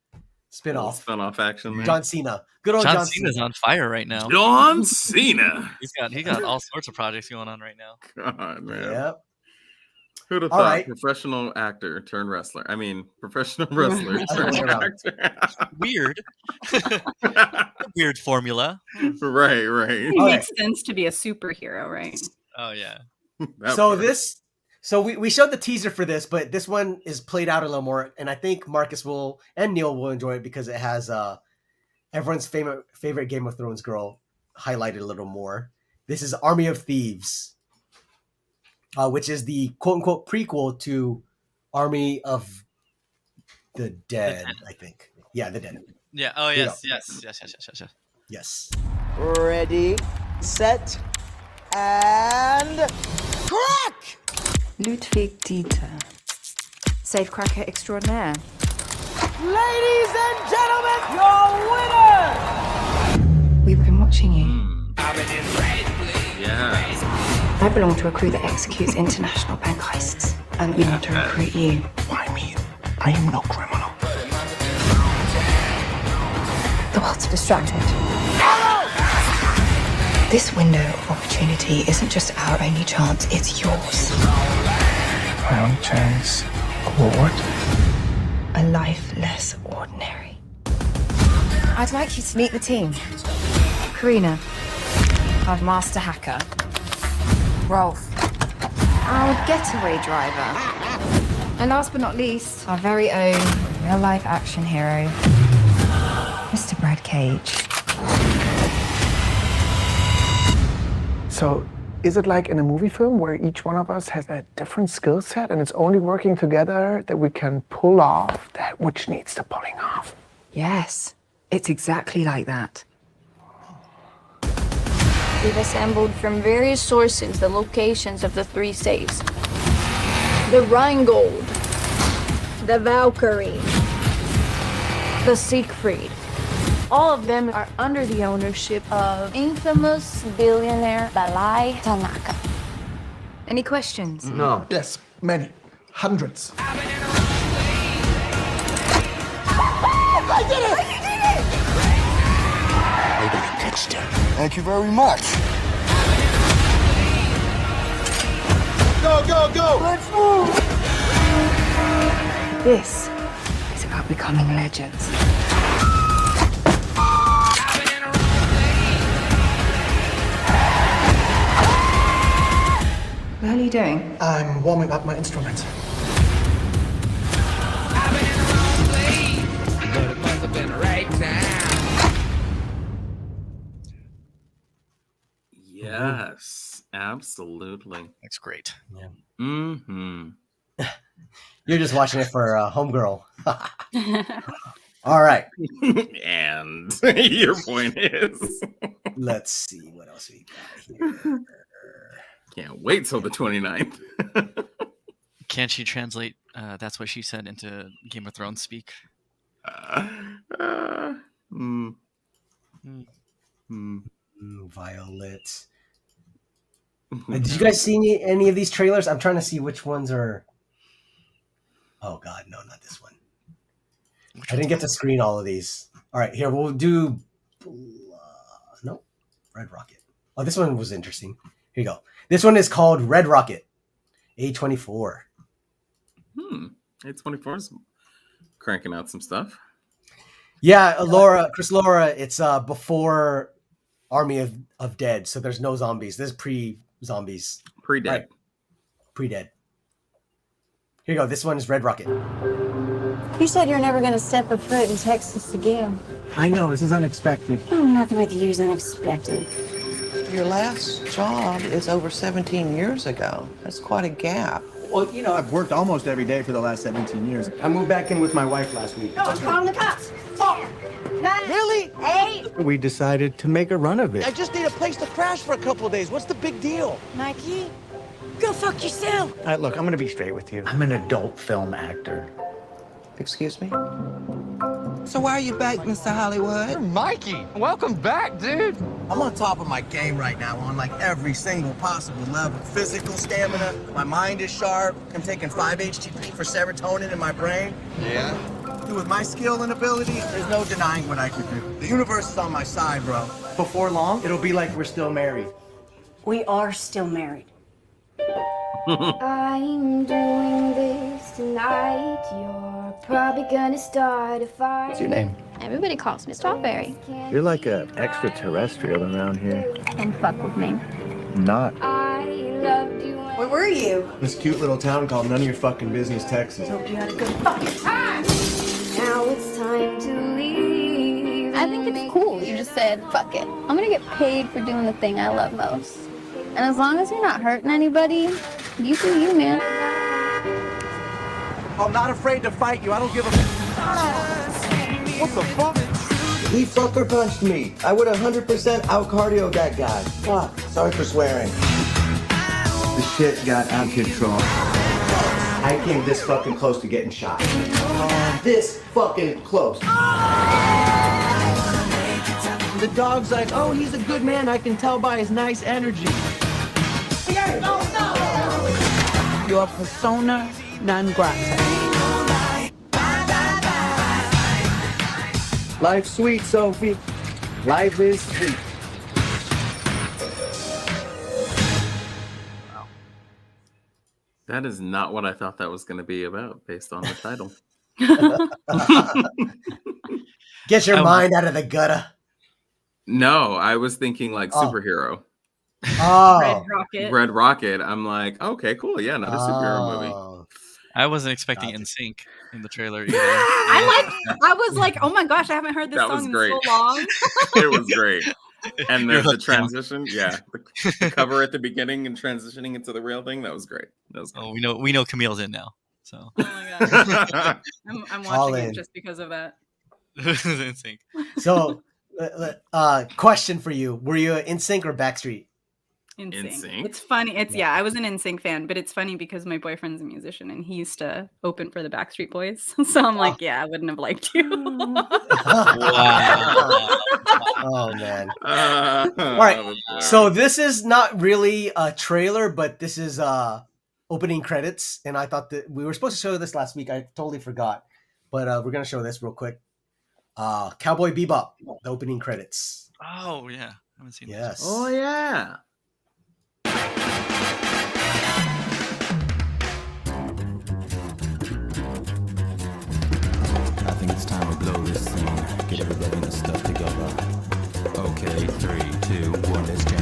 A: spin-off.
E: Spin-off action there.
A: John Cena. Good old John
B: Cena's
A: Cena.
B: on fire right now.
E: John Cena.
B: He got all sorts of projects going on right now.
E: God, man.
A: Yep.
E: Who'd have
A: All
E: thought?
A: right.
E: Professional actor turned wrestler. I mean, professional wrestler turned actor.
B: Weird. Weird formula.
E: Right.
C: It makes sense to be a superhero, right?
B: Oh yeah.
A: So we showed the teaser for this, but this one is played out a little more, and I think Marcus and Neil will enjoy it because it has everyone's favorite Game of Thrones girl highlighted a little more. This is Army of Thieves, which is the quote-unquote prequel to Army of the Dead, I think. Yeah, the Dead.
B: Yeah. Oh yes.
A: Yes.
J: Ready, set, and crack!
L: Ludwig Dieter, safecracker extraordinaire.
J: Ladies and gentlemen, your winner!
L: We've been watching you.
E: Yeah.
L: I belong to a crew that executes international bank heists, and we want to recruit you.
J: Why me? I am no criminal.
L: The world's distracted. This window of opportunity isn't just our only chance, it's yours.
J: My only chance for what?
L: A life less ordinary. I'd like you to meet the team. Karina, our master hacker. Rolf, our getaway driver. And last but not least, our very own real-life action hero, Mr. Brad Cage.
J: So, is it like in a movie film where each one of us has a different skill set and it's only working together that we can pull off that which needs the pulling off?
L: Yes, it's exactly like that.
M: We've assembled from various sources the locations of the 3 safes. The Rheingold, the Valkyrie, the Siegfried. All of them are under the ownership of infamous billionaire Balai Tanaka.
L: Any questions?
J: No. Yes, many. Hundreds.
L: I did it!
J: Maybe you catched her. Thank you very much. Go, go, go! Let's move!
L: This is about becoming legends. What are you doing?
J: I'm warming up my instruments.
F: But it must have been right now.
E: Yes, absolutely.
B: That's great.
A: Yeah.
E: Mm-hmm.
A: You're just watching it for Homegirl. All right.
E: And your point is?
A: Let's see what else we got here.
E: Can't wait till the 29th.
B: Can't she translate that's what she said into Game of Thrones speak?
A: Violet. Did you guys see any of these trailers? I'm trying to see which ones are. Oh God, no, not this one. I didn't get to screen all of these. All right, here we'll do. No, Red Rocket. Oh, this one was interesting. Here you go. This one is called Red Rocket, A24.
E: A24's cranking out some stuff.
A: Yeah, Chris Laura. It's before Army of Dead, so there's no zombies. This is pre-zombies.
E: Pre-dead.
A: Right. Pre-dead. Here you go. This one is Red Rocket.
M: You said you're never going to step a foot in Texas again.
J: I know, this is unexpected.
L: Oh, nothing with you is unexpected.
N: Your last job is over 17 years ago. That's quite a gap.
I: Well, you know, I've worked almost every day for the last 17 years. I moved back in with my wife last week.
L: No, I'm calling the cops. 4, 9,
N: Really?
L: 8.
J: We decided to make a run of
N: I
J: it.
N: just need a place to crash for a couple of days. What's the big deal?
L: Mikey, go fuck yourself.
J: All right, look, I'm gonna be straight with you. I'm an adult film actor.
N: Excuse me? So why are you back, Mr. Hollywood?
I: Mikey, welcome back, dude.
N: I'm on top of my game right now on like every single possible level. Physical stamina, my mind is sharp. I'm taking 5-HTP for serotonin in my brain.
I: Yeah?
N: Dude, with my skill and ability, there's no denying what I can do. The universe is on my side, bro.
I: Before long, it'll be like we're still married.
L: We are still married.
M: I'm doing this tonight. You're probably gonna start a fight.
J: What's your name?
M: Everybody calls me Strawberry.
J: You're like an extraterrestrial around here.
M: And fuck with me.
J: Not.
M: I loved you.
L: Where were you?
I: This cute little town called None of Your Fucking Business, Texas.
L: Hope you had a good fucking time.
M: Now it's time to leave. I think it's cool. You just said, fuck it. I'm gonna get paid for doing the thing I love most. And as long as you're not hurting anybody, you do you, man.
N: I'm not afraid to fight you. I don't give a... What the fuck? He sucker punched me. I would 100% out-cardio that guy. Fuck. Sorry for swearing.
I: The shit got out of control. I came this fucking close to getting shot. This fucking close.
N: The dog's like, oh, he's a good man. I can tell by his nice energy. Your persona non grata.
J: Life's sweet, Sophie. Life is sweet.
E: That is not what I thought that was going to be about based on the title.
A: Get your mind out of the gutter.
E: No, I was thinking like superhero.
A: Oh,
C: Red Rocket.
E: Red Rocket. I'm like, okay, cool. Yeah, another superhero movie.
B: I wasn't expecting NSYNC in the trailer either.
C: I was like, oh my gosh, I haven't heard this
E: That was
C: song in
E: great.
C: so long.
E: It was great. And
B: You're
E: the
B: hooked,
E: transition, the cover at the beginning and transitioning into the real thing, that was great. That was great.
B: Oh, we know Camille's in now. So
C: Oh my gosh. I'm
A: All
C: watching
A: in.
C: it just because of that.
B: NSYNC.
A: So, question for you: were you NSYNC or Backstreet?
E: NSYNC?
C: It's funny. I was an NSYNC fan, but it's funny because my boyfriend's a musician and he used to open for the Backstreet Boys. So I'm like, yeah, I wouldn't have liked you.
A: Oh man! All right, so this is not really a trailer, but this is opening credits, and I thought that we were supposed to show this last week. I totally forgot, but we're gonna show this real quick. Cowboy Bebop, the opening credits.
B: Oh yeah, I haven't seen
A: Yes.
E: Oh yeah.
O: I think it's time to blow this scene. Get everybody in the stuff together. Okay, 3, 2, 1, let's jam.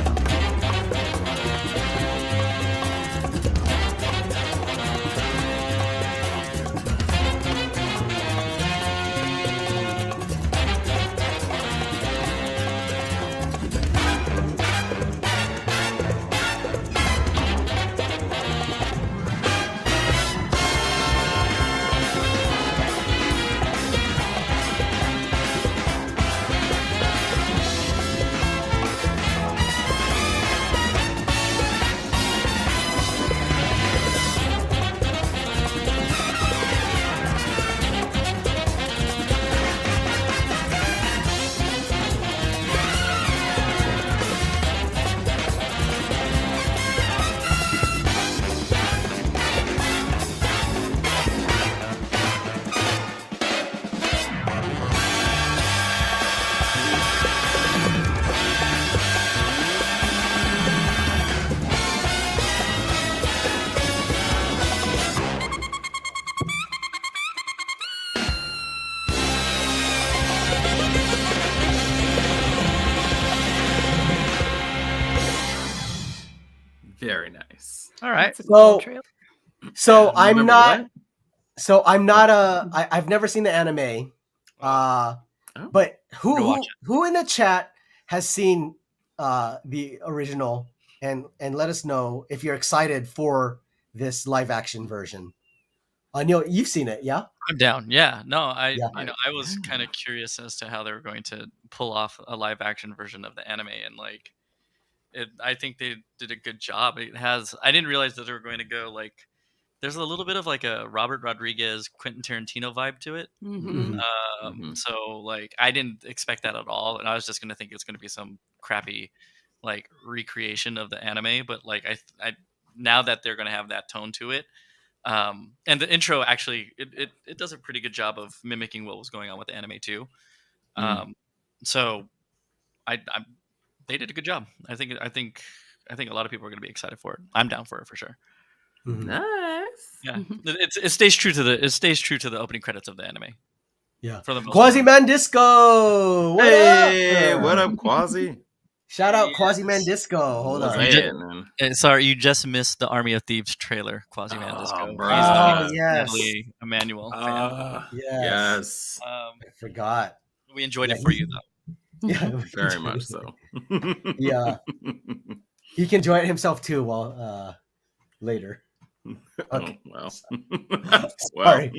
E: Very nice.
B: All right.
A: So I'm
E: Remember
A: not.
E: what?
A: So I'm not I've never seen the anime. But Who in the chat has seen the original and let us know if you're excited for this live action version. Neil, you've seen it, yeah?
B: I'm down. Yeah. No, I was kind of curious as to how they were going to pull off a live action version of the anime, and like I think they did a good job. I didn't realize that they were going to go like there's a little bit of like a Robert Rodriguez, Quentin Tarantino vibe to it. So like I didn't expect that at all, and I was just going to think it's going to be some crappy like recreation of the anime, but like I now that they're going to have that tone to it. And the intro actually it does a pretty good job of mimicking what was going on with the anime too. So they did a good job. I think a lot of people are going to be excited for it. I'm down for it for sure.
P: Nice.
B: Yeah, it stays true to the opening credits of the anime.
A: Yeah,
B: for the most
A: Quasi
B: part.
A: Mandisco. What up?
E: What up, Quasi?
A: Shout out Quasi Mandisco. Hold on.
B: Sorry, you just missed the Army of Thieves trailer. Quasi Mandisco.
A: Oh, yes.
B: Natalie Emmanuel fan.
E: Yes.
A: I forgot.
B: We enjoyed it for you though.
A: Yeah,
E: very much so.
A: Yeah, he can enjoy it himself too. While later. Okay.
E: Oh, well.
A: Sorry.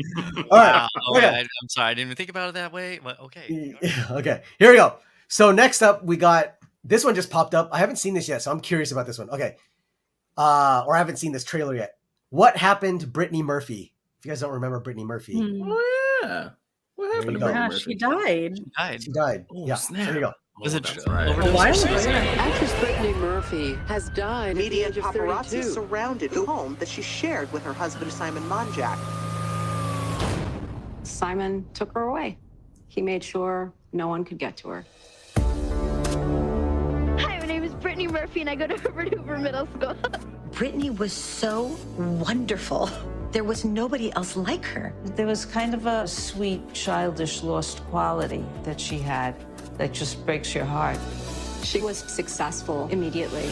A: All right. Okay.
B: I'm sorry. I didn't even think about it that way. But okay.
A: Okay. Here we go. So next up, we got this one just popped up. I haven't seen this yet, so I'm curious about this one. Okay. Or I haven't seen this trailer yet. What happened to Brittany Murphy? If you guys don't remember Brittany Murphy.
E: Oh yeah. What happened to Brittany Murphy?
C: She died.
A: She died.
E: Oh,
A: yeah.
E: snap.
A: There you go.
B: Was it
E: right.
C: A while ago?
Q: Actress Brittany Murphy has died
R: Media
Q: at the
R: and
Q: age of
R: paparazzi
Q: 32.
R: surrounded the home that she shared with her husband, Simon Monjack.
Q: Simon took her away. He made sure no one could get to her.
S: Hi, my name is Brittany Murphy, and I go to Herbert Hoover Middle School.
T: Brittany was so wonderful. There was nobody else like her.
G: There was kind of a sweet, childish, lost quality that she had that just breaks your heart.
Q: She was successful immediately.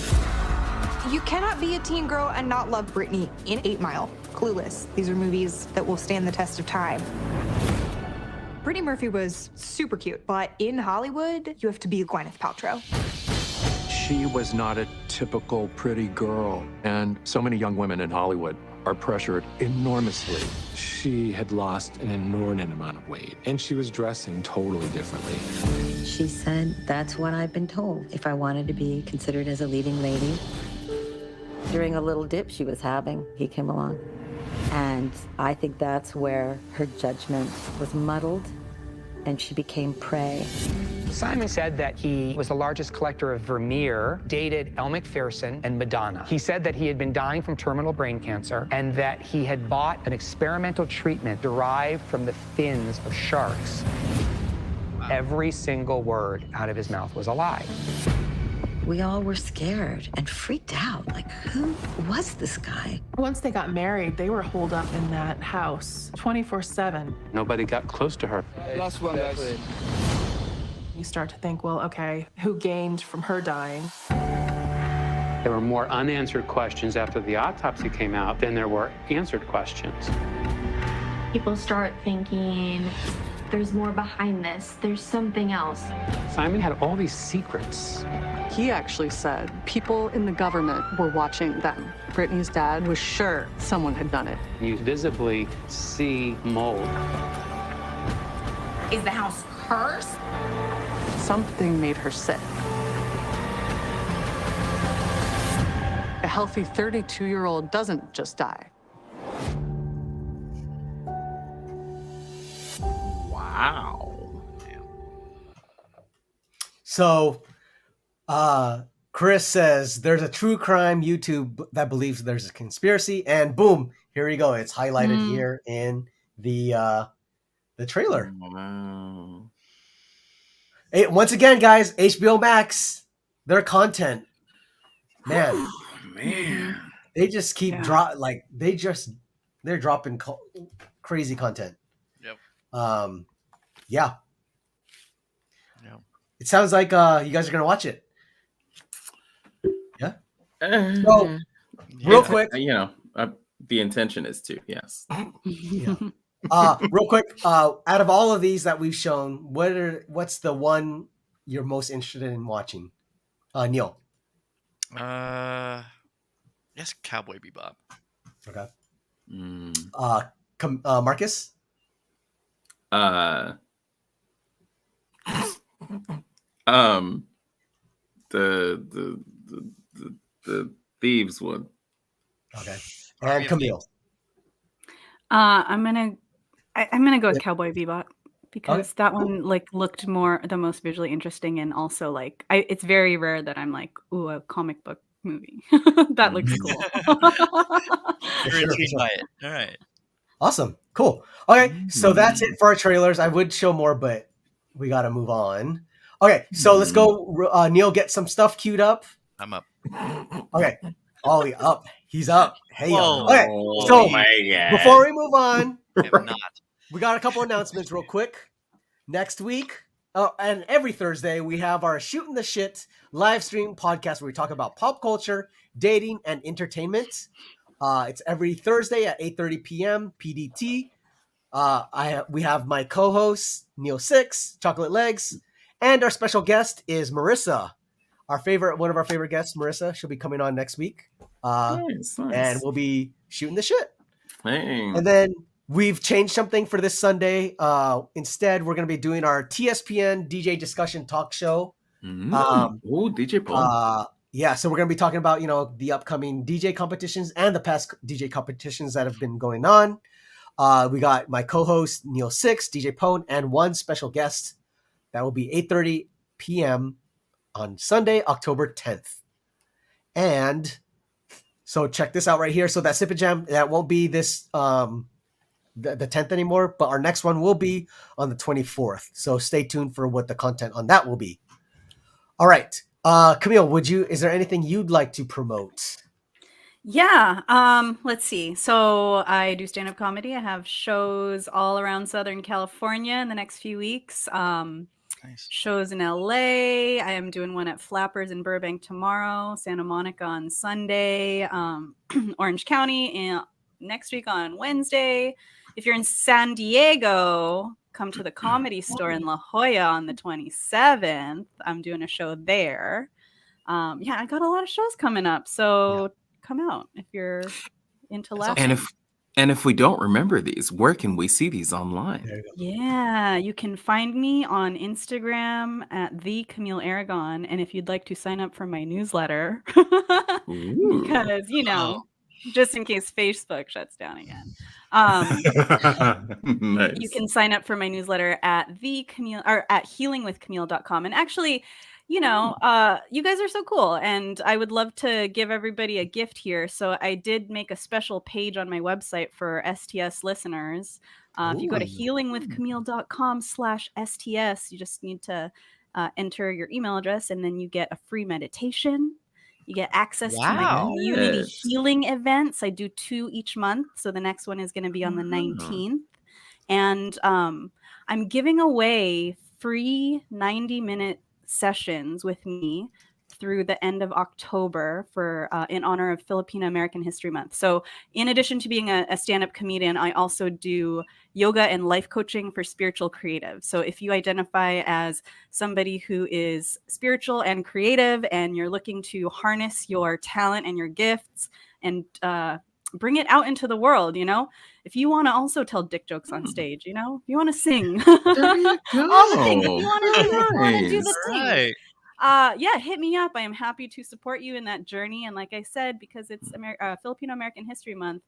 U: You cannot be a teen girl and not love Britney. In 8 Mile, Clueless. These are movies that will stand the test of time. Brittany Murphy was super cute, but in Hollywood, you have to be Gwyneth Paltrow.
K: She was not a typical pretty girl, and so many young women in Hollywood are pressured enormously. She had lost an inordinate amount of weight, and she was dressing totally differently.
T: She said, that's what I've been told if I wanted to be considered as a leading lady. During a little dip she was having, he came along. And I think that's where her judgment was muddled, and she became prey.
V: Simon said that he was the largest collector of Vermeer, dated Elle Macpherson and Madonna. He said that he had been dying from terminal brain cancer and that he had bought an experimental treatment derived from the fins of sharks. Wow. Every single word out of his mouth was a lie.
T: We all were scared and freaked out. Like, who was this guy?
W: Once they got married, they were holed up in that house 24/7.
K: Nobody got close to her.
W: Last one, guys. You start to think, well, okay, who gained from her dying?
X: There were more unanswered questions after the autopsy came out than there were answered questions.
S: People start thinking, there's more behind this. There's something else.
X: Simon had all these secrets.
Y: He actually said people in the government were watching them. Brittany's dad was sure someone had done it.
X: You visibly see mold.
S: Is the house cursed?
Y: Something made her sick. A healthy 32-year-old doesn't just die.
E: Wow.
A: So, Chris says there's a true crime YouTube that believes there's a conspiracy, and boom, here we go. It's highlighted here in the trailer.
E: Wow.
A: Hey, once again, guys, HBO Max, their content, man, they just keep they're dropping crazy content.
B: Yep.
A: Yeah. It sounds like you guys are gonna watch it. Yeah. So, real quick,
E: the intention is to, yes.
A: Yeah. Real quick, out of all of these that we've shown, what's the one you're most interested in watching? Neil.
B: Yes, Cowboy Bebop.
A: Okay. Marcus.
E: The thieves one.
A: Okay. And Camille.
C: I'm gonna go with Cowboy Bebop because that one like looked the most visually interesting, and also like it's very rare that I'm like, ooh, a comic book movie. That looks cool.
B: You're intrigued by it. All right.
A: Awesome. Cool. Okay, so that's it for our trailers. I would show more, but we got to move on. Okay, so let's go. Neil, get some stuff queued up.
B: I'm up.
A: Okay. Ollie up. He's up. Hey.
B: Whoa.
A: Okay. So
E: God.
A: before we move on,
B: I'm not.
A: we got a couple announcements real quick. Next week, and every Thursday, we have our Shooting the Shit live stream podcast where we talk about pop culture, dating, and entertainment. It's every Thursday at 8:30 p.m. PDT. We have my co-host Neilsix, Chocolate Legs, and our special guest is Marissa, one of our favorite guests, Marissa. She'll be coming on next week,
E: Nice.
A: and we'll be shooting the shit.
E: Hey.
A: And then we've changed something for this Sunday. Instead, we're going to be doing our TSPN DJ discussion talk show.
E: DJ Paul.
A: Yeah, so we're going to be talking about, the upcoming DJ competitions and the past DJ competitions that have been going on. We got my co-host Neilsix, DJ Pone, and one special guest. That will be 8:30 p.m. on Sunday, October 10th. And so check this out right here. So that SIPnJAM, that won't be this the 10th anymore, but our next one will be on the 24th. So stay tuned for what the content on that will be. All right. Camille, is there anything you'd like to promote?
C: Yeah. Let's see. So I do stand-up comedy. I have shows all around Southern California in the next few weeks.
B: Nice.
C: Shows in LA. I am doing one at Flappers in Burbank tomorrow, Santa Monica on Sunday, Orange County next week on Wednesday. If you're in San Diego, come to the Comedy Store in La Jolla on the 27th. I'm doing a show there. Yeah, I got a lot of shows coming up, so come out if you're into laughing.
E: And if we don't remember these, where can we see these online?
C: Yeah, you can find me on Instagram at the Camille Aragon, and if you'd like to sign up for my newsletter, because just in case Facebook shuts down again.
E: Nice.
C: You can sign up for my newsletter at healingwithcamille.com. And actually, you guys are so cool, and I would love to give everybody a gift here. So I did make a special page on my website for STS listeners. If you go to healingwithcamille.com/STS, you just need to enter your email address, and then you get a free meditation. You get access to my community healing events. I do 2 each month. So the next one is going to be on the 19th. And I'm giving away free 90-minute sessions with me through the end of October for in honor of Filipino American History Month. So in addition to being a stand-up comedian, I also do yoga and life coaching for spiritual creatives. So if you identify as somebody who is spiritual and creative and you're looking to harness your talent and your gifts and bring it out into the world, if you want to also tell dick jokes on stage, if you want to sing, all the things, if you want to do the thing. Yeah, hit me up. I am happy to support you in that journey. And like I said, because it's Filipino American History Month,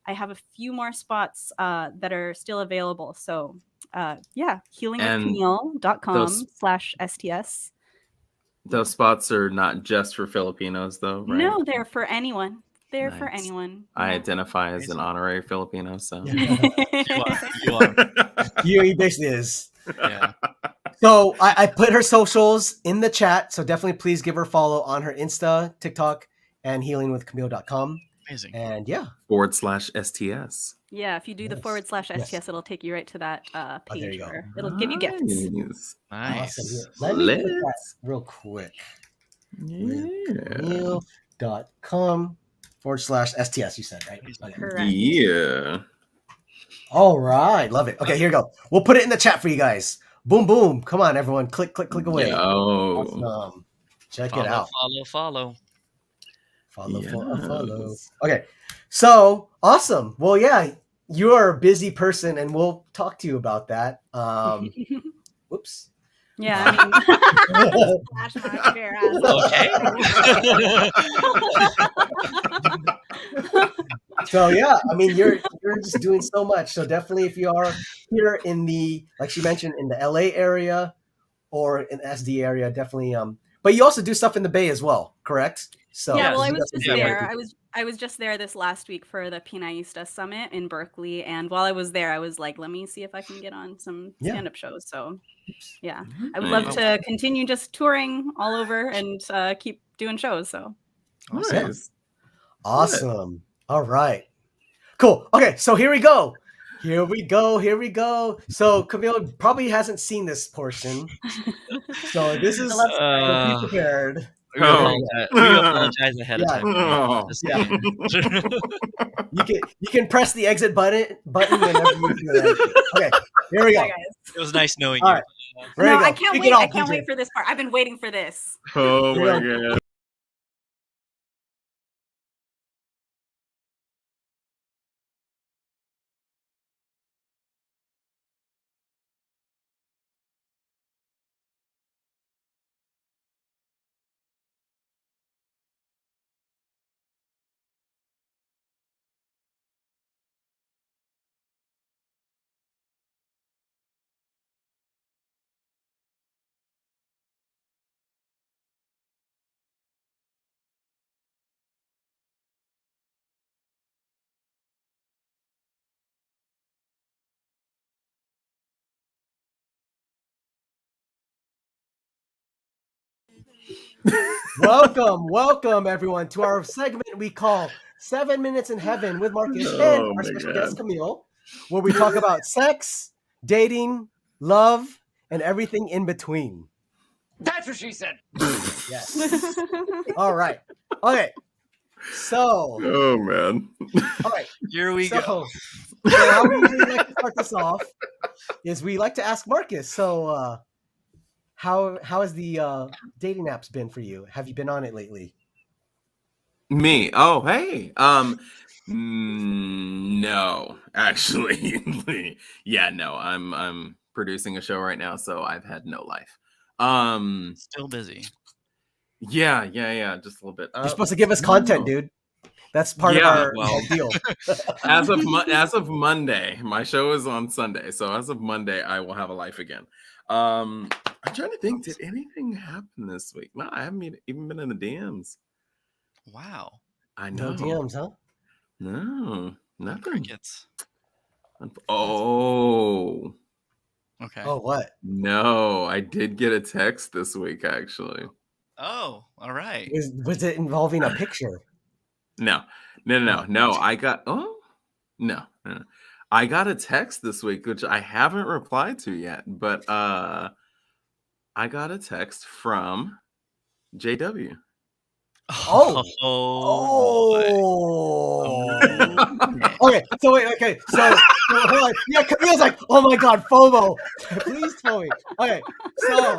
C: I have a few more spots that are still available. So healingwithcamille.com/STS.
E: Those spots are not just for Filipinos, though, right?
C: No, they're for anyone. They're for anyone.
E: I identify as an honorary Filipino, so
B: You are.
A: He basically is.
B: Yeah.
A: So I put her socials in the chat, so definitely please give her a follow on her Insta, TikTok, and healingwithcamille.com.
B: Amazing.
A: And
E: /STS.
C: Yeah, if you do the /STS, it'll take you right to that page.
A: there you go.
C: Where it'll give you gifts.
B: Nice.
A: Awesome. Let me put that real quick. Camille.com /STS, you said, right? Okay.
C: Correct.
E: Yeah.
A: All right, love it. Okay, here we go. We'll put it in the chat for you guys. Boom, boom. Come on, everyone. Click, click, click away. Awesome. Check it out.
B: Follow.
A: Follow. Okay, so awesome. Well, yeah, you're a busy person, and we'll talk to you about that. Whoops.
C: Yeah, I mean, flashback to your ass.
A: So yeah, I mean, you're just doing so much. So definitely, if you are here in the, like she mentioned, in the LA area or in SD area, definitely. But you also do stuff in the Bay as well, correct? So
C: yeah, well, I was just there. I was just there this last week for the Pinaista Summit in Berkeley, and while I was there, I was like, let me see if I can get on some stand-up shows. So yeah, I would love to continue just touring all over and keep doing shows. So
A: awesome. All right, cool. Okay, so here we go. So Camille probably hasn't seen this portion, so this is be prepared.
B: We apologize ahead of time.
A: You can press the exit button whenever you feel like. Okay, here we go.
C: Hi, guys.
B: It was nice knowing
A: All
B: you.
A: Right.
C: No, I can't wait. I can't wait for this part. I've been waiting for this.
E: Oh my god.
A: Welcome everyone to our segment we call 7 Minutes in Heaven with Marcus and our special guest Camille, where we talk about sex, dating, love, and everything in between.
N: That's what she said.
A: Yes. All right. Okay. So.
E: Oh man.
A: All right.
B: Here we go.
A: So how we usually like to start this off is we like to ask Marcus. So, how has the dating apps been for you? Have you been on it lately?
E: Me? Oh, hey. No, actually. Yeah, no. I'm producing a show right now, so I've had no life.
B: Still busy.
E: Yeah. Just a little bit.
A: You're supposed to give us content, dude. That's part of our deal.
E: as of Monday, my show is on Sunday, so as of Monday, I will have a life again. I'm trying to think. Did anything happen this week? No, I haven't even been in the DMs.
B: Wow.
E: I know.
A: No DMs, huh?
E: No, nothing.
B: Crickets.
E: Oh.
B: Okay.
A: Oh, what?
E: No, I did get a text this week, actually.
B: Oh, all right.
A: Was it involving a picture?
E: No. I got no. I got a text this week, which I haven't replied to yet, but I got a text from JW.
A: Oh. Okay. So wait. Okay. So hold on. Yeah, Camille's like, oh my god, FOMO. Please tell me. Okay. So.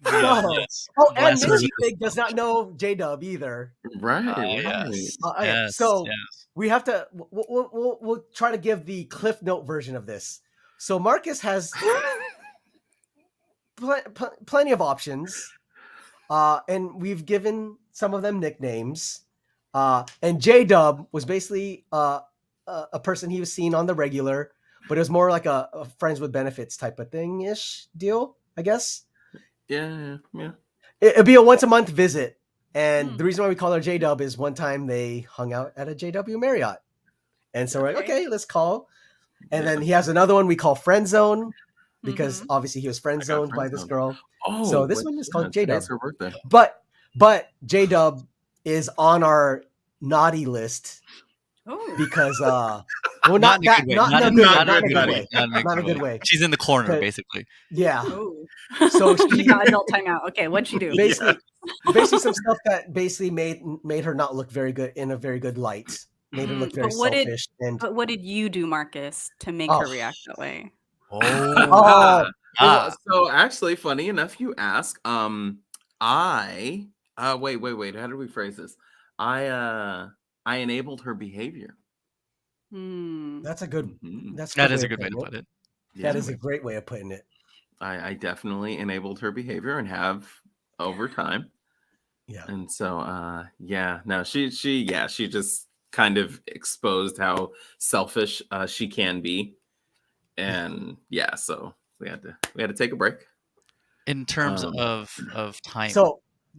B: Yes.
A: And Missy Big does not know J-Dub either.
E: Right.
B: Yes.
A: Okay,
B: Yes.
A: so
B: yes.
A: we have to. We'll try to give the Cliff Note version of this. So Marcus has plenty of options, and we've given some of them nicknames. And J-Dub was basically a person he was seen on the regular, but it was more like a friends with benefits type of thing-ish deal, I guess.
E: Yeah.
A: It'd be a once a month visit. And the reason why we call her J-Dub is one time they hung out at a JW Marriott. And so we're like, okay, let's call. And then he has another one we call Friend Zone because obviously he was friend zoned by this girl.
E: Oh,
A: so this one is called J-Dub.
E: Her birthday.
A: But J-Dub is on our naughty list because not in a good way.
B: She's in the corner basically.
A: Yeah.
C: Ooh.
A: So
C: she got adult timeout. Okay, what'd she do?
A: Basically some stuff that basically made her not look very good in a very good light. made her look very
C: But what did
A: selfish. And
C: but what did you do, Marcus, to make
A: oh,
C: her react that way?
A: oh,
E: Well, so actually, funny enough, you ask. I wait. How do we phrase this? I enabled her behavior.
A: that's a good. That's
B: That
A: good
B: is
A: way
B: a good way
A: of
B: to
A: putting
B: put it.
A: That is a great way of putting it.
E: I definitely enabled her behavior and have over time.
A: Yeah.
E: And so she just kind of exposed how selfish she can be. And so we had to take a break.
B: In terms of time,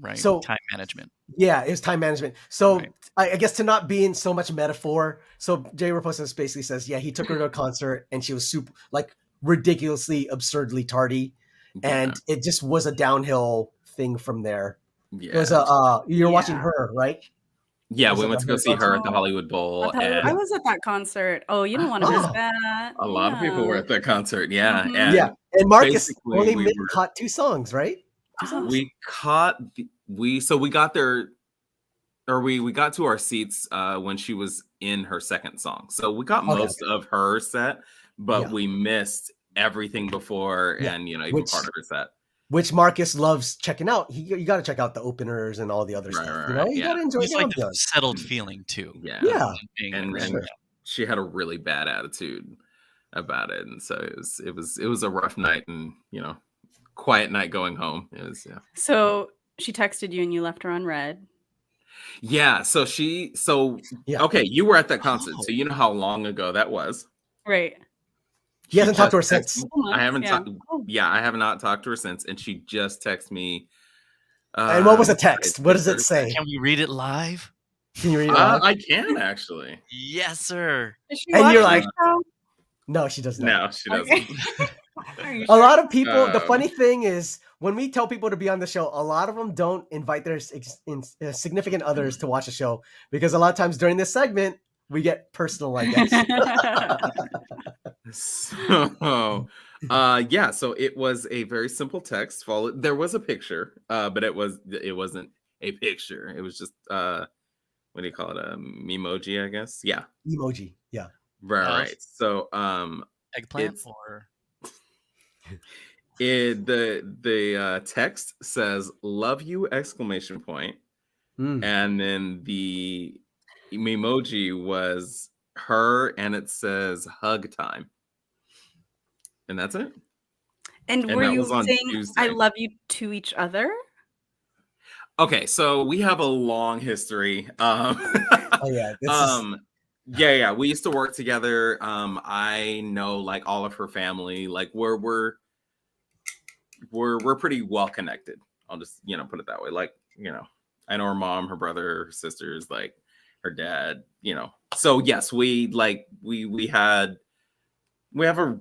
B: right?
A: So
B: Time management.
A: Yeah, it was time management. So I guess to not be in so much metaphor. So Jay Raposa basically says, yeah, he took her to a concert and she was super, like, ridiculously, absurdly tardy, and it just was a downhill thing from there. It was you're watching her, right?
E: Yeah, we went to go see her at the Hollywood Bowl.
C: I was at that concert. Oh, you don't want to miss that.
E: A lot of people were at that concert. Yeah.
C: Mhm.
A: And Marcus
E: basically
A: only caught 2 songs, right? 2 songs?
E: We got there, or we got to our seats when she was in her second song. So we got most of her set, but we missed everything before and even part of her set.
A: Which Marcus loves checking out. You got to check out the openers and all the other stuff. You got to enjoy
B: It's
A: the
B: like a
A: ambiance.
B: settled feeling too.
A: Yeah.
E: And she had a really bad attitude about it, and so it was a rough night, and quiet night going home. It was,
C: So she texted you and you left her on red.
E: Yeah. So okay, you were at that concert, so you know how long ago that was.
C: Right.
A: He hasn't talked to her since.
E: I haven't talked. Yeah, I have not talked to her since, and she just texted me.
A: And what was the text? What does it say?
B: Can we read it live?
A: Can you read it live?
E: I can actually.
B: Yes, sir.
A: And you're like, no, she doesn't.
E: No, she doesn't.
A: A lot of people. The funny thing is, when we tell people to be on the show, a lot of them don't invite their significant others to watch the show, because a lot of times during this segment we get personal, I guess.
E: So it was a very simple text. There was a picture, but it wasn't a picture. It was just what do you call it? Memoji, I guess. Yeah.
A: Emoji. Yeah.
E: Right. So
B: eggplant or
E: the text says "love you!" ! And then the emoji was her, and it says hug time, and that's it.
C: And were you saying Tuesday. I love you to each other?
E: Okay, so we have a long history.
A: Yeah.
E: We used to work together. I know like all of her family. Like we're pretty well connected. I'll just put it that way. Like I know her mom, her brother, her sisters, like her dad. So yes, we had a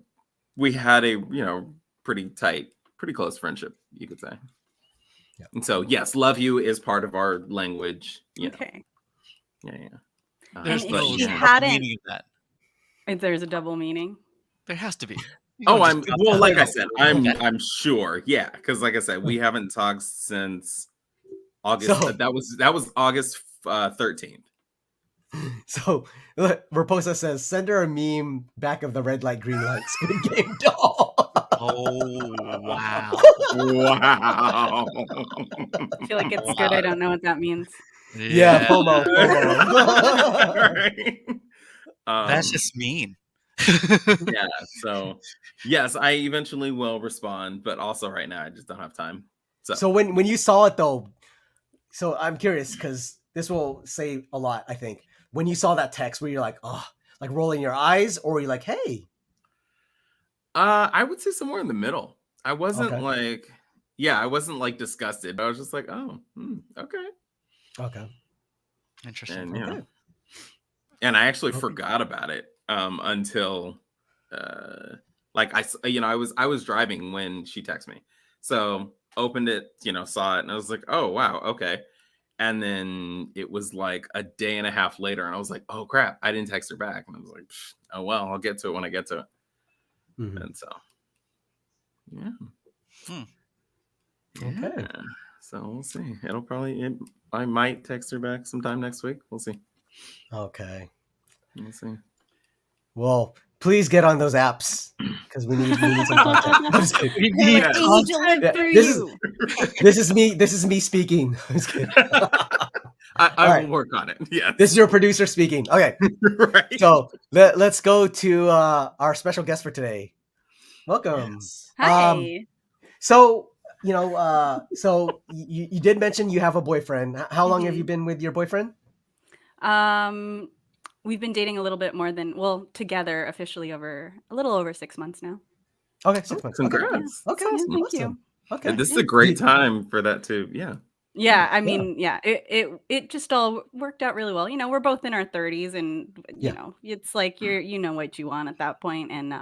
E: pretty tight, pretty close friendship, you could say. Yeah. And so yes, love you is part of our language.
C: Okay.
E: Yeah.
B: There's
C: and if she
B: meaning of that.
C: If there's a double meaning,
B: there has to be.
E: Like I said, I'm sure. Yeah, because like I said, we haven't talked since August. That was August 13th.
A: So Raposa says, send her a meme back of the red light, green light Squid Game doll.
B: Oh, wow.
E: Wow.
C: I feel like it's good. I don't know what that means.
A: Yeah, FOMO.
B: That's just mean.
E: Yeah, so yes, I eventually will respond, but also right now I just don't have time.
A: So when you saw it though, so I'm curious because this will say a lot, I think. When you saw that text, were you like, oh, like rolling your eyes, or were you like, hey?
E: I would say somewhere in the middle. I wasn't I wasn't like disgusted, but I was just like, oh, okay.
A: Okay.
B: Interesting.
E: And, and I actually forgot about it until I was driving when she texted me. So opened it, saw it, and I was like, oh wow, okay. And then it was like a day and a half later, and I was like, oh crap, I didn't text her back. And I was like, oh well, I'll get to it when I get to it. Mm-hmm. And so
A: Okay.
E: Yeah. So we'll see. I might text her back sometime next week. We'll see.
A: Okay.
E: Let's see.
A: Well, please get on those apps because we need some content. I'm just kidding.
B: We need
A: Yeah, this is me speaking. I'm just kidding.
E: I will work on it. Yeah.
A: This is your producer speaking. Okay.
E: Right.
A: So let's go to our special guest for today. Welcome.
C: Hi.
A: So so you did mention you have a boyfriend. How long have you been with your boyfriend?
C: We've been dating a little bit more than together officially a little over 6 months now.
A: Okay, 6 months.
E: Congrats.
A: Okay,
C: Yeah, thank
A: awesome.
C: you.
A: Okay,
E: And this is a great time for that too. Yeah.
C: Yeah, I mean, it just all worked out really well. We're both in our 30s, and it's like you know what you want at that point, and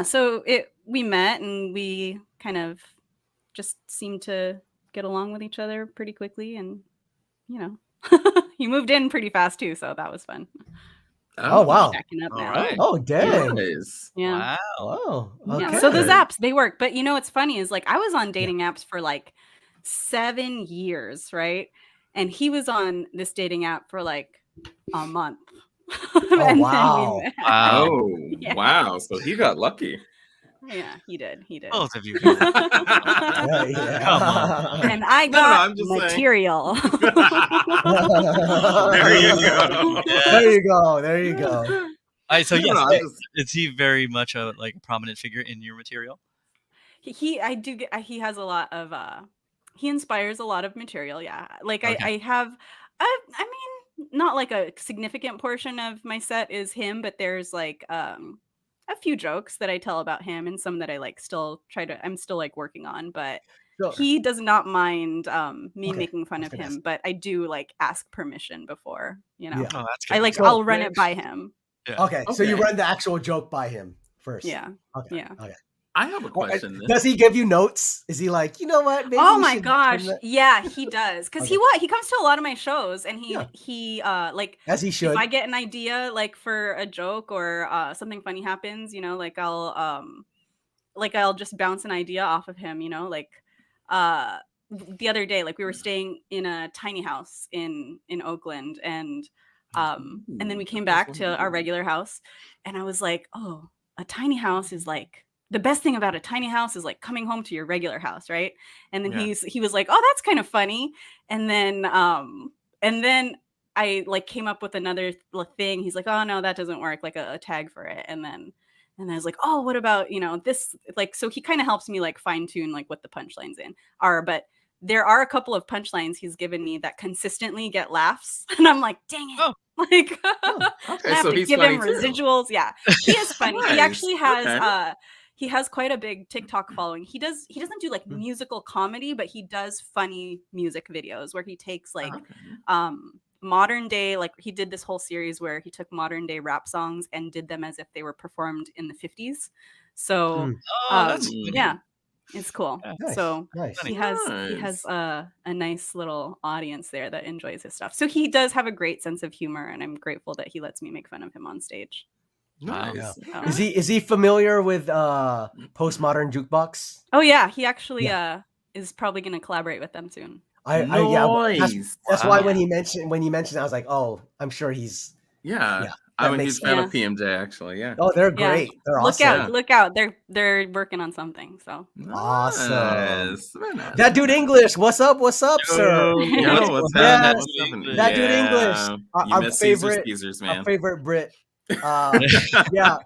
C: so we met and we kind of just seemed to get along with each other pretty quickly, and he moved in pretty fast too, so that was fun.
A: Oh wow!
C: Stacking up
B: All
C: now.
B: right.
A: Oh dang!
E: Nice.
C: Yeah.
A: Wow. Oh,
C: Yeah.
A: okay.
C: So those apps, they work. But what's funny is like I was on dating apps for like 7 years, right? And he was on this dating app for like a month.
A: Oh wow!
B: Wow.
E: Oh
C: Yeah.
E: wow! So he got lucky.
C: Yeah, he did.
B: Both of you.
A: Yeah.
B: Come on.
C: And I
E: No,
C: got
E: I'm just saying.
C: material.
E: There you go.
A: There you go.
B: All right, so
E: No,
B: yes,
E: no, I'm just-
B: is he very much a prominent figure in your material?
C: He has a lot of he inspires a lot of material. Yeah. Like
B: Okay.
C: I have I mean, not like a significant portion of my set is him, but there's like a few jokes that I tell about him and some that I like I'm still like working on, but
A: Sure.
C: he does not mind me
A: Okay,
C: making fun
A: I was
C: of
A: gonna
C: him, but I do like ask permission before,
A: Yeah.
B: Oh, that's good.
C: I like
A: So-
C: I'll run it by him.
B: Yeah.
A: Okay, so you
E: Okay.
A: run the actual joke by him first.
C: Yeah.
A: Okay.
C: Yeah.
A: Okay.
E: I have a question. then.
A: Does he give you notes? Is he like, you know what? Maybe
C: Oh
A: we
C: my
A: should
C: gosh.
A: turn that-"
C: Yeah, he does. Cause
A: Okay.
C: he comes to a lot of my shows, and
A: Yeah.
C: he like
A: As he should.
C: if I get an idea like for a joke or something funny happens, like I'll just bounce an idea off of him, like the other day, like we were staying in a tiny house in Oakland, and then we came back to our regular house, and I was like, oh, a tiny house is like the best thing about a tiny house is like coming home to your regular house, right? And then
B: Yeah.
C: he was like, oh, that's kind of funny. And then I like came up with another thing. He's like, oh no, that doesn't work, like a tag for it. And then I was like, oh, what about this? Like, so he kind of helps me like fine tune like what the punchlines are. But there are a couple of punchlines he's given me that consistently get laughs, and I'm like, dang it.
B: Oh.
C: Like,
E: Okay,
C: I have
E: so
C: to
E: he's
C: give him
E: funny too.
C: residuals. Yeah, he is funny. He
E: Nice.
C: actually has
E: Okay.
C: he has quite a big TikTok following. He doesn't do like
E: Hmm.
C: musical comedy, but he does funny music videos where he takes like
E: Okay.
C: modern day, like he did this whole series where he took modern day rap songs and did them as if they were performed in the 50s. So
B: Oh, that's
C: yeah, it's cool.
B: Yeah.
A: Nice,
C: So
A: nice.
C: he has a nice little audience there that enjoys his stuff. So he does have a great sense of humor, and I'm grateful that he lets me make fun of him on stage.
E: Nice.
A: Yeah.
C: So-
A: Is he familiar with Postmodern Jukebox?
C: Oh yeah, he actually is probably going to collaborate with them soon.
E: Nice.
A: That's why
B: Wow.
A: when he mentioned it, I was like, oh, I'm sure he's
E: Yeah.
A: Yeah,
E: I'm
A: that
E: a
A: makes
E: huge fan
C: sense.
E: of PMJ actually. Yeah.
A: oh, they're
C: Yeah.
A: great. They're
C: Look
A: awesome.
C: look out. They're working on something. So
A: Awesome.
E: Nice. Very nice.
A: That dude English. What's up, sir?
E: Yo, what's
A: Yeah,
E: happening? What's happening?
A: that dude English.
E: Yeah.
A: Our-
E: You
A: our
E: miss
A: favorite-
E: Caesars,
A: Our
E: man.
A: favorite Brit. Yeah.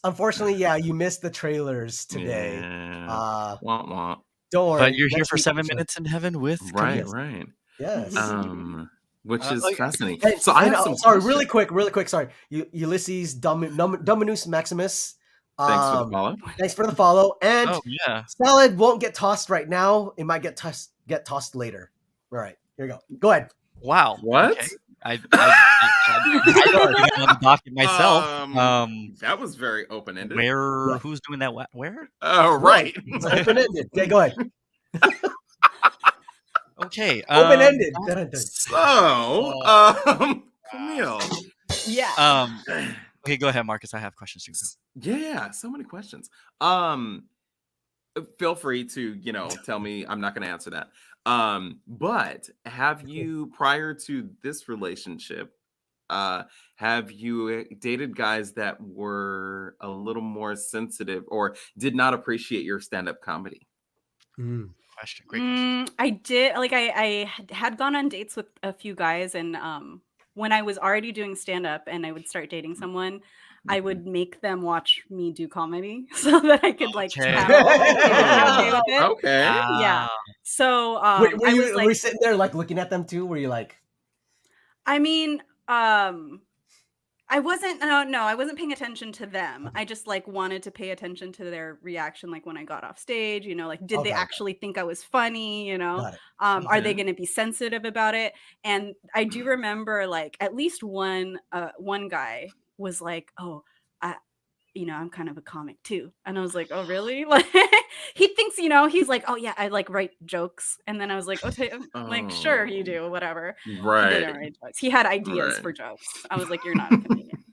A: Unfortunately, yeah, you missed the trailers today.
E: Yeah. Womp womp.
A: Don't worry.
B: But you're here
A: next
B: for
A: week
B: 7
A: episode.
B: minutes in heaven with
E: Right,
B: Camille.
E: right.
A: Yes.
E: Which is
B: like-
E: fascinating.
A: And-
E: So I
A: and,
E: have some
A: sorry,
E: questions.
A: really quick. Sorry, Ulysses Dominus Maximus.
E: Thanks for the follow.
A: Thanks for the follow. And
B: Oh yeah.
A: Salad won't get tossed right now. It might get tossed later. All right, here you go. Go ahead.
B: Wow.
E: What?
B: Okay. I don't even on the docket myself.
E: That was very open ended.
B: Where?
A: Yeah.
B: Who's doing that? Where?
E: Oh, right.
A: It's open-ended. Okay, go ahead.
B: Okay.
A: Open-ended.
E: So, Camille.
C: yeah.
B: Okay, go ahead, Marcus. I have questions too.
E: Yeah, so many questions. Feel free to, tell me. I'm not going to answer that. But have you, prior to this relationship, have you dated guys that were a little more sensitive or did not appreciate your stand-up comedy?
B: Question. Great question.
C: I did. Like, I had gone on dates with a few guys, and when I was already doing stand-up and I would start dating someone, I would make them watch me do comedy so that I could like
B: Okay.
C: tell if they were okay with it.
E: Okay.
C: Yeah. So
A: Were
C: I was
A: you
C: like,
A: sitting there like looking at them too? Were you like,
C: I mean, I wasn't. No, I wasn't paying attention to them. I just like wanted to pay attention to their reaction, like when I got off stage. You know, like did they actually think I was funny? You know,
A: got it.
C: are they going to be sensitive about it? And I do remember like at least one guy was like, "Oh, I'm kind of a comic too." And I was like, "Oh, really?" Like he thinks, he's like, "Oh yeah, I like write jokes." And then I was like, "Okay, like sure you do, whatever."
E: Right.
C: He didn't write jokes. He had ideas for jokes. I was like, "You're not a comedian."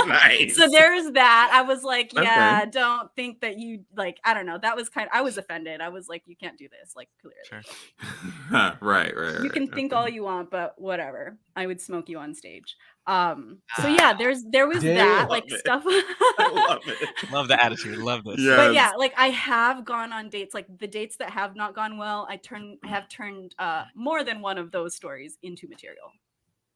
E: Nice.
C: So there's that. I was like, yeah,
E: Okay.
C: don't think that you like, I don't know. That was I was offended. I was like, you can't do this. Like clearly.
E: Sure. Right.
C: You can think all you want, but whatever. I would smoke you on stage. So yeah, there was that like stuff.
E: I love it.
B: Love the attitude. Love this.
E: Yeah.
C: But yeah, like I have gone on dates, like the dates that have not gone well, I have turned more than one of those stories into material.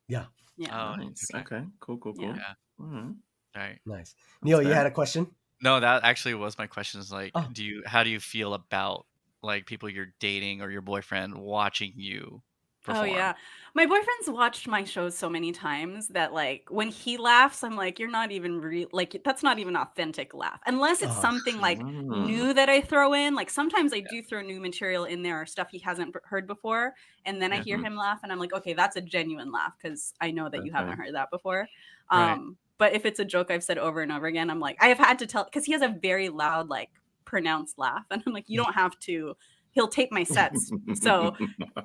A: yeah,
C: Yeah.
B: Oh,
E: Nice. Okay. Cool.
C: Yeah.
B: yeah.
E: Mhm.
B: All right.
A: nice. Neil, you
E: fair.
A: had a question?
B: No, that actually was my question. Is like,
A: Oh.
B: how do you feel about like people you're dating or your boyfriend watching you perform?
C: Oh yeah. My boyfriend's watched my shows so many times that like when he laughs, I'm like, you're not even like that's not even authentic laugh. Unless it's something like new that I throw in. Like sometimes I do throw new material in there or stuff he hasn't heard before. And then I hear him laugh and I'm like, okay, that's a genuine laugh because I know that you haven't heard that before.
B: Right.
C: But if it's a joke I've said over and over again, I'm like, I have had to tell because he has a very loud, like pronounced laugh. And I'm like, you don't have to. He'll tape my sets. So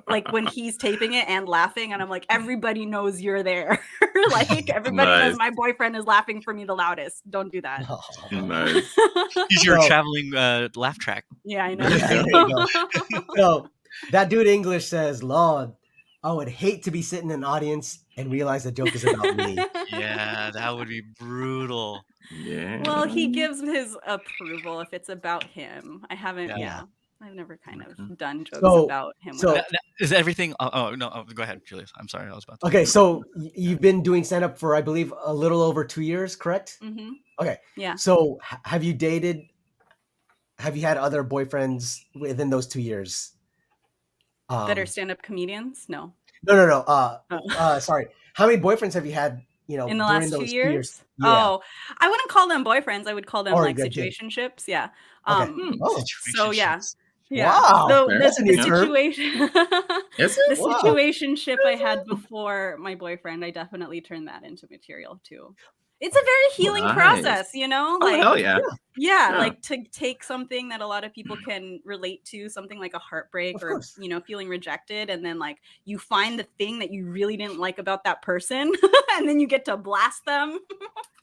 C: like when he's taping it and laughing and I'm like, everybody knows you're there. Like everybody knows my boyfriend is laughing for me the loudest. Don't do that.
E: Nice.
B: He's your traveling laugh track.
C: Yeah, I know.
A: Yeah, there you go. So that dude English says, Lord, I would hate to be sitting in an audience and realize the joke is about me.
B: Yeah, that would be brutal.
E: Yeah.
C: Well, he gives his approval if it's about him. I haven't,
B: Yeah.
C: I've never kind of done jokes
A: So-
C: about him.
A: so-
B: Is everything? Oh no! Oh, go ahead, Julius. I'm sorry, I was about to.
A: Okay, so you've been doing stand-up for, I believe, a little over 2 years, correct?
C: Mm-hmm.
A: Okay.
C: Yeah.
A: So have you had other boyfriends within those 2 years?
C: That are stand-up comedians? No.
A: No. Sorry. How many boyfriends have you had,
C: In the
A: during
C: last 2
A: those 2
C: years?
A: Yeah.
C: Oh, I wouldn't call them boyfriends. I would call them
A: Or
C: like
A: you did.
C: situationships. Yeah.
A: Okay. Oh.
C: So yeah. Yeah.
A: Wow,
C: So
A: that's a new
C: the
A: term.
C: situation,
E: Is it?
C: the
A: Wow.
C: situationship I had before my boyfriend, I definitely turned that into material too. It's a very healing
E: Nice.
C: process,
E: Oh,
C: like
E: hell yeah.
C: yeah,
E: Yeah.
C: like to take something that a lot of people can relate to, something like a heartbreak
A: Of
C: or
A: course.
C: feeling rejected, and then like you find the thing that you really didn't like about that person, and then you get to blast them.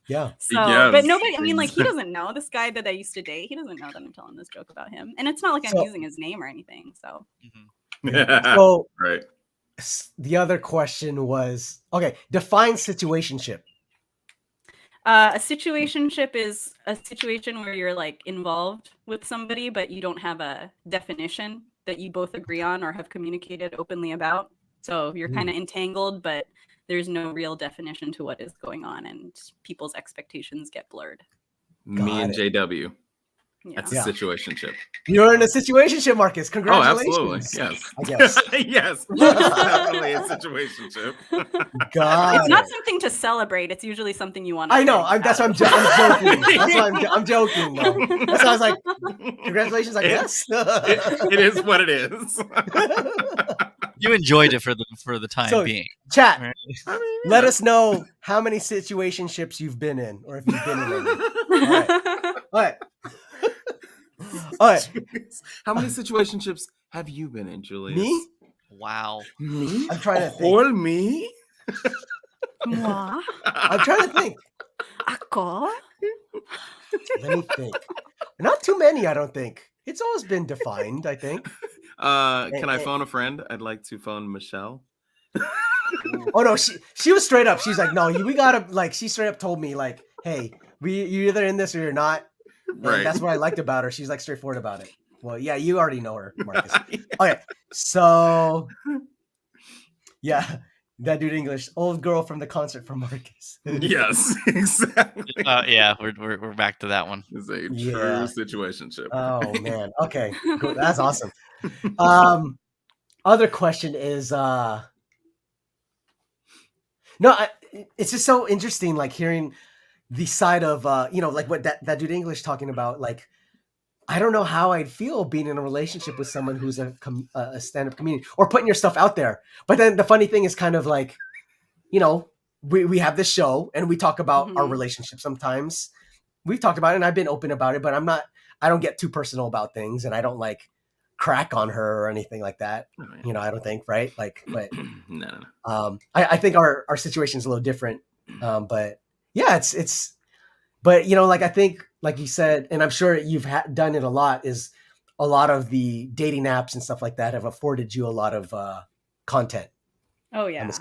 A: Yeah.
C: So,
E: Yes.
C: but nobody, I mean, like, he doesn't know this guy that I used to date. He doesn't know that I'm telling this joke about him. And it's not like I'm
A: So-
C: using his name or anything. So,
A: So
E: Right.
A: the other question was, okay, define situationship.
C: a situationship is a situation where you're like involved with somebody, but you don't have a definition that you both agree on or have communicated openly about. So you're kind of entangled, but there's no real definition to what is going on, and people's expectations get blurred.
E: Me and
A: Got it.
E: JW.
C: Yeah.
E: That's
A: Yeah.
E: a situationship.
A: You're in a situationship, Marcus.
E: Oh,
A: Congratulations.
E: absolutely. Yes.
A: I guess.
E: Yes. Definitely a situationship.
A: God.
C: It's not something to celebrate. It's usually something you want to
A: I know. That's why I'm joking. That's why I'm joking. Though. That's why I was like, congratulations, I guess.
E: It is what it is.
B: You enjoyed it for the time
A: So,
B: being.
A: Chat,
B: Right?
E: I mean,
A: let us know how many situationships you've been in, or if you've been in any. All right. All right.
E: How many situationships have you been in, Julius?
A: Me?
B: Wow.
E: Me?
A: I'm trying to think.
E: All me?
C: Moi?
A: I'm trying to think.
C: Ako?
A: Let me think. Not too many, I don't think. It's always been defined, I think.
E: Can I phone a friend? I'd like to phone Michelle.
A: Oh no, she was straight up. She's like, no, we gotta like. She straight up told me like, hey, you're either in this or you're not.
E: Right.
A: And that's what I liked about her. She's like straightforward about it. Well, yeah, you already know her, Marcus. Okay, so yeah, that dude English, old girl from the concert from Marcus.
E: Yes, exactly.
B: Yeah, we're back to that one.
E: It's a true situationship.
A: Oh man. Okay, cool. That's awesome. Other question is, it's just so interesting, like hearing the side of, like what that dude English talking about. Like, I don't know how I'd feel being in a relationship with someone who's a stand-up comedian or putting your stuff out there. But then the funny thing is kind of like, we have this show and we talk about our relationship sometimes. We've talked about it and I've been open about it, but I don't get too personal about things and I don't like crack on her or anything like that. I don't think, right? Like, but
E: no.
A: I think our situation is a little different. But yeah, it's, but like, I think, like you said, and I'm sure you've done it a lot, is a lot of the dating apps and stuff like that have afforded you a lot of content.
C: Oh yeah.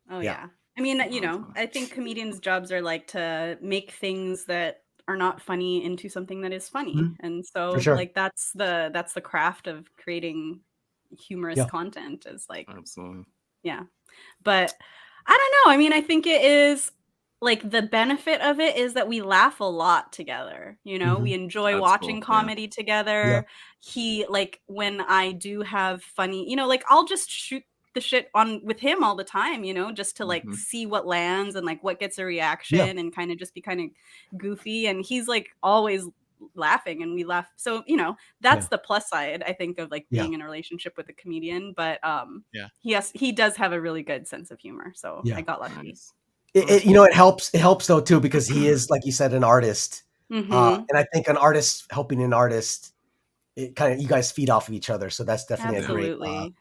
C: Oh yeah. I mean, I think comedians' jobs are like to make things that are not funny into something that is funny. And so like that's the craft of creating humorous content is like,
E: absolutely.
C: Yeah. But I don't know. I mean, I think it is like the benefit of it is that we laugh a lot together. We enjoy watching comedy together. He like when I do have funny, like I'll just shoot the shit on with him all the time, just to like see what lands and like what gets a reaction and kind of just be kind of goofy. And he's like always laughing and we laugh. So, that's the plus side, I think, of like being in a relationship with a comedian. But he does have a really good sense of humor. So I got lucky.
A: It helps though too, because he is, like you said, an artist. And I think an artist helping an artist, it kind of, you guys feed off of each other. So that's definitely a great,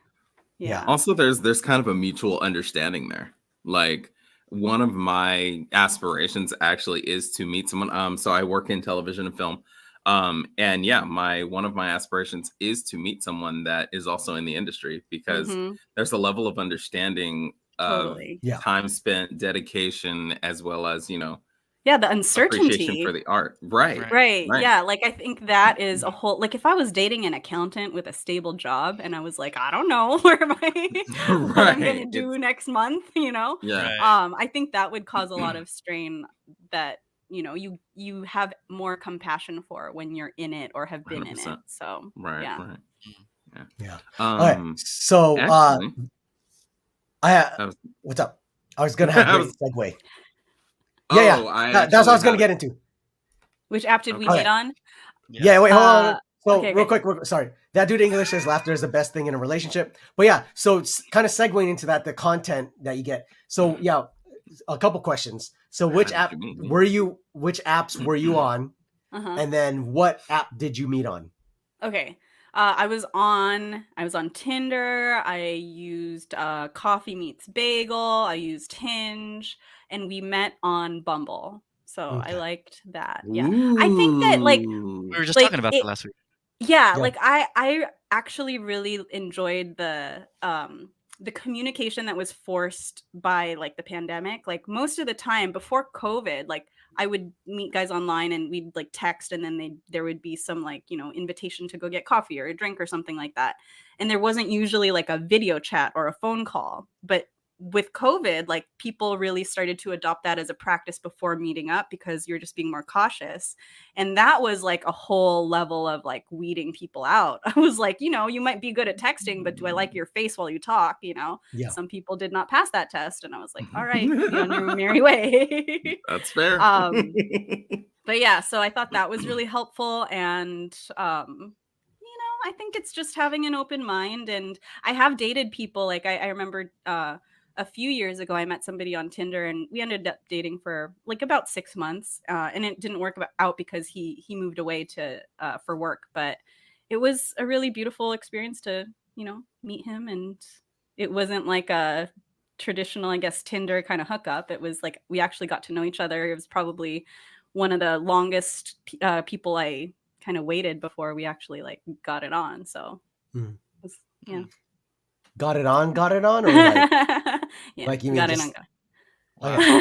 C: yeah.
E: Also, there's kind of a mutual understanding there. Like one of my aspirations actually is to meet someone. So I work in television and film. And yeah, one of my aspirations is to meet someone that is also in the industry, because there's a level of understanding of time spent, dedication, as well as,
C: the uncertainty
E: appreciation for the art.
C: Right. Yeah. Like I think that is a whole, like if I was dating an accountant with a stable job and I was like, I don't know what I'm gonna do next month, I think that would cause a lot of strain that you have more compassion for when you're in it or have been 100%. In it. So
A: yeah. All right. So what's up? I was gonna have a great segue. That's what I was going to get into.
C: Which app did we hit on?
A: Yeah, wait, hold on. So real quick, sorry. That dude English says laughter is the best thing in a relationship. But yeah, so it's kind of segueing into that, the content that you get. So yeah, a couple questions. So which apps were you on? And then what app did you meet on?
C: Okay. I was on Tinder. I used Coffee Meets Bagel. I used Hinge, and we met on Bumble. So I liked that. Yeah, I think that like
B: we were just talking about that last week.
C: Yeah, like I actually really enjoyed the communication that was forced by like the pandemic. Like most of the time before COVID, like I would meet guys online and we'd like text, and then there would be some like, invitation to go get coffee or a drink or something like that. And there wasn't usually like a video chat or a phone call. But with COVID, like people really started to adopt that as a practice before meeting up, because you're just being more cautious. And that was like a whole level of like weeding people out. I was like, you might be good at texting, but do I like your face while you talk? Some people did not pass that test. And I was like, all right, be on your merry way.
E: That's fair.
C: But yeah, so I thought that was really helpful. And, I think it's just having an open mind. And I have dated people. Like I remember, a few years ago, I met somebody on Tinder and we ended up dating for like about 6 months. And it didn't work out because he moved away for work. But it was a really beautiful experience to, meet him. And it wasn't like a traditional, I guess, Tinder kind of hookup. It was like we actually got to know each other. It was probably one of the longest people I kind of waited before we actually like got it on. So, yeah.
A: Got it on, or like...
C: Yeah,
A: Like you mean
C: got it.
A: just... Okay,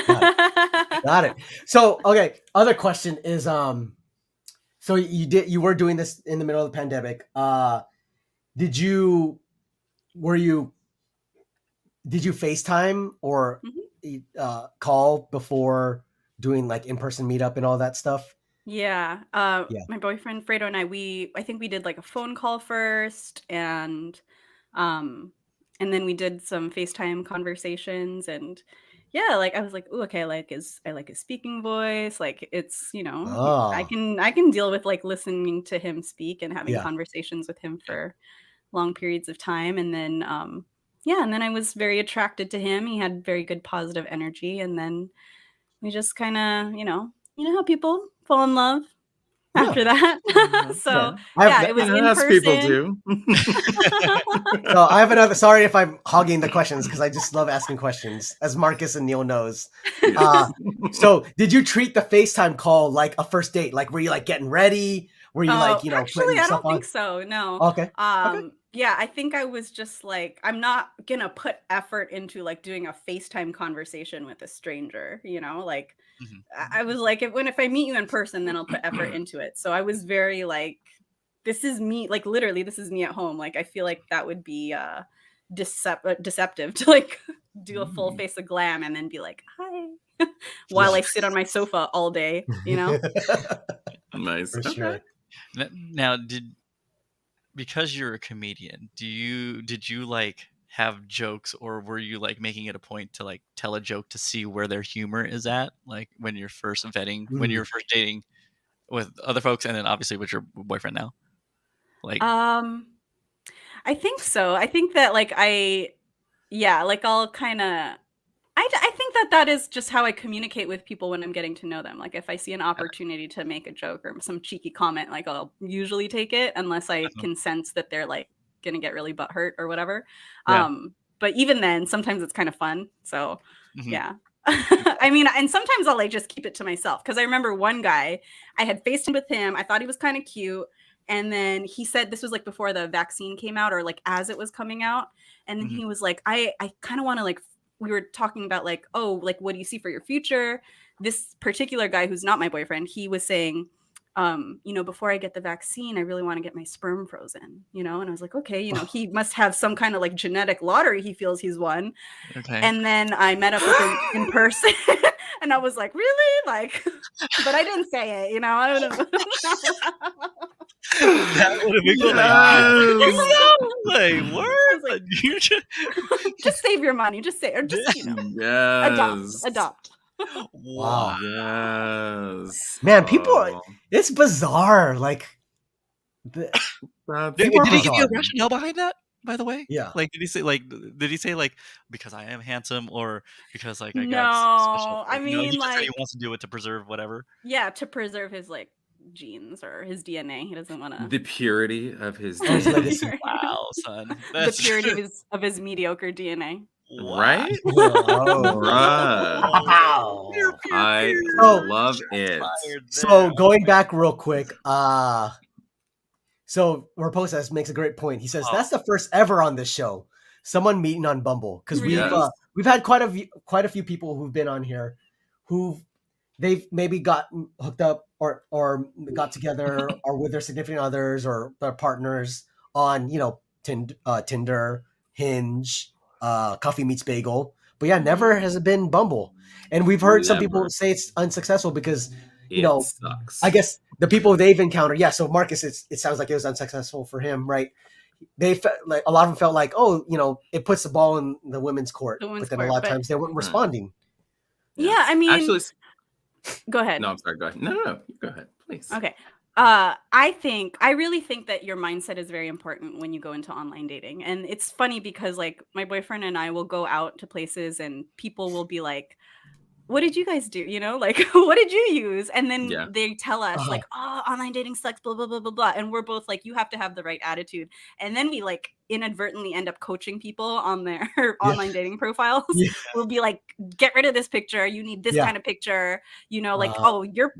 A: got it. So, okay, other question is, so you were doing this in the middle of the pandemic. Did you FaceTime or call before doing like in-person meetup and all that stuff?
C: Yeah.
A: Yeah.
C: My boyfriend Fredo and I think we did like a phone call first, and then we did some FaceTime conversations, and yeah, like I was like, "Ooh, okay, I like his speaking voice. Like it's, I can deal with like listening to him speak and having conversations with him for long periods of time." And then and then I was very attracted to him. He had very good positive energy, and then we just kind of, how people fall in love after that. So it was in person.
E: People do.
A: So I have another. Sorry if I'm hogging the questions because I just love asking questions, as Marcus and Neil knows. So did you treat the FaceTime call like a first date? Like were you like getting ready? Were you like
C: actually, I don't think so. No.
A: Okay.
C: Yeah, I think I was just like, I'm not gonna put effort into like doing a FaceTime conversation with a stranger, like I was like, if I meet you in person, then I'll put effort into it. So I was very like, this is me, like literally this is me at home. Like I feel like that would be deceptive to like do a full face of glam and then be like, hi, while I sit on my sofa all day,
E: Nice.
A: For sure.
B: Now, because you're a comedian, did you like have jokes, or were you like making it a point to like tell a joke to see where their humor is at, like when you're first when you're first dating with other folks, and then obviously with your boyfriend now? Like
C: I think so. I think that like I'll kind of I think that is just how I communicate with people when I'm getting to know them. Like if I see an opportunity to make a joke or some cheeky comment, like I'll usually take it unless I can sense that they're like gonna get really butthurt or whatever. But even then, sometimes it's kind of fun. So yeah. I mean, and sometimes I'll like just keep it to myself, because I remember one guy, I had FaceTimed with him. I thought he was kind of cute. And then he said, this was like before the vaccine came out, or like as it was coming out. And then he was like, I kind of want to like, we were talking about like, oh, like, what do you see for your future? This particular guy who's not my boyfriend, he was saying, before I get the vaccine, I really want to get my sperm frozen, and I was like, okay, he must have some kind of like genetic lottery he feels he's won.
B: Okay.
C: And then I met up with him in person and I was like, really? Like, but I didn't say it, I would have.
B: That would have been good. Like, word?
C: Like, just save your money. Just say, or just, adopt.
A: Wow.
E: Yes.
A: Man, people, it's bizarre. Like,
B: did he give you a rationale behind that, by the way?
A: Yeah.
B: Like, did he say like, because I am handsome, or because like I
C: No,
B: got special?
C: I mean,
B: he just said
C: like,
B: he wants to do it to preserve whatever.
C: Yeah, to preserve his like genes or his DNA. He doesn't want to.
E: The purity of his DNA.
B: Wow, son.
C: The purity of his mediocre DNA.
E: Right?
A: Whoa.
E: Right.
A: Wow.
E: I love it.
A: So going back real quick, so Raposa makes a great point. He says that's the first ever on this show, someone meeting on Bumble, because we've had quite a few people who've been on here they've maybe got hooked up or got together or with their significant others or their partners on Tinder, Hinge, Coffee Meets Bagel, but never has it been Bumble. And we've heard some people say it's unsuccessful because
E: sucks.
A: I guess the people they've encountered. Yeah. So Marcus, it sounds like it was unsuccessful for him, right? They felt like a lot of them felt like, it puts the ball in the women's court, but then a lot of times they weren't responding.
C: Yeah, I mean,
E: actually,
C: go ahead.
E: No, I'm sorry. Go ahead. No, you go ahead, please.
C: Okay. I really think that your mindset is very important when you go into online dating. And it's funny because like my boyfriend and I will go out to places and people will be like, what did you guys do? Like, what did you use? And then they tell us like, oh, online dating sucks, blah, blah, blah, blah, blah. And we're both like, you have to have the right attitude. And then we like inadvertently end up coaching people on their online dating profiles. We'll be like, get rid of this picture. You need this kind of picture. You know, like, oh, your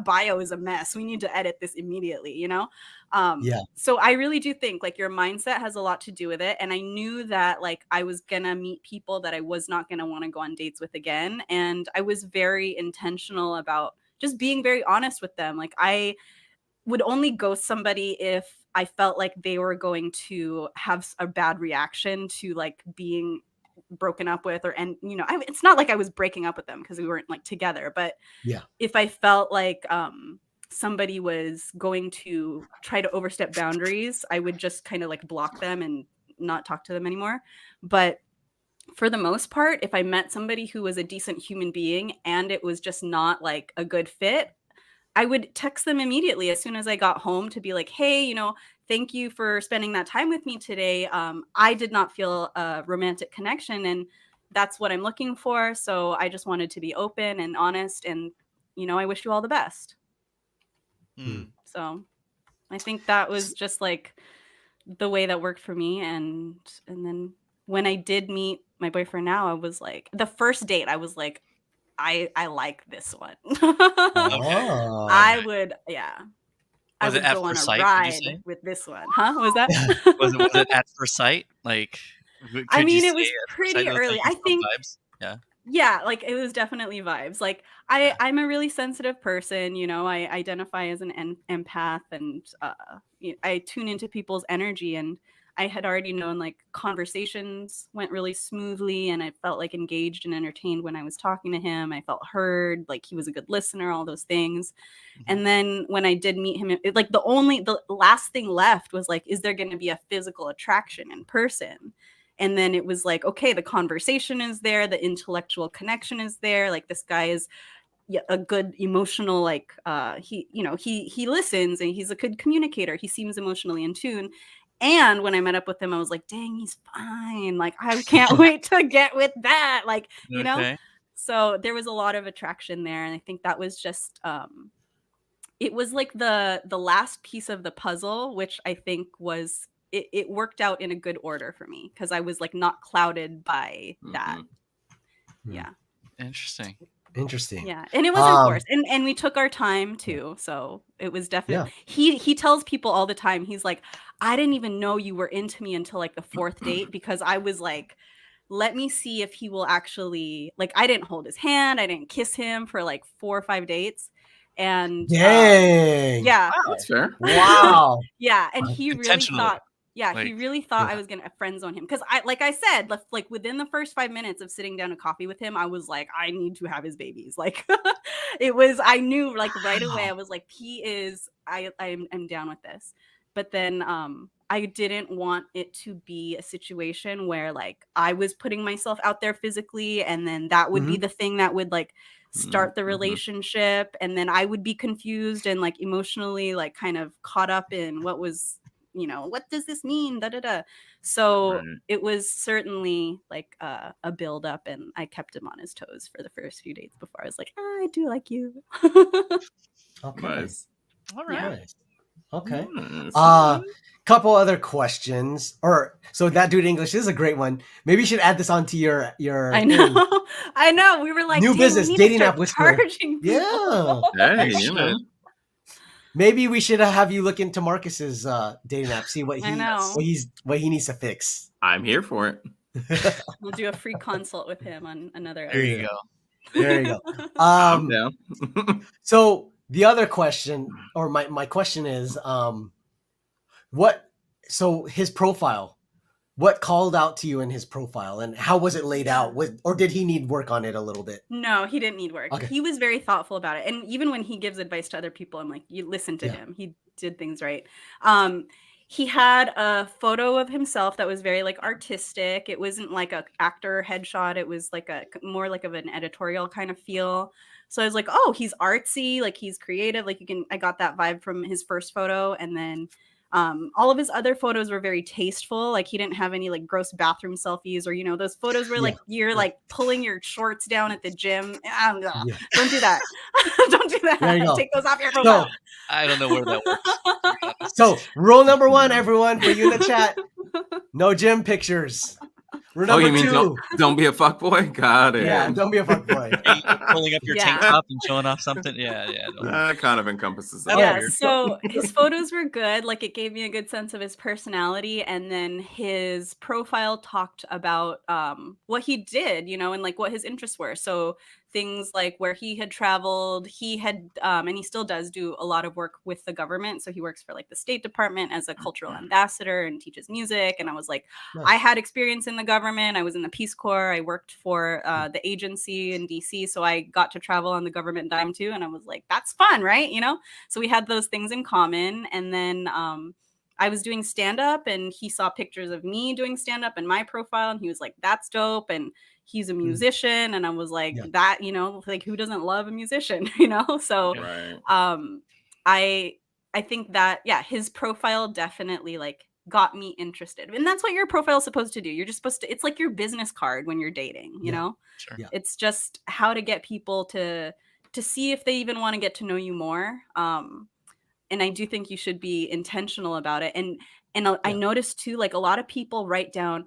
C: bio is a mess. We need to edit this immediately. You know. So I really do think like your mindset has a lot to do with it. And I knew that like I was gonna meet people that I was not gonna want to go on dates with again. And I was very intentional about just being very honest with them. Like I would only ghost somebody if I felt like they were going to have a bad reaction to like being broken up with, and you know, it's not like I was breaking up with them because we weren't like together, but if I felt like somebody was going to try to overstep boundaries, I would just kind of like block them and not talk to them anymore. But for the most part, if I met somebody who was a decent human being and it was just not like a good fit, I would text them immediately as soon as I got home to be like, hey, you know, thank you for spending that time with me today. I did not feel a romantic connection, and that's what I'm looking for. So I just wanted to be open and honest, and, you know, I wish you all the best. So I think that was just like the way that worked for me. And then when I did meet my boyfriend now, I was like, the first date, I was like, I like this one. I would, I would go on a ride with this one. Huh? What was that?
B: was it at first sight? Like,
C: I mean, it was pretty early. I think.
B: Vibes? Yeah.
C: Yeah, like it was definitely vibes. Like I'm a really sensitive person, you know, I identify as an empath, and I tune into people's energy, and I had already known like conversations went really smoothly, and I felt like engaged and entertained when I was talking to him. I felt heard, like he was a good listener, all those things. And then when I did meet him, like the last thing left was like, is there going to be a physical attraction in person? And then it was like, okay, the conversation is there, the intellectual connection is there. Like this guy is a good emotional, like he listens, and he's a good communicator. He seems emotionally in tune. And when I met up with him, I was like, dang, he's fine. Like I can't wait to get with that. Like, you know, so there was a lot of attraction there. And I think that was just, it was like the last piece of the puzzle, which I think was, it worked out in a good order for me because I was like not clouded by that. Yeah.
B: Interesting.
C: Yeah. And it was enforced. And we took our time too. So it was definitely, he tells people all the time, he's like, I didn't even know you were into me until like the fourth date, because I was like, let me see if he will actually, like, I didn't hold his hand. I didn't kiss him for like 4 or 5 dates. And
A: dang.
C: Yeah.
E: Wow, that's fair.
A: Wow.
C: Yeah. And he really thought,
B: Like,
C: he really thought I was going to friend zone him. Because like I said, like within the first 5 minutes of sitting down to coffee with him, I was like, I need to have his babies. Like I knew like right away, I was like, I'm down with this. But then I didn't want it to be a situation where like I was putting myself out there physically, and then that would be the thing that would like start the relationship. And then I would be confused and like emotionally like kind of caught up in what was, you know, what does this mean? So it was certainly like a build up, and I kept him on his toes for the first few dates before I was like, I do like you.
A: Okay.
E: Nice.
B: All right.
A: Nice. Okay. Couple other questions. So that dude English is a great one. Maybe you should add this onto your
C: I know. I know. We were like,
A: new business, dating app whisperer.
C: Yeah.
E: Hey, you know.
A: Maybe we should have you look into Marcus's dating app, see what he needs to fix.
E: I'm here for it.
C: We'll do a free consult with him on another
B: There
C: episode.
B: you go.
A: There you go.
E: I'm down.
A: So the other question, or my question is, so his profile, what called out to you in his profile, and how was it laid out? Or did he need work on it a little bit?
C: No, he didn't need work.
A: Okay.
C: He was very thoughtful about it. And even when he gives advice to other people, I'm like, you listen to him. He did things right. He had a photo of himself that was very like artistic. It wasn't like a actor headshot. It was like more like of an editorial kind of feel. So I was like, oh, he's artsy, like he's creative. Like I got that vibe from his first photo. And then All of his other photos were very tasteful. Like he didn't have any like gross bathroom selfies or, you know, those photos where like you're like pulling your shorts down at the gym. Don't do that. Don't do that.
A: There you go.
C: Take those off your profile.
B: I don't know where that works.
A: So rule number 1, everyone, for you in the chat, no gym pictures. Rule number
E: you mean
A: 2,
E: don't be a fuckboy? Got it.
A: Yeah, don't be a fuckboy.
B: Pulling up your tank top and showing off something. Yeah.
E: That kind of encompasses that.
C: Yeah, so his photos were good. Like it gave me a good sense of his personality. And then his profile talked about what he did, you know, and like what his interests were. So things like where he had traveled, he had, and he still does do a lot of work with the government. So he works for like the State Department as a cultural ambassador and teaches music. And I was like, I had experience in the government. I was in the Peace Corps. I worked for the agency in DC. So I got to travel on the government dime too. And I was like, that's fun, right? You know? So we had those things in common. And then I was doing stand-up and he saw pictures of me doing stand-up in my profile. And he was like, that's dope. And he's a musician. And I was like, that, you know, like who doesn't love a musician, you know? So I think that, his profile definitely like got me interested. And that's what your profile is supposed to do. You're just supposed to, it's like your business card when you're dating, you know?
B: Sure.
C: It's just how to get people to see if they even want to get to know you more. And I do think you should be intentional about it. And I noticed too, like a lot of people write down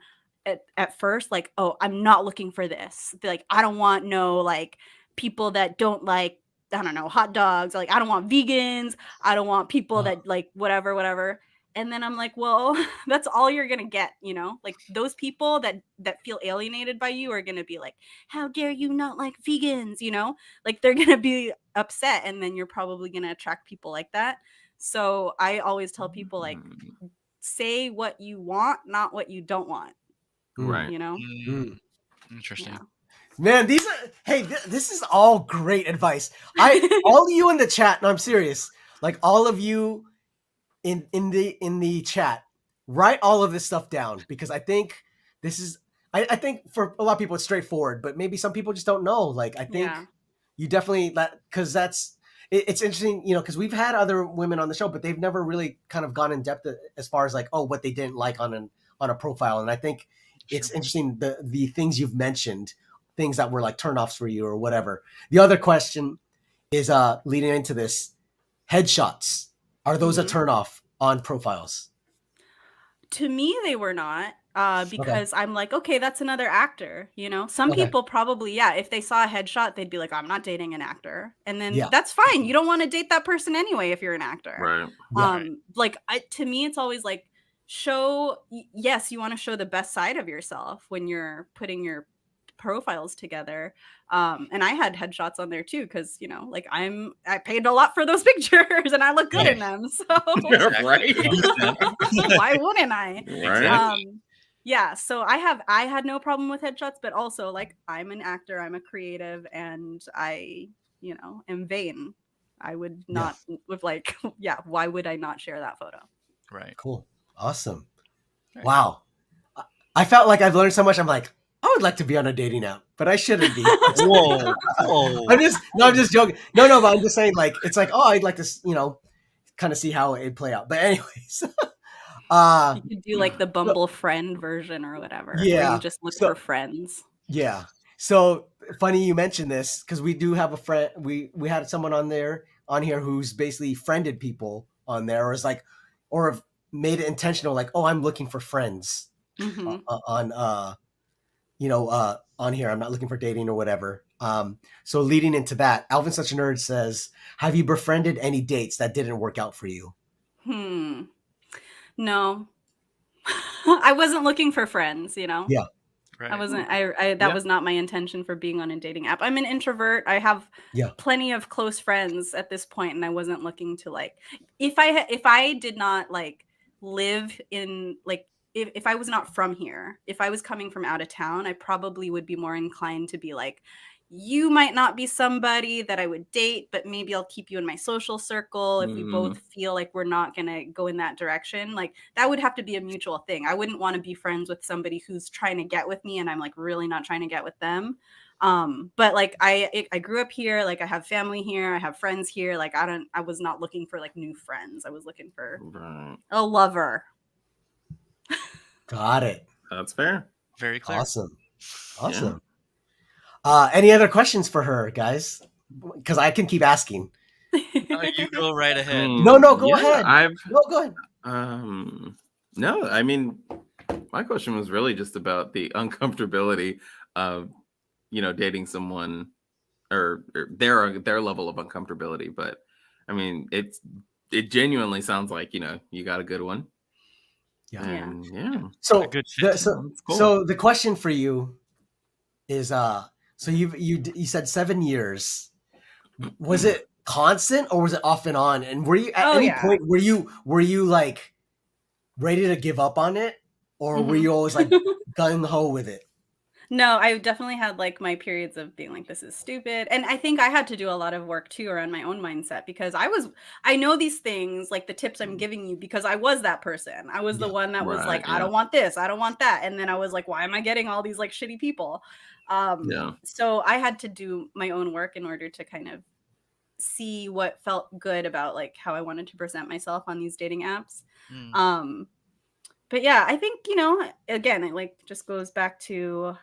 C: at first, like, oh, I'm not looking for this. They're like, I don't want no like people that don't like, I don't know, hot dogs. Like, I don't want vegans. I don't want people that like whatever. And then I'm like, well, that's all you're going to get, you know, like those people that feel alienated by you are going to be like, how dare you not like vegans, you know, like they're going to be upset. And then you're probably going to attract people like that. So I always tell people like, say what you want, not what you don't want.
E: Right.
C: You know?
B: Interesting.
C: Yeah.
A: Man, these are, this is all great advice. All of you in the chat, no, I'm serious. Like all of you in the chat, write all of this stuff down because I think this is, I think for a lot of people it's straightforward, but maybe some people just don't know. Like I think you definitely, because it's interesting, you know, because we've had other women on the show, but they've never really kind of gone in depth as far as like, oh, what they didn't like on a profile. And I think it's interesting the things you've mentioned, things that were like turnoffs for you or whatever. The other question is leading into this, headshots. Are those a turnoff on profiles?
C: To me, they were not. Because I'm like, okay, that's another actor, you know? Some people probably, if they saw a headshot, they'd be like, I'm not dating an actor. And then that's fine. You don't want to date that person anyway if you're an actor.
E: Right.
C: Like, to me, it's always like, yes, you want to show the best side of yourself when you're putting your profiles together. And I had headshots on there too, because, you know, like I paid a lot for those pictures and I look good in them. So
E: right.
C: why wouldn't I?
E: Right.
C: So I had no problem with headshots, but also like I'm an actor, I'm a creative, and I, you know, am vain. I would not with like, why would I not share that photo?
B: Right.
A: Cool. Awesome. Right. Wow. I felt like I've learned so much. I'm like, I would like to be on a dating app, but I shouldn't be.
B: Whoa.
A: I'm just joking. No, but I'm just saying like, it's like, oh, I'd like to, you know, kind of see how it'd play out. But anyways,
C: you could do like the Bumble friend version or whatever.
A: Yeah.
C: Where you just look for friends.
A: Yeah. So funny you mentioned this because we do have a friend. We had someone on here who's basically friended people on there, or is like, or have made it intentional, like, oh, I'm looking for friends on here. I'm not looking for dating or whatever. So leading into that, Alvin Such a Nerd says, have you befriended any dates that didn't work out for you?
C: No, I wasn't looking for friends, you know?
A: Yeah.
C: Right. I wasn't, that was not my intention for being on a dating app. I'm an introvert. I have plenty of close friends at this point, and I wasn't looking to like, if I did not like live in like, if I was not from here, if I was coming from out of town, I probably would be more inclined to be like, you might not be somebody that I would date, but maybe I'll keep you in my social circle if we both feel like we're not going to go in that direction. Like that would have to be a mutual thing. I wouldn't want to be friends with somebody who's trying to get with me and I'm like really not trying to get with them. But like I grew up here, like I have family here, I have friends here. Like I was not looking for like new friends. I was looking for a lover.
A: Got it.
E: That's fair.
B: Very clear.
A: Awesome. Any other questions for her, guys? Because I can keep asking.
B: You go right ahead.
A: No, go ahead. Go ahead.
E: No, I mean, my question was really just about the uncomfortability of, dating someone or their level of uncomfortability. But I mean, it genuinely sounds like, you got a good one.
A: Yeah.
E: So
A: So the question for you is, so you said 7 years. Was it constant or was it off and on? And were you at any point were you like ready to give up on it, or were you always like gung ho with it?
C: No, I definitely had like my periods of being like, this is stupid. And I think I had to do a lot of work too around my own mindset, because I know these things, like the tips I'm giving you, because I was that person. I was the one that was like, I don't want this, I don't want that. And then I was like, why am I getting all these like shitty people? So I had to do my own work in order to kind of see what felt good about like how I wanted to present myself on these dating apps. But yeah, I think, again, it like just goes back to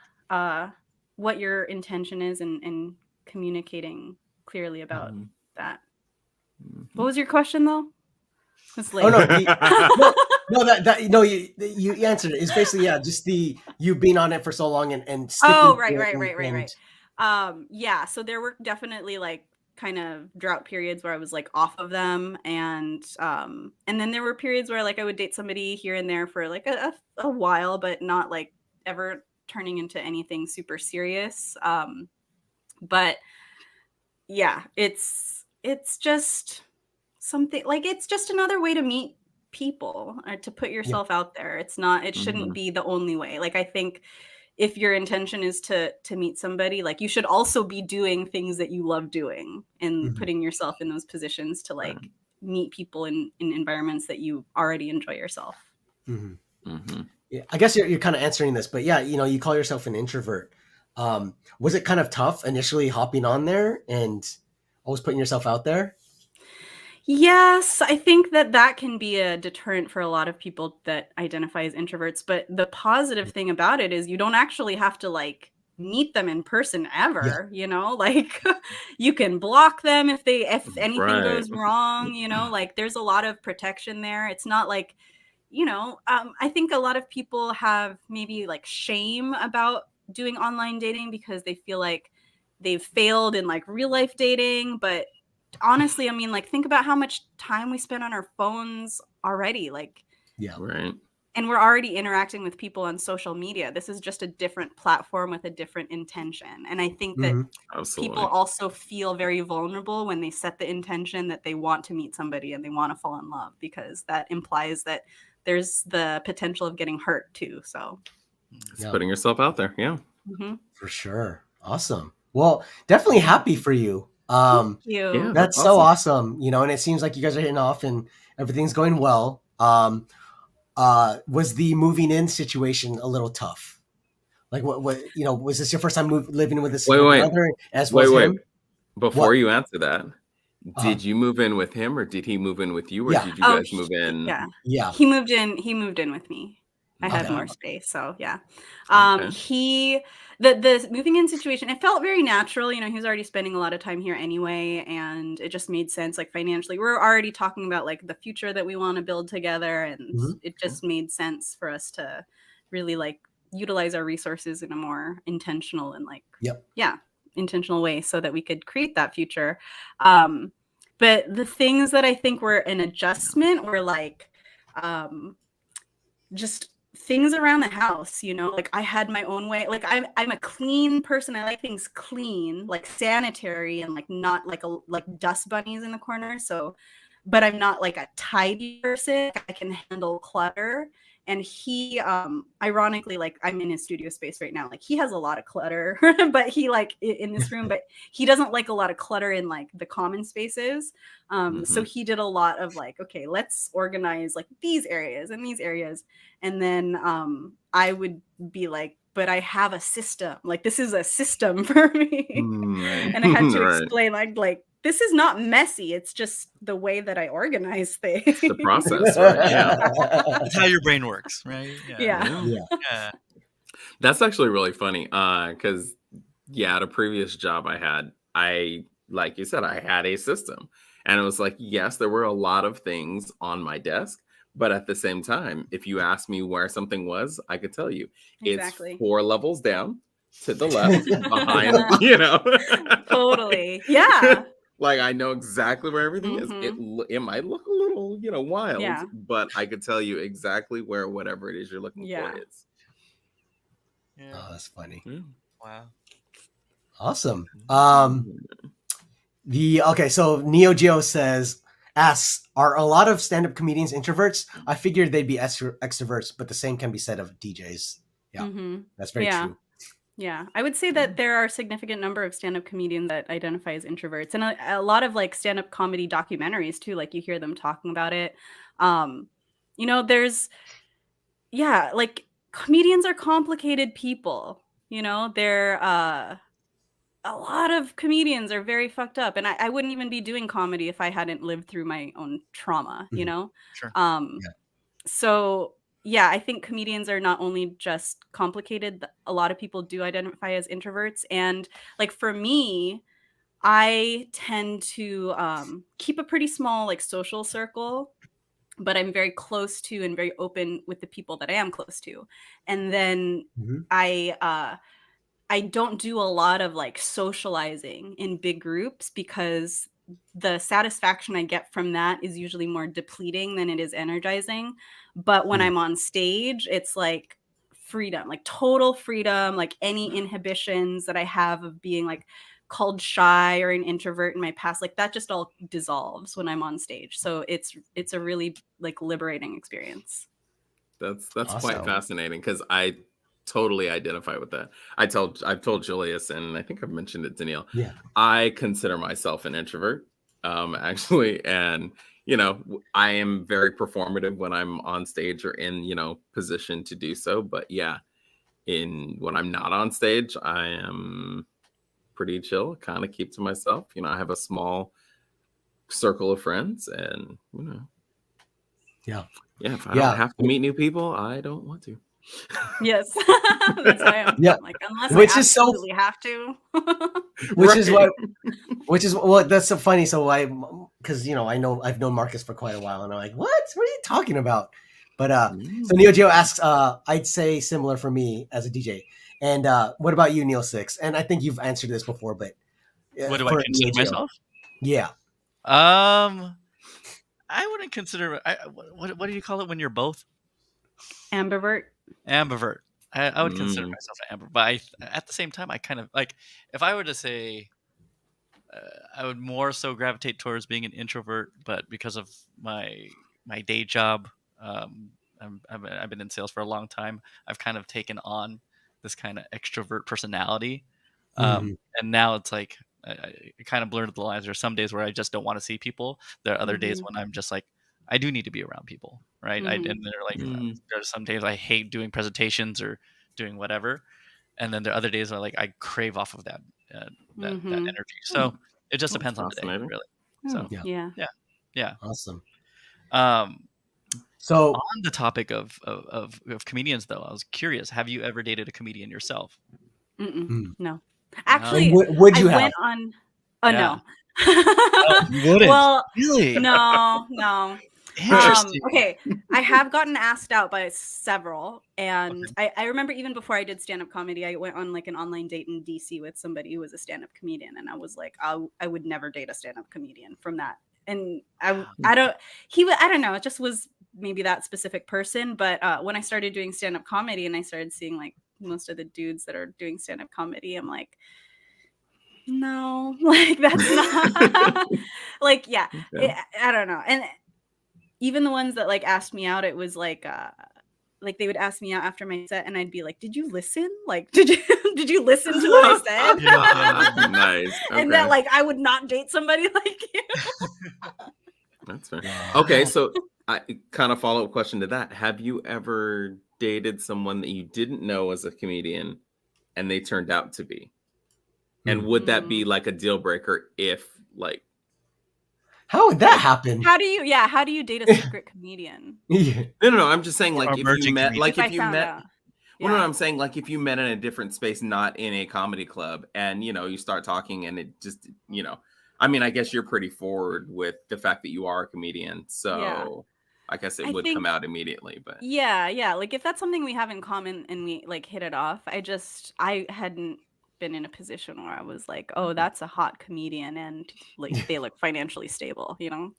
C: what your intention is and communicating clearly about that. What was your question though? It's late.
A: You answered it. It's basically just you being on it for so long and sticking.
C: Oh, right. Yeah, so there were definitely like kind of drought periods where I was like off of them, and then there were periods where like I would date somebody here and there for like a while, but not like ever turning into anything super serious. But yeah, it's just something like, it's just another way to meet people or to put yourself out there. It shouldn't be the only way. Like, I think if your intention is to meet somebody, like you should also be doing things that you love doing and putting yourself in those positions to like meet people in environments that you already enjoy yourself.
A: Yeah, I guess you're kind of answering this, but yeah, you call yourself an introvert. Was it kind of tough initially hopping on there and always putting yourself out there?
C: Yes, I think that can be a deterrent for a lot of people that identify as introverts. But the positive thing about it is you don't actually have to like meet them in person ever, like you can block them if anything goes wrong, like there's a lot of protection there. It's not like, I think a lot of people have maybe like shame about doing online dating because they feel like they've failed in like real life dating. But honestly, I mean, like, think about how much time we spend on our phones already. Like, and we're already interacting with people on social media. This is just a different platform with a different intention. And I think that people also feel very vulnerable when they set the intention that they want to meet somebody and they want to fall in love, because that implies that there's the potential of getting hurt too. So
E: it's putting yourself out there. Yeah.
A: For sure. Awesome. Well, definitely happy for you.
C: Thank you.
A: Yeah, that's so awesome. And it seems like you guys are hitting off and everything's going well. Was the moving in situation a little tough? Like what was this your first time living with this brother as well as him?
E: Before you answer that, did you move in with him or did he move in with you, or did you guys move in?
C: Yeah. He moved in with me. I had more space. So yeah. The moving in situation, it felt very natural. He was already spending a lot of time here anyway, and it just made sense. Like financially, we're already talking about like the future that we want to build together, and it just made sense for us to really like utilize our resources in a more intentional and like intentional way so that we could create that future. But the things that I think were an adjustment were like just things around the house, like I had my own way. Like I'm a clean person. I like things clean, like sanitary, and like not like dust bunnies in the corner. So, but I'm not like a tidy person. I can handle clutter. And he, ironically, like I'm in his studio space right now. Like he has a lot of clutter, but he like in this room, but he doesn't like a lot of clutter in like the common spaces. So he did a lot of like, okay, let's organize like these areas and these areas. And then I would be like but I have a system. Like, this is a system for me. And I had to explain, like, this is not messy. It's just the way that I organize things.
E: It's the process, right? Yeah.
B: That's how your brain works, right?
C: Yeah.
E: That's actually really funny. Because at a previous job I had, like you said, I had a system. And it was like, yes, there were a lot of things on my desk. But at the same time, if you asked me where something was, I could tell you.
C: Exactly.
E: It's 4 levels down to the left, behind,
C: Totally. Yeah.
E: Like, I know exactly where everything is. It might look a little, wild, but I could tell you exactly where whatever it is you're looking for is.
A: Yeah. Oh, that's funny.
B: Wow.
A: Awesome. So Neo Geo asks, are a lot of stand-up comedians introverts? I figured they'd be extroverts, but the same can be said of DJs. Yeah, that's very true.
C: Yeah, I would say that there are a significant number of stand-up comedians that identify as introverts, and a lot of like stand-up comedy documentaries too. Like, you hear them talking about it. There's like, comedians are complicated people. They're a lot of comedians are very fucked up, and I wouldn't even be doing comedy if I hadn't lived through my own trauma.
B: Sure.
C: So yeah, I think comedians are not only just complicated, a lot of people do identify as introverts. And like, for me, I tend to keep a pretty small like social circle, but I'm very close to and very open with the people that I am close to. And then I don't do a lot of like socializing in big groups, because the satisfaction I get from that is usually more depleting than it is energizing. But when I'm on stage, it's like freedom, like total freedom, like any inhibitions that I have of being like called shy or an introvert in my past, like that just all dissolves when I'm on stage. So it's a really like liberating experience.
E: That's awesome. Quite fascinating, because I totally identify with that. I've told Julius, and I think I've mentioned it to Neil.
A: Yeah,
E: I consider myself an introvert, actually, and I am very performative when I'm on stage or in position to do so. But when I'm not on stage, I am pretty chill. Kind of keep to myself. I have a small circle of friends, and if I don't have to meet new people, I don't want to.
C: Yes, that's why I'm like, unless I absolutely have to.
A: Which is what that's so funny. So because I've known Marcus for quite a while, and I'm like, what are you talking about? But so Neo Geo asks, I'd say similar for me as a DJ. And what about you, Neilsix? And I think you've answered this before, but
B: what do I consider myself?
A: Yeah.
B: I wouldn't consider. What do you call it when you're both?
C: Ambivert.
B: I would consider myself an ambivert, but at the same time, I kind of like, if I were to say, I would more so gravitate towards being an introvert, but because of my day job, I've been in sales for a long time. I've kind of taken on this kind of extrovert personality, and now it's like I kind of blurred the lines. There are some days where I just don't want to see people. There are other days when I'm just like, I do need to be around people, right? And they're like, there's some days I hate doing presentations or doing whatever, and then there are other days where like I crave off of that energy. So it just depends on the day, really. So yeah,
A: awesome.
B: So on the topic of comedians, though, I was curious: have you ever dated a comedian yourself?
C: No, actually,
A: would you have?
C: Went on. Oh no.
B: You wouldn't.
C: Well,
B: really?
C: No.
B: Interesting.
C: Okay, I have gotten asked out by several, and I remember even before I did stand-up comedy, I went on like an online date in DC with somebody who was a stand-up comedian, and I was like, I would never date a stand-up comedian from that. And I don't know, it just was maybe that specific person. But when I started doing stand-up comedy and I started seeing like most of the dudes that are doing stand-up comedy, I'm like, no, like that's not like, I don't know. And even the ones that like asked me out, it was like they would ask me out after my set, and I'd be like, "Did you listen? Like, did you listen to what I said?"
E: Nice. Okay.
C: And that like I would not date somebody like you.
E: That's fair. Okay, so I kind of follow-up question to that. Have you ever dated someone that you didn't know as a comedian and they turned out to be? And would that be like a deal breaker if like
A: how would that happen?
C: How do you date a secret comedian?
E: No, I'm just saying, like, if you met, like,
C: If
E: if you
C: I found
E: met,
C: out.
E: well, no, I'm saying, like, if you met in a different space, not in a comedy club, and, you know, you start talking and it just, you know, I mean, I guess you're pretty forward with the fact that you are a comedian, so I guess it would come out immediately, but.
C: Yeah. Like, if that's something we have in common and we, like, hit it off, I hadn't been in a position where I was like, oh, that's a hot comedian and like they look financially stable, you know?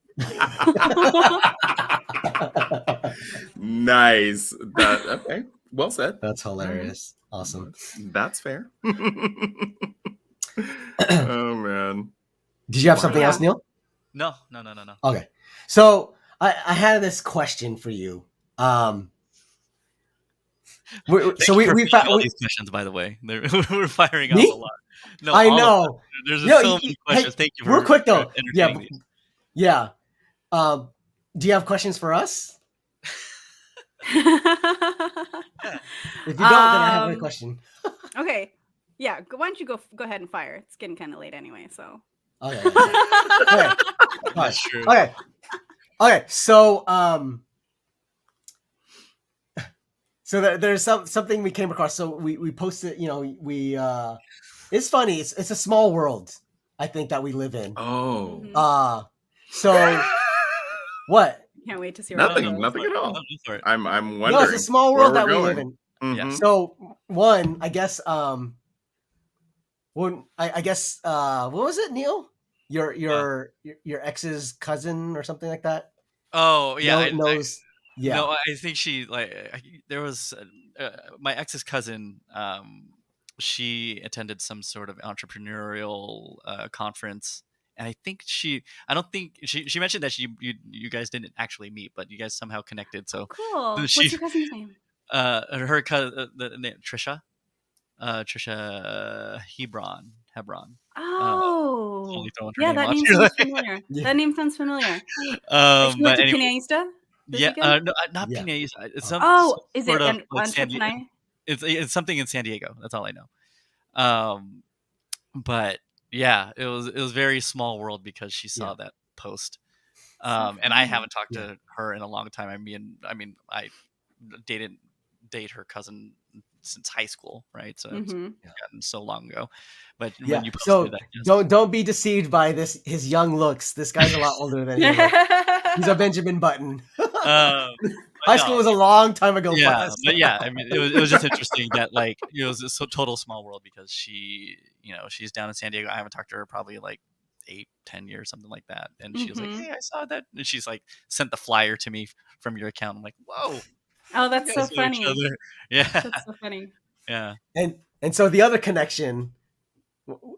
E: Nice. Okay. Well said.
A: That's hilarious. Awesome.
E: That's fair. Oh man.
A: Did you have something else, Neil?
B: No.
A: Okay. So I had this question for you.
B: So we found all these questions, by the way. We're firing off a lot. No,
A: I know.
B: There's so many questions. Thank you.
A: Real quick though.
B: Entertaining me.
A: Yeah. Do you have questions for us? If you don't, then I have a question.
C: Okay. Yeah. Why don't you go ahead and fire? It's getting kind of late anyway, so.
A: Okay. That's true. Okay. So So there's something we came across. So we posted, you know, it's funny. It's a small world, I think, that we live in.
E: Oh.
A: So what?
C: Can't wait to see
E: nothing at all. I'm wondering.
A: No, it's a small world that we live in.
E: Mm-hmm.
A: So one, I guess, what was it, Neil? Your ex's cousin or something like that?
B: Oh yeah,
A: knows. Yeah.
B: No, I think she there was my ex's cousin. She attended some sort of entrepreneurial conference, and I don't think she mentioned that you guys didn't actually meet, but you guys somehow connected. So
C: cool. What's your cousin's name?
B: Her cousin, the name Trisha Hebron.
C: Oh,
B: yeah,
C: that name sounds familiar. That name sounds familiar. She went to Pineista?
B: Yeah, no, not Pineista. It's some.
C: Is
B: sort
C: it
B: of
C: San Diego?
B: It's something in San Diego. That's all I know. But yeah, it was very small world because she saw that post. And I haven't talked to her in a long time. I mean, I didn't date her cousin since high school, right? So it's gotten so long ago. But when you posted that,
A: don't be deceived by his young looks. This guy's a lot older than you. He's a Benjamin Button. High school was a long time ago.
B: Yeah, but yeah, I mean, it was just interesting that like it was a total small world because she, you know, she's down in San Diego. I haven't talked to her probably like 8-10 years, something like that. And she was like, "Hey, I saw that," and she's like, sent the flyer to me from your account. I'm like, "Whoa."
C: Oh, that's so funny.
B: Yeah.
C: That's so funny.
B: Yeah.
A: And so the other connection,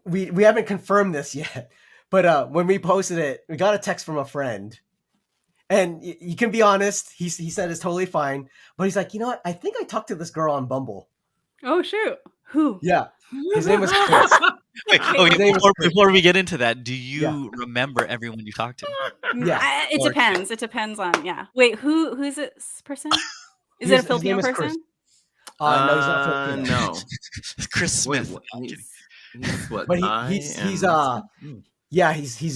A: we haven't confirmed this yet, but when we posted it, we got a text from a friend. And you can be honest, he said it's totally fine, but he's like, you know what? I think I talked to this girl on Bumble.
C: Oh shoot. Who?
A: Yeah. His name was Chris.
B: Before we get into that, do you remember everyone you talked to?
A: Yeah.
C: It depends. It depends on Wait, who's this person? Is it a Filipino person?
A: No, he's not Filipino.
E: No.
B: Chris Smith.
E: He's what?
A: But he's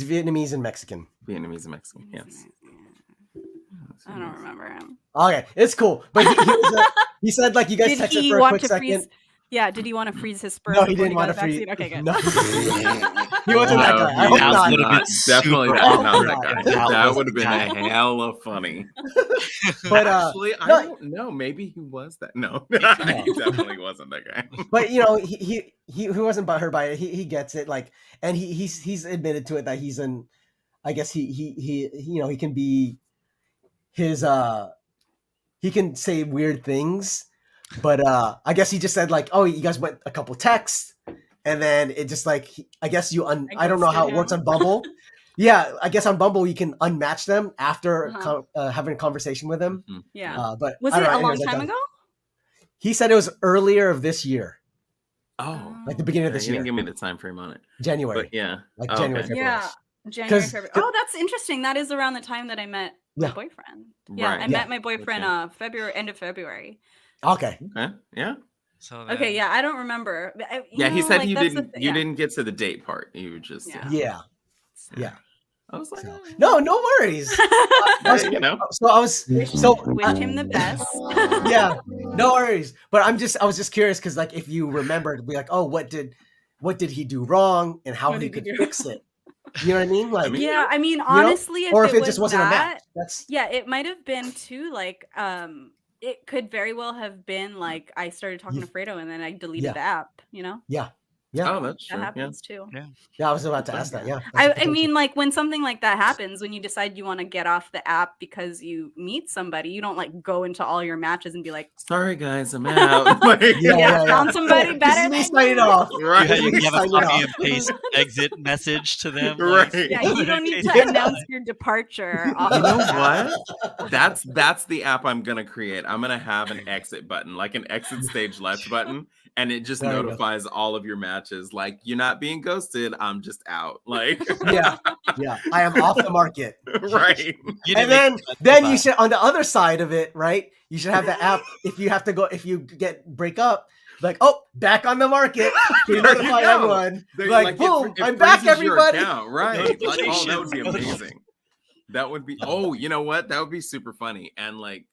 A: Vietnamese and Mexican.
E: Vietnamese and Mexican, yes.
C: I don't remember him.
A: Okay, it's cool. But he said like you guys texted for a quick second.
C: Yeah, did he want to freeze his sperm?
A: No, he didn't want to freeze.
C: Okay, good.
A: No. He wasn't that guy. I hope not.
E: Definitely not that guy. That would have been a hella funny.
A: But
E: actually, I don't know. Maybe he was that. No, he definitely wasn't that guy.
A: But you know, he wasn't butthurt by it. He gets it. Like, and he's admitted to it that he's an. I guess he you know, he can be his he can say weird things. But I guess he just said like, oh, you guys went a couple texts, and then it just like I guess you I don't know how it works on Bumble. Yeah, I guess on Bumble you can unmatch them after having a conversation with them.
C: Yeah,
A: but
C: was it a long time ago?
A: He said it was earlier of this year.
E: Oh,
A: like the beginning of this year.
E: He didn't give me the time frame on it.
A: January.
E: But yeah,
A: like January. February.
C: Yeah. January, February. Oh, that's interesting. That is around the time that I met my boyfriend. Yeah, I met my boyfriend end of February.
A: Okay.
E: Yeah.
B: So
C: okay, yeah, I don't remember.
E: He said you didn't get to the date part. You were just
A: yeah.
E: I was like,
A: no worries. So I was
C: wish him the best.
A: Yeah, no worries. But I was just curious because like if you remembered, be like, oh, what did he do wrong and how he could fix it? You know what I mean? Like,
C: yeah, I mean, honestly,
A: or if it just wasn't a match.
C: Yeah, it might have been too. Like, it could very well have been like I started talking to Fredo and then I deleted the app. You know?
A: Yeah.
E: Oh, that's true.
C: That happens too.
A: Yeah, I was about to ask that. Yeah.
C: I mean, like when something like that happens, when you decide you want to get off the app because you meet somebody, you don't like go into all your matches and be like,
E: sorry guys, I'm out.
C: Found somebody better than
A: sign it off.
B: Right. You have a copy and paste exit message to them.
E: Right.
C: Yeah, you don't need to announce your departure.
E: You know what? That's the app I'm gonna create. I'm gonna have an exit button, like an exit stage left button. And it just notifies all of your matches, like you're not being ghosted. I'm just out. Like,
A: yeah, I am off the market.
E: Right.
A: And then you should, on the other side of it, right? You should have the app. If you break up, like, oh, back on the market. You notify everyone. Like, boom, I'm back, everybody.
E: Right. Like, oh, that would be amazing. That would be. Oh, you know what? That would be super funny. And like.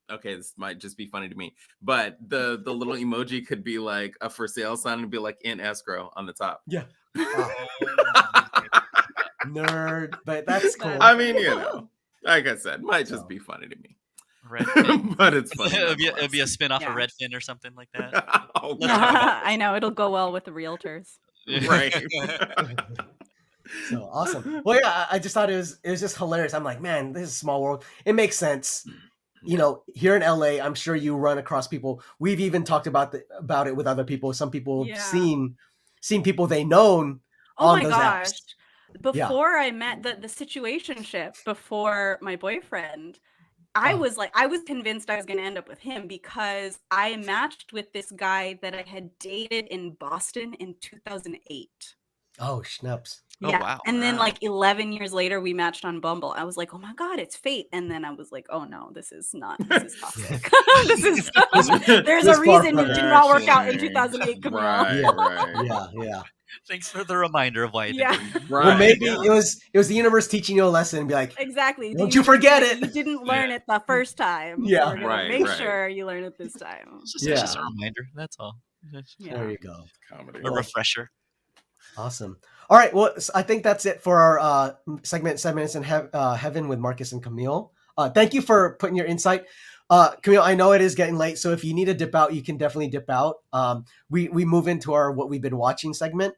E: Okay, this might just be funny to me, but the little emoji could be like a for sale sign and be like in escrow on the top.
A: Yeah. Nerd, but that's cool.
E: I mean, like I said, might just be funny to me.
B: Redfin.
E: But it's funny.
B: It'll be a spin-off of Redfin or something like that.
C: I know, it'll go well with the realtors.
E: Right.
A: So awesome. Well, yeah, I just thought it was just hilarious. I'm like, man, this is a small world. It makes sense. You know, here in LA, I'm sure you run across people. We've even talked about it with other people. Some people have seen people they known on those apps.
C: Before I met the situationship, before my boyfriend, I was convinced I was going to end up with him because I matched with this guy that I had dated in Boston in 2008.
A: Oh, schnapps.
C: Yeah.
B: Oh, wow.
C: And then like 11 years later, we matched on Bumble. I was like, oh my God, it's fate. And then I was like, oh no, this is toxic. There's a reason it did not work out in 2008, Camille.
E: Right.
A: Yeah.
B: Thanks for the reminder of why you didn't.
E: Right.
A: Well, maybe it was the universe teaching you a lesson and be like,
C: exactly.
A: Don't you forget it.
C: You didn't learn it the first time.
A: Yeah.
C: So we're gonna make sure you learn it this time.
B: It's just a reminder. That's all.
A: There you go.
E: Comedy.
B: A refresher.
A: Awesome. All right. Well, I think that's it for our segment 7 Minutes in Heaven with Marcus and Camille. Thank you for putting your insight. Camille, I know it is getting late, so if you need to dip out, you can definitely dip out. We move into our what we've been watching segment,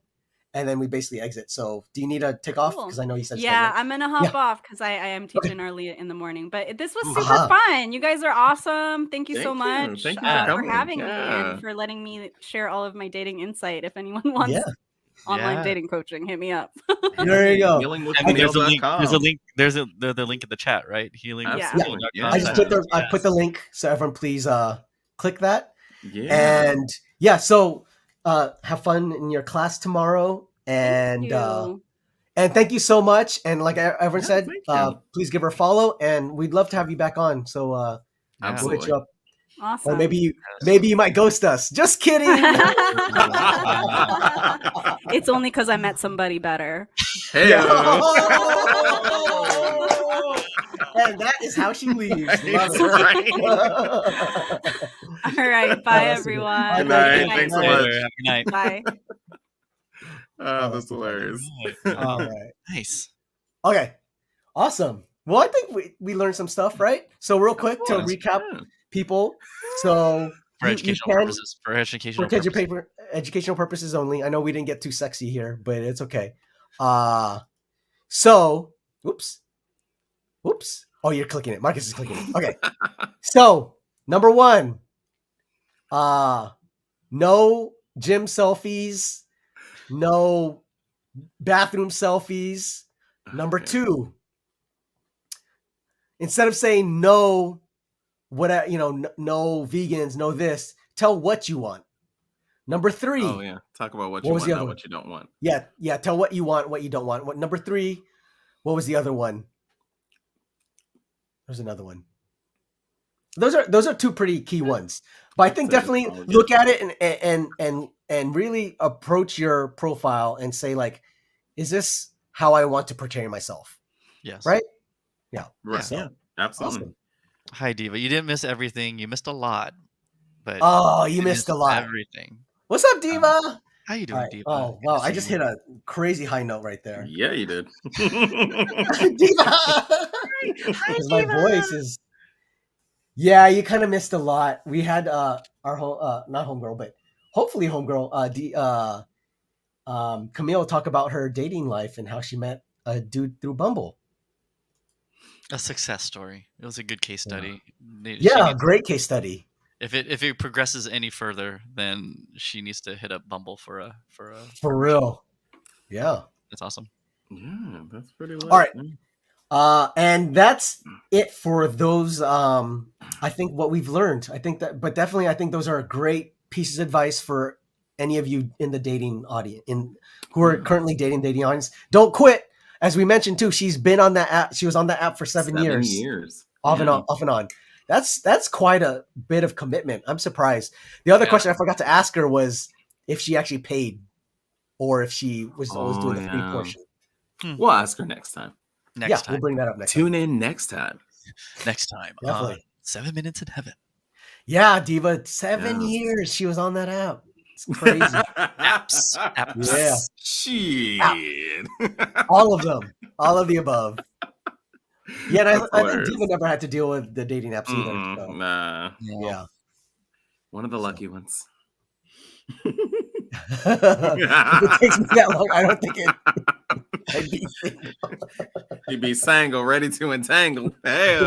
A: and then we basically exit. So do you need to take off? Because I know you said
C: I'm going to hop off because I am teaching early in the morning. But this was super fun. You guys are awesome. Thank you so much
E: Thank you
C: for having me and for letting me share all of my dating insight. If anyone wants online dating coaching, hit me up.
A: There you go.
B: There's a link. There's the link in the chat, right? Healing.
A: Yeah. I put the link, so everyone please click that.
E: Yeah.
A: And so have fun in your class tomorrow, and thank you so much. And like everyone said, please give her a follow, and we'd love to have you back on. So we'll hit you up.
C: Awesome.
A: Or maybe you might ghost us. Just kidding.
C: It's only because I met somebody better.
E: Hey.
A: And that is how she leaves. Love it.
C: All right. Bye, everyone.
E: Good night. Thanks so much.
B: Have a good night.
C: Bye.
E: That's hilarious.
A: All right.
B: Nice.
A: Okay. Awesome. Well, I think we learned some stuff, right? So real quick to recap people. So
B: for educational purposes. For
A: educational purposes only. I know we didn't get too sexy here, but it's okay. So oops. Oh, you're clicking it. Marcus is clicking it. Okay. So number 1, no gym selfies, no bathroom selfies. Number 2, instead of saying no, no vegans, no this, tell what you want. Number 3.
E: Oh yeah. Talk about what you want, not what you don't want.
A: Yeah. Tell what you want, what you don't want. Number 3, what was the other one? There's another one. Those are two pretty key ones. But I think definitely look at it and really approach your profile and say, like, is this how I want to portray myself?
B: Yes.
A: Right? Yeah.
E: Right.
A: So,
E: yeah. Absolutely.
A: awesome.
B: Hi, Diva. You didn't miss everything. You missed a lot. But
A: you missed a lot.
B: Everything.
A: What's up, Diva?
B: How you doing,
A: Right.
B: Diva?
A: Oh, wow. I just hit a crazy high note right there.
E: Yeah, you did.
A: Diva! Because my voice is... Yeah, you kind of missed a lot. We had our not homegirl, but hopefully homegirl, Camille talk about her dating life and how she met a dude through Bumble.
B: A success story. It was a good case study.
A: Yeah, great case study.
B: If it progresses any further, then she needs to hit up Bumble for
A: real. Yeah,
B: that's awesome.
E: Yeah, that's pretty lit.
A: All right. And that's it for those. I think what we've learned. I think those are great pieces of advice for any of you in the dating audience, who are currently dating audience. Don't quit. As we mentioned too, she's been on that app. She was on that app for 7 years. Off and on. That's quite a bit of commitment. I'm surprised. The other question I forgot to ask her was if she actually paid, or if she was always doing the free portion.
E: We'll ask her next time.
B: Next time.
A: We'll bring that up next
E: Tune in next time.
A: Definitely.
B: 7 Minutes in Heaven.
A: Yeah, Diva, 7 years she was on that app. It's crazy.
B: Apps.
A: Yeah.
E: Shit.
A: All of them. All of the above. Yeah, and I think Diva never had to deal with the dating apps either. So.
E: Nah.
A: Yeah.
E: One of the lucky ones.
A: If it takes me that long, I don't think I'd be single.
E: You'd be single, ready to entangle. Hey,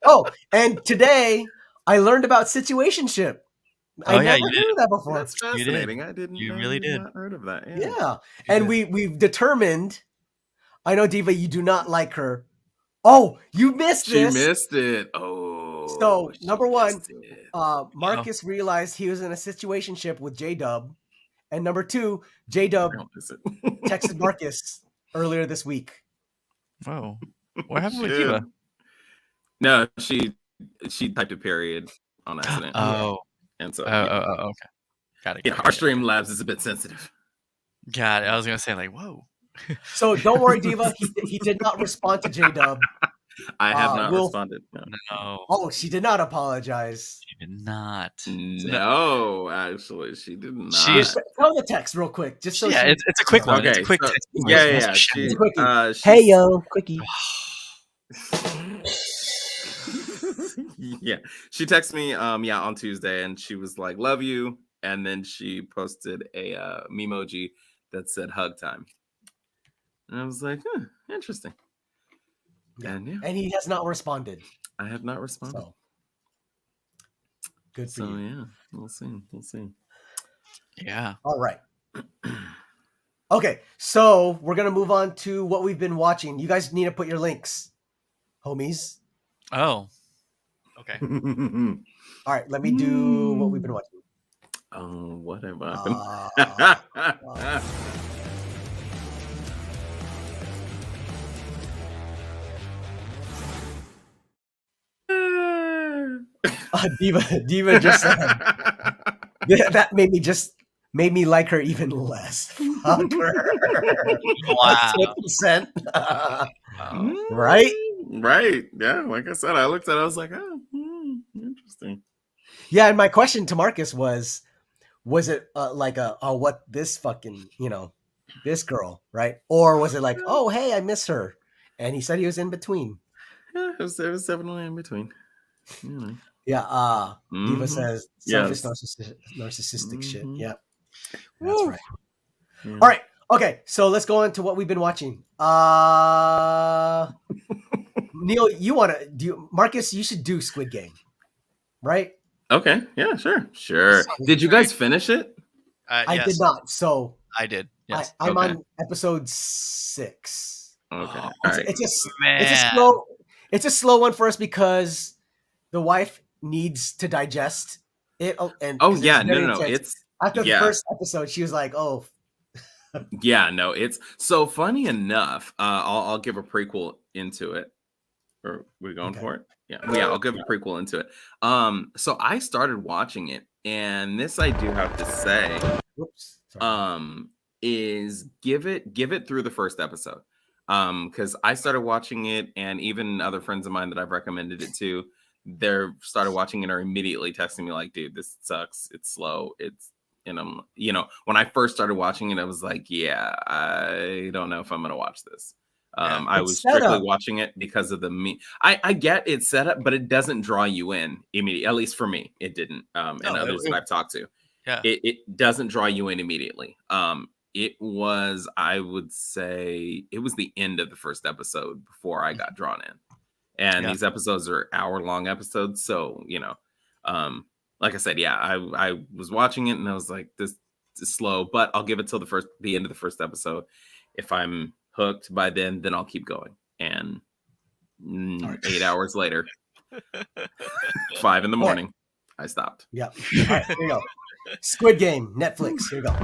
A: Oh, and today I learned about situationship. I never heard of that before.
E: That's fascinating. I didn't.
B: You really did.
E: Not heard of that.
A: Yeah. And we've determined. I know, Diva, you do not like her. Oh, you missed this.
E: She missed it. Oh.
A: So number one, Marcus realized he was in a situationship with J-Dub, and number two, J-Dub texted Marcus earlier this week.
B: Whoa, what happened with Diva?
E: No, she typed a period on accident. And so
B: okay, got it.
E: Yeah, our Streamlabs is a bit sensitive.
B: Got it. I was gonna say, like, whoa.
A: So don't worry, Diva. He did not respond to J-Dub.
E: I have not responded.
B: No.
A: Oh, she did not apologize.
B: She did not.
E: No, actually, she did not.
A: Tell the text real quick, just so.
B: Yeah, it's a quick one.
E: Okay,
B: it's a quick text.
E: Yeah.
A: It's a quickie. Hey yo, quickie.
E: Yeah, she texted me on Tuesday, and she was like, "Love you," and then she posted a memoji that said "hug time," and I was like, interesting.
A: Yeah. And he has not responded.
E: I have not responded.
A: So. Good for you.
E: Yeah, we'll see.
B: Yeah.
A: All right. Okay, so we're gonna move on to what we've been watching. You guys need to put your links, homies.
B: Oh. Okay.
A: All right, let me do what we've been watching.
E: Oh, what have I been?
A: Diva just said that made me like her even less. Fuck her.
B: Wow.
A: 10%. Right?
E: Right. Yeah. Like I said, I looked at it, I was like, interesting.
A: Yeah, and my question to Marcus was it like what this fucking, this girl, right? Or was it like, oh, hey, I miss her? And he said he was in between.
E: Yeah, it was definitely in between.
A: Yeah. Diva says selfish, narcissistic shit. Yeah. That's right. Yeah. All right. Okay. So let's go into what we've been watching. Neil, Marcus, you should do Squid Game. Right?
E: Okay. Yeah, sure. Did you guys finish it?
A: I did not. So
B: I did. Yes.
A: I'm on episode 6.
E: Okay. All
A: right.
B: Man.
A: It's a slow one for us because the wife needs to digest it. And
E: no. It's
A: after the first episode, she was like, "Oh,
E: Yeah, no, it's so funny enough. I'll give a prequel into it. Or we going for it? Yeah, I'll give a prequel into it. So I started watching it, and this I do have to say, is give it through the first episode. Because I started watching it, and even other friends of mine that I've recommended it to, they started watching it or immediately texting me like, dude, this sucks. It's slow. And I'm, when I first started watching it, I was like, yeah, I don't know if I'm going to watch this. I was strictly watching it because of I get it's set up, but it doesn't draw you in immediately. At least for me, it didn't. And others that I've talked to, it doesn't draw you in immediately. It was, I would say, it was the end of the first episode before I got drawn in. And these episodes are hour-long episodes, so like I said, I was watching it and I was like, this is slow, but I'll give it till the end of the first episode. If I'm hooked by then I'll keep going. And 8 hours later, 5 a.m, I stopped.
A: Yeah. All right, here you go. Squid Game, Netflix. Here you go.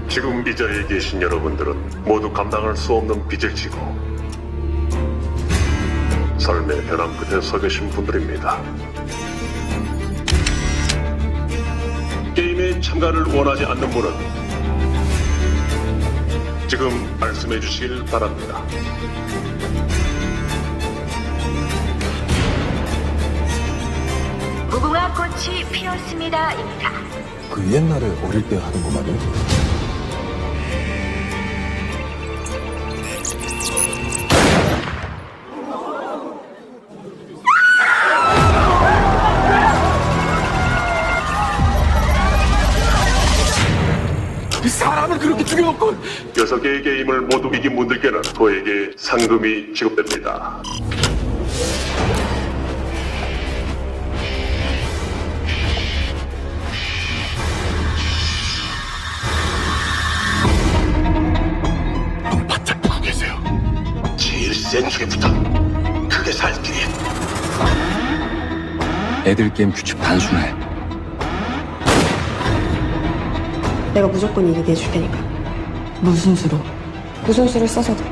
D: 지금 이 자리에 계신 여러분들은 모두 감당할 수 없는 빚을 지고 삶의 변함 끝에 서 계신 분들입니다. 게임에 참가를 원하지 않는 분은 지금 말씀해 주시길 바랍니다.
S: 무궁화 꽃이 피었습니다입니다.
F: 그 옛날에 어릴 때 하던 거 말이야?
D: 사람을 그렇게 죽여놓고 6개의 게임을 모두 이긴 분들께는 저에게 상금이 지급됩니다. 눈 바짝 뜨고 계세요. 제일 센 중에부터 크게 살 길이.
F: 애들 게임 규칙 단순해.
Q: 내가 무조건 이기게 해줄 테니까. 무슨 수로? 무슨 수를 써서도.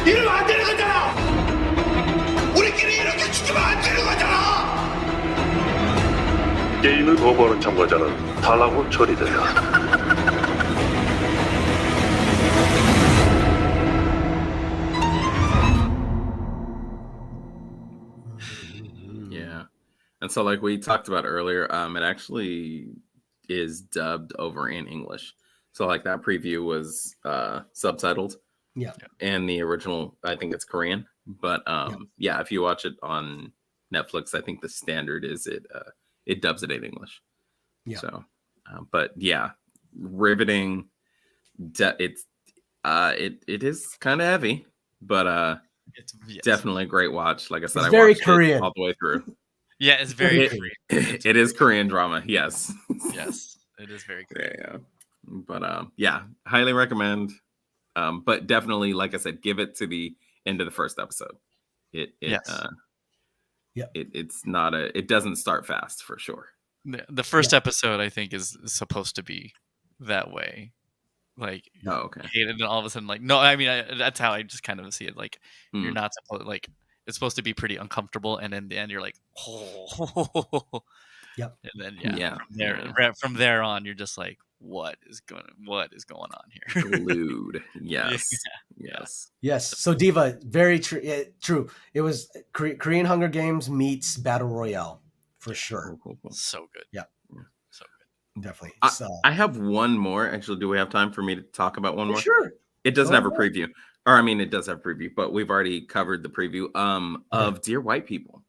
D: 이러면 안 되는 거잖아! 우리끼리 이렇게 죽으면 안 되는 거잖아! 게임을 거부하는 참가자는 탈락으로 처리된다.
E: And so like we talked about earlier, it actually is dubbed over in English. So like that preview was subtitled.
A: Yeah.
E: And the original, I think it's Korean. But if you watch it on Netflix, I think the standard is it dubs it in English.
A: Yeah.
E: So, but yeah, riveting. It is kind of heavy, but
B: It's
E: definitely a great watch. Like I said,
A: It's
E: I
A: very
E: watched
A: Korean.
E: it all the way through.
B: Yeah, it's very Korean.
E: It is Korean drama. Yes.
B: Yes, it is very Korean.
E: Yeah. But highly recommend. But definitely, like I said, give it to the end of the first episode. It's not it doesn't start fast for sure.
B: The first episode, I think, is supposed to be that way. Like,
E: okay.
B: And then all of a sudden, like, no, I mean, that's how I just kind of see it. Like, you're not supposed, like, it's supposed to be pretty uncomfortable, and in the end, you're like, oh,
A: yep.
B: And then from there on, you're just like, what is going on here?
E: Glued. Yes.
A: Yes. So Diva, very true. It was Korean Hunger Games meets Battle Royale for sure.
B: So good.
A: Yeah.
B: So good.
A: Definitely.
E: I have one more. Actually, do we have time for me to talk about one more?
A: Sure.
E: It doesn't have a preview. Or I mean, it does have a preview, but we've already covered the preview of Dear White People,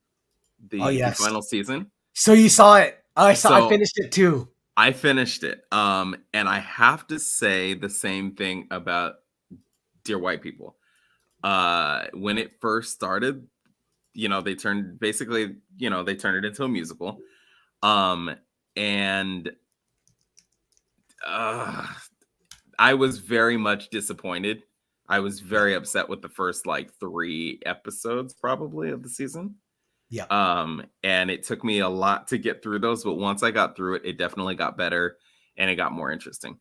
E: the final season.
A: So you saw it? I finished it too.
E: I finished it, and I have to say the same thing about Dear White People. when it first started, they turned it into a musical. And I was very much disappointed. I was very upset with the first like 3 episodes probably of the season.
A: Yeah.
E: And it took me a lot to get through those, but once I got through it, it definitely got better and it got more interesting.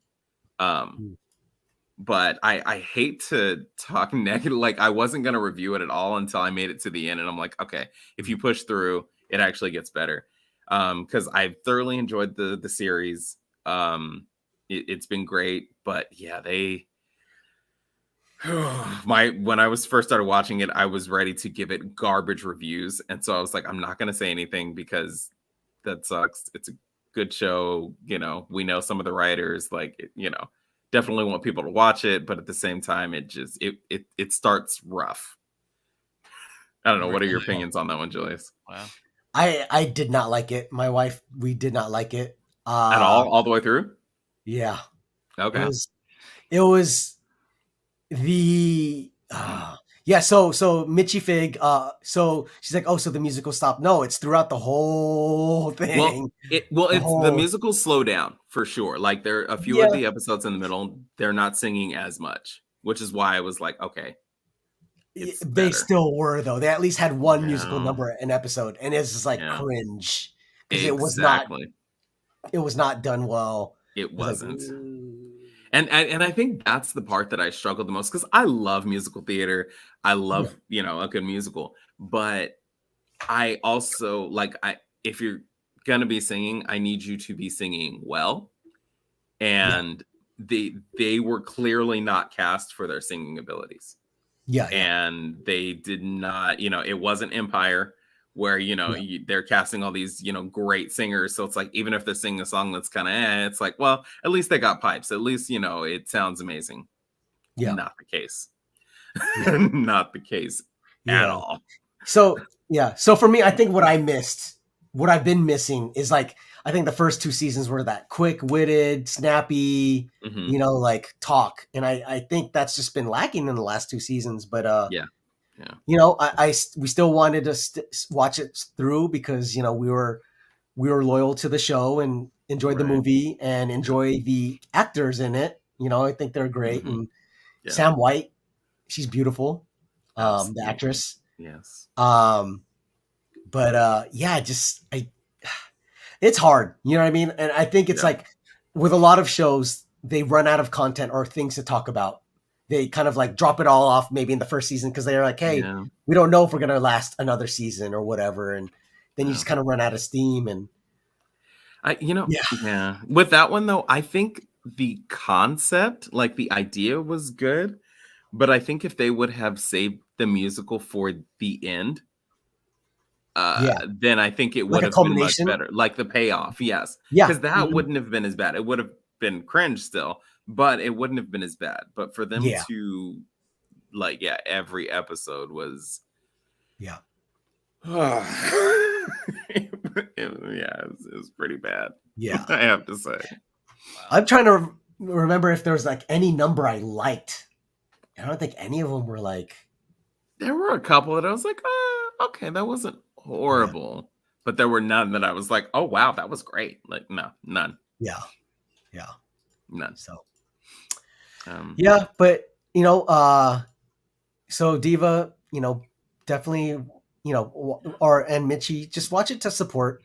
E: But I hate to talk negative. Like, I wasn't going to review it at all until I made it to the end. And I'm like, okay, if you push through, it actually gets better. Because I've thoroughly enjoyed the series. It's been great. But yeah, when I was first started watching it, I was ready to give it garbage reviews. And so I was like, I'm not going to say anything because that sucks. It's a good show. We know some of the writers, like, definitely want people to watch it, but at the same time, it starts rough. I don't know. What are your opinions on that one, Julius?
B: Wow.
A: I did not like it. My wife, we did not like it
E: at all the way through.
A: Yeah.
E: Okay.
A: It was the yeah. So Mitchie Fig. So she's like, oh, so the musical stopped. No, it's throughout the whole thing.
E: The musical slow down for sure. Like, there are a few of the episodes in the middle, they're not singing as much, which is why I was like, okay.
A: They still were, though. They at least had one musical number an episode, and it's just like cringe because it was not done well.
E: It wasn't. And I think that's the part that I struggled the most, because I love musical theater. I love, a good musical. But I also, if you're going to be singing, I need you to be singing well. And they were clearly not cast for their singing abilities.
A: Yeah.
E: And they did not, it wasn't Empire where, they're casting all these, great singers. So it's like, even if they're singing a song that's kind of, it's like, well, at least they got pipes. At least, it sounds amazing.
A: Yeah.
E: Not the case. Not the case at all.
A: So, yeah. So for me, I think what I've been missing is like, I think the first 2 seasons were that quick-witted, snappy, talk. And I think that's just been lacking in the last 2 seasons. But we still wanted to watch it through because, we were loyal to the show and enjoyed the movie and enjoy the actors in it. I think they're great. And Sam White, she's beautiful. The actress.
E: Yes.
A: It's hard. You know what I mean? And I think it's like with a lot of shows, they run out of content or things to talk about. They kind of like drop it all off maybe in the first season because they're like, hey, we don't know if we're going to last another season or whatever. And then you just kind of run out of steam. And
E: with that one, though, I think the concept, like the idea was good. But I think if they would have saved the musical for the end, then I think it would have been much better. Like the payoff, yes.
A: Yeah.
E: Because that wouldn't have been as bad. It would have been cringe still, but it wouldn't have been as bad. But for them to, every episode was...
A: Yeah.
E: it was pretty bad.
A: Yeah.
E: I have to say.
A: I'm trying to remember if there was like any number I liked. I don't think any of them were like...
E: There were a couple that I was like, okay, that wasn't horrible, but there were none that I was like, oh wow, that was great. Like, no, none.
A: Yeah
E: None.
A: So but so Diva, definitely, and Mitchie, just watch it to support,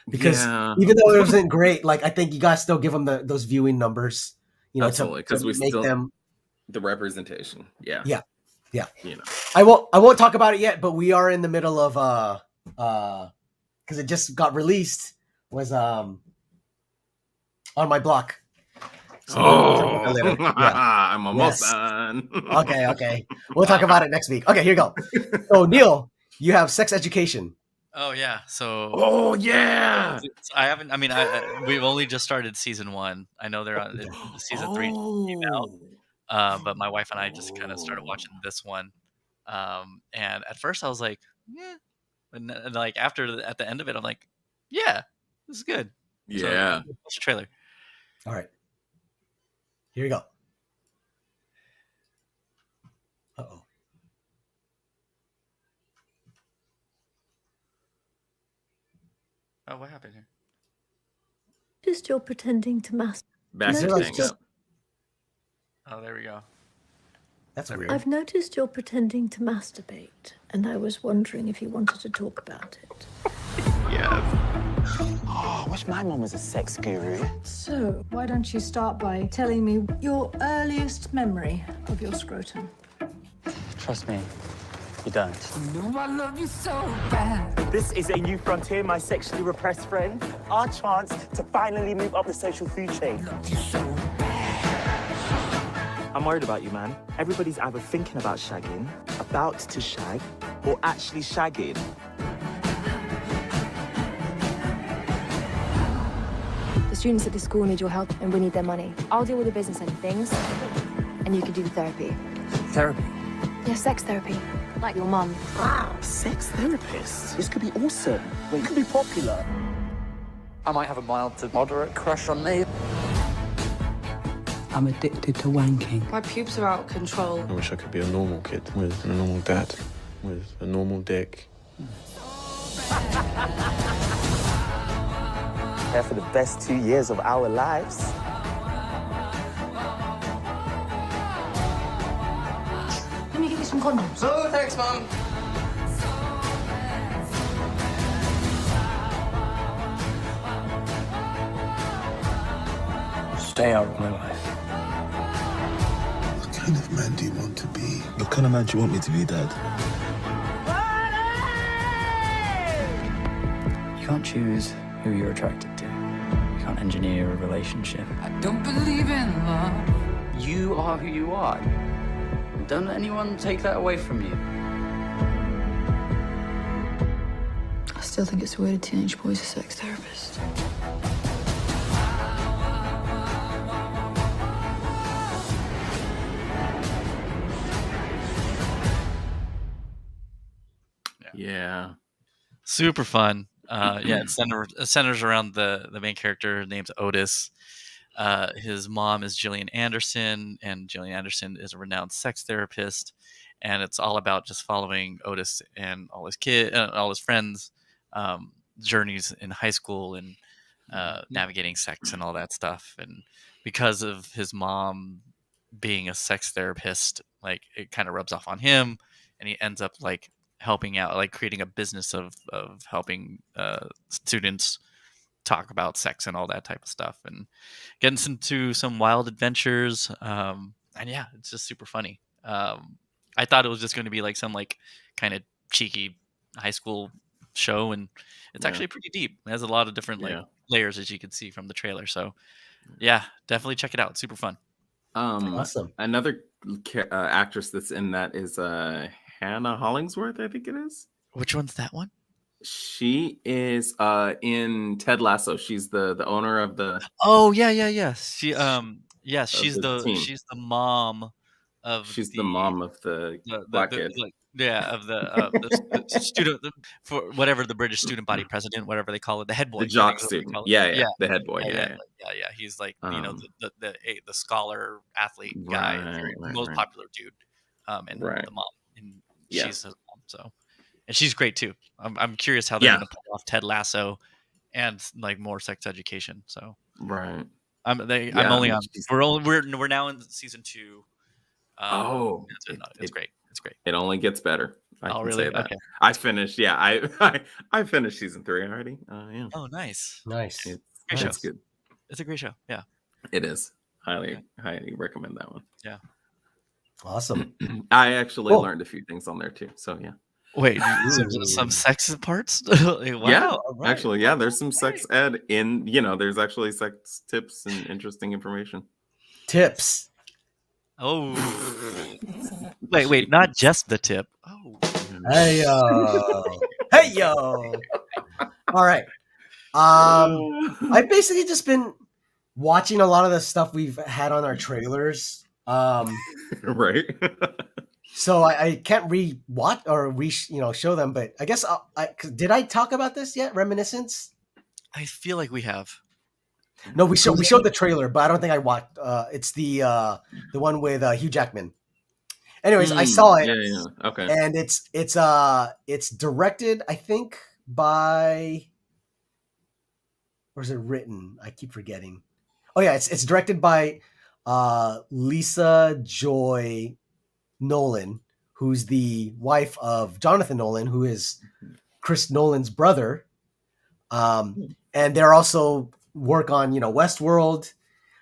A: because even though it wasn't great, like I think you guys still give them those viewing numbers,
E: absolutely, because we
A: make
E: still
A: them
E: the representation. Yeah.
A: I won't talk about it yet, but we are in the middle of because it just got released, was on my block. So
E: I'm almost done.
A: Okay. We'll talk about it next week. Okay, here you go. So Neil, you have Sex Education.
B: Oh yeah. So.
E: Oh yeah.
B: I haven't. I mean, we've only just started season 1. I know they're on season 3 came out. But my wife and I just kind of started watching this one. And at first I was like, yeah. And like at the end of it, I'm like, yeah, this is good.
E: Yeah.
B: So, watch the trailer.
A: All right. Here you go. Uh-oh.
B: Oh, what happened here?
H: Just you're pretending to masturbate.
E: Back to thing up.
B: Oh, there we go.
A: That's weird.
H: I've noticed you're pretending to masturbate, and I was wondering if you wanted to talk about it.
E: Yes.
N: Oh, I wish my mom was a sex guru.
H: So, why don't you start by telling me your earliest memory of your scrotum?
N: Trust me, you don't.
I: No, I love you so bad.
N: This is a new frontier, my sexually repressed friend. Our chance to finally move up the social food chain.
I: Love you so bad.
N: I'm worried about you, man. Everybody's either thinking about shagging, about to shag, or actually shagging.
J: The students at this school need your help, and we need their money. I'll deal with the business end of things, and you can do the therapy.
N: Therapy?
J: Yeah, sex therapy. Like your mum.
N: Sex therapist? This could be awesome. It could be popular. I might have a mild to moderate crush on me.
L: I'm addicted to wanking.
J: My pubes are out of control.
M: I wish I could be a normal kid with a normal dad, with a normal dick.
N: Here for the best 2 years of our lives.
J: Let me give you some condoms.
N: Oh, thanks, Mom.
L: Stay out of my life.
F: What kind of man do you want to be? What kind of man do you want me to be, Dad?
L: You can't choose who you're attracted to. You can't engineer a relationship.
I: I don't believe in love.
L: You are who you are. Don't let anyone take that away from you.
J: I still think it's weird a teenage boy's a sex therapist.
E: Yeah.
B: Super fun. Yeah, it centers around the main character. His name's Otis. His mom is Gillian Anderson, and Gillian Anderson is a renowned sex therapist. And it's all about just following Otis and all his friends' journeys in high school and navigating sex and all that stuff. And because of his mom being a sex therapist, like it kind of rubs off on him, and he ends up like helping out, like creating a business of helping students talk about sex and all that type of stuff, and getting into some wild adventures. And yeah, it's just super funny. I thought it was just going to be like some like kind of cheeky high school show, and it's actually pretty deep. It has a lot of different like layers, as you can see from the trailer. So yeah, definitely check it out. Super fun.
A: Awesome.
E: Another actress that's in that is Hannah Hollingsworth, I think it is.
B: Which one's that one?
E: She is in Ted Lasso. She's the owner of the.
B: Oh yeah. She yes, she's
E: the team.
B: she's the mom of.
E: She's the mom of the black kid.
B: Of the student for whatever the British student body president, whatever they call it, the head boy,
E: the jock student. Yeah, the head boy. Yeah.
B: He's like the scholar athlete guy, most popular dude, and the mom, and she's his mom. So, and she's great too. I'm curious how they're going to pull off Ted Lasso and like more sex education. So
E: right,
B: I'm only on. We're now in season 2. It's great. It's great.
E: It only gets better. I can say that.
B: Okay.
E: I finished. Yeah, I finished season 3 already. Yeah.
B: Oh, nice.
E: It's good.
B: It's a great show. Yeah.
E: It is. Highly recommend that one.
B: Yeah.
A: Awesome.
E: I actually learned a few things on there too. So yeah.
B: Wait, some sex parts? Wow.
E: Yeah,
B: right.
E: actually, yeah. There's some sex ed in. There's actually sex tips and interesting information.
A: Tips.
B: Oh. Wait, not just the tip. Oh.
A: Hey yo. All right. I've basically just been watching a lot of the stuff we've had on our trailers.
E: Right.
A: So I can't re-watch or show them, but I guess did I talk about this yet? Reminiscence?
B: I feel like we have.
A: No, we showed the trailer, but I don't think I watched. It's the one with Hugh Jackman. Anyways, I saw it.
E: Yeah. Okay.
A: And it's directed, I think, by or is it written? I keep forgetting. Oh yeah, it's directed by Lisa Joy Nolan, who's the wife of Jonathan Nolan, who is Chris Nolan's brother. And they're also work on, Westworld.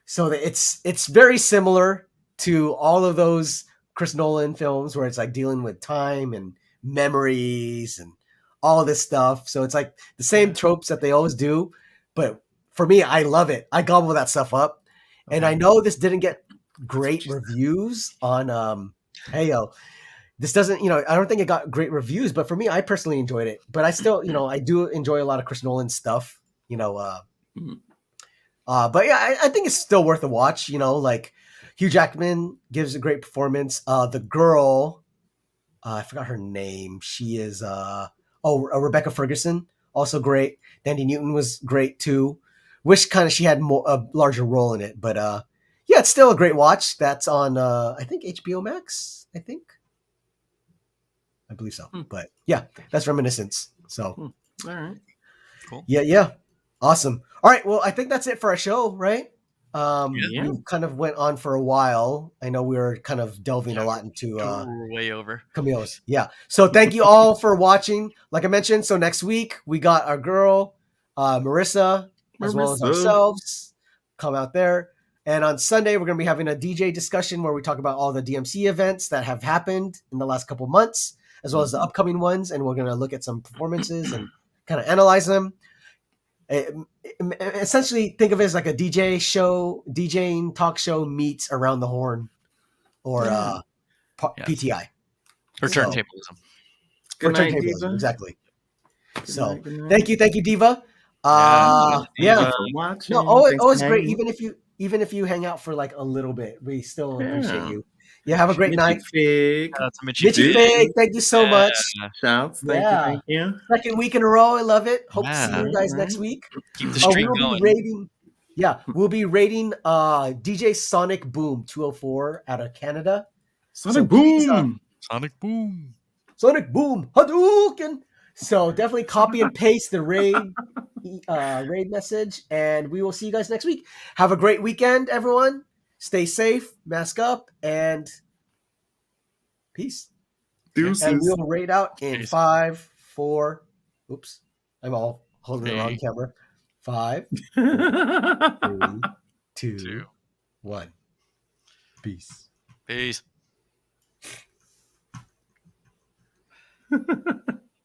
A: So it's very similar to all of those Chris Nolan films where it's like dealing with time and memories and all of this stuff. So it's like the same tropes that they always do. But for me, I love it. I gobble that stuff up. And I know this didn't get great reviews on Heyo. This doesn't, I don't think it got great reviews, but for me, I personally enjoyed it. But I still, I do enjoy a lot of Chris Nolan stuff, but yeah, I think it's still worth a watch, like Hugh Jackman gives a great performance. The girl, I forgot her name. She is, Rebecca Ferguson, also great. Dandy Newton was great too. Wish kind of she had a larger role in it, but yeah, it's still a great watch. That's on, I think HBO Max, I believe so. But yeah, that's Reminiscence. So,
E: all right,
B: cool.
A: Yeah, awesome. All right, well, I think that's it for our show, right? We kind of went on for a while. I know we were kind of delving a lot into
B: we're way over
A: Camille's. Yeah. So thank you all for watching. Like I mentioned, so next week we got our girl Marissa, as well as ourselves, come out there. And on Sunday, we're going to be having a DJ discussion where we talk about all the DMC events that have happened in the last couple months, as well as the upcoming ones. And we're going to look at some performances and kind of analyze them. Essentially, think of it as like a DJing talk show meets Around the Horn or PTI.
B: Or turntablism.
A: Or turntablism, exactly. So thank you, Diva.
E: Diva for watching.
A: No, always great. Even if you hang out for like a little bit, we still appreciate you. Yeah, have a great night.
E: Fig.
A: Mitchy Fig, thank you so much.
E: Shouts, thank you.
A: Second week in a row, I love it. Hope to see you guys next week.
B: Keep the streak going.
A: We'll be rating DJ Sonic Boom 204 out of Canada.
E: Sonic Boom!
B: Sonic Boom!
A: Sonic Boom! Hadouken! So definitely copy and paste the raid message, and we will see you guys next week. Have a great weekend, everyone. Stay safe, mask up, and peace.
E: Deuces.
A: And we'll raid out in 5, 4. Oops, I'm all holding the wrong camera. 5, 3, 2, 1. Peace.
B: Peace.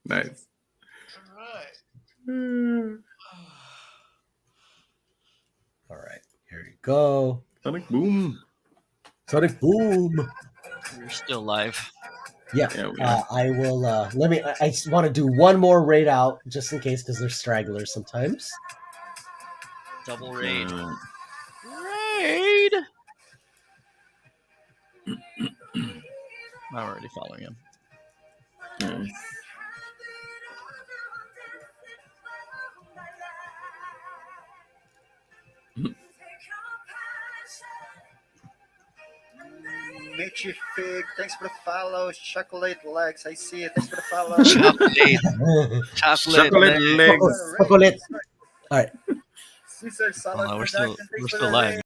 E: Nice.
A: All right. Here you go.
E: Sonic Boom.
A: Sonic Boom.
B: We're still live.
A: Yeah. I will. I just want to do one more raid out just in case because there's stragglers sometimes.
B: Double raid.
A: Raid.
B: I'm already following him.
G: Mitchy Fig, thanks for the follow. Choco Legs, I see it. Thanks for the follow.
B: Chocolate
E: Legs.
A: Chocolate. All right.
G: Caesar Salad
B: we're still live.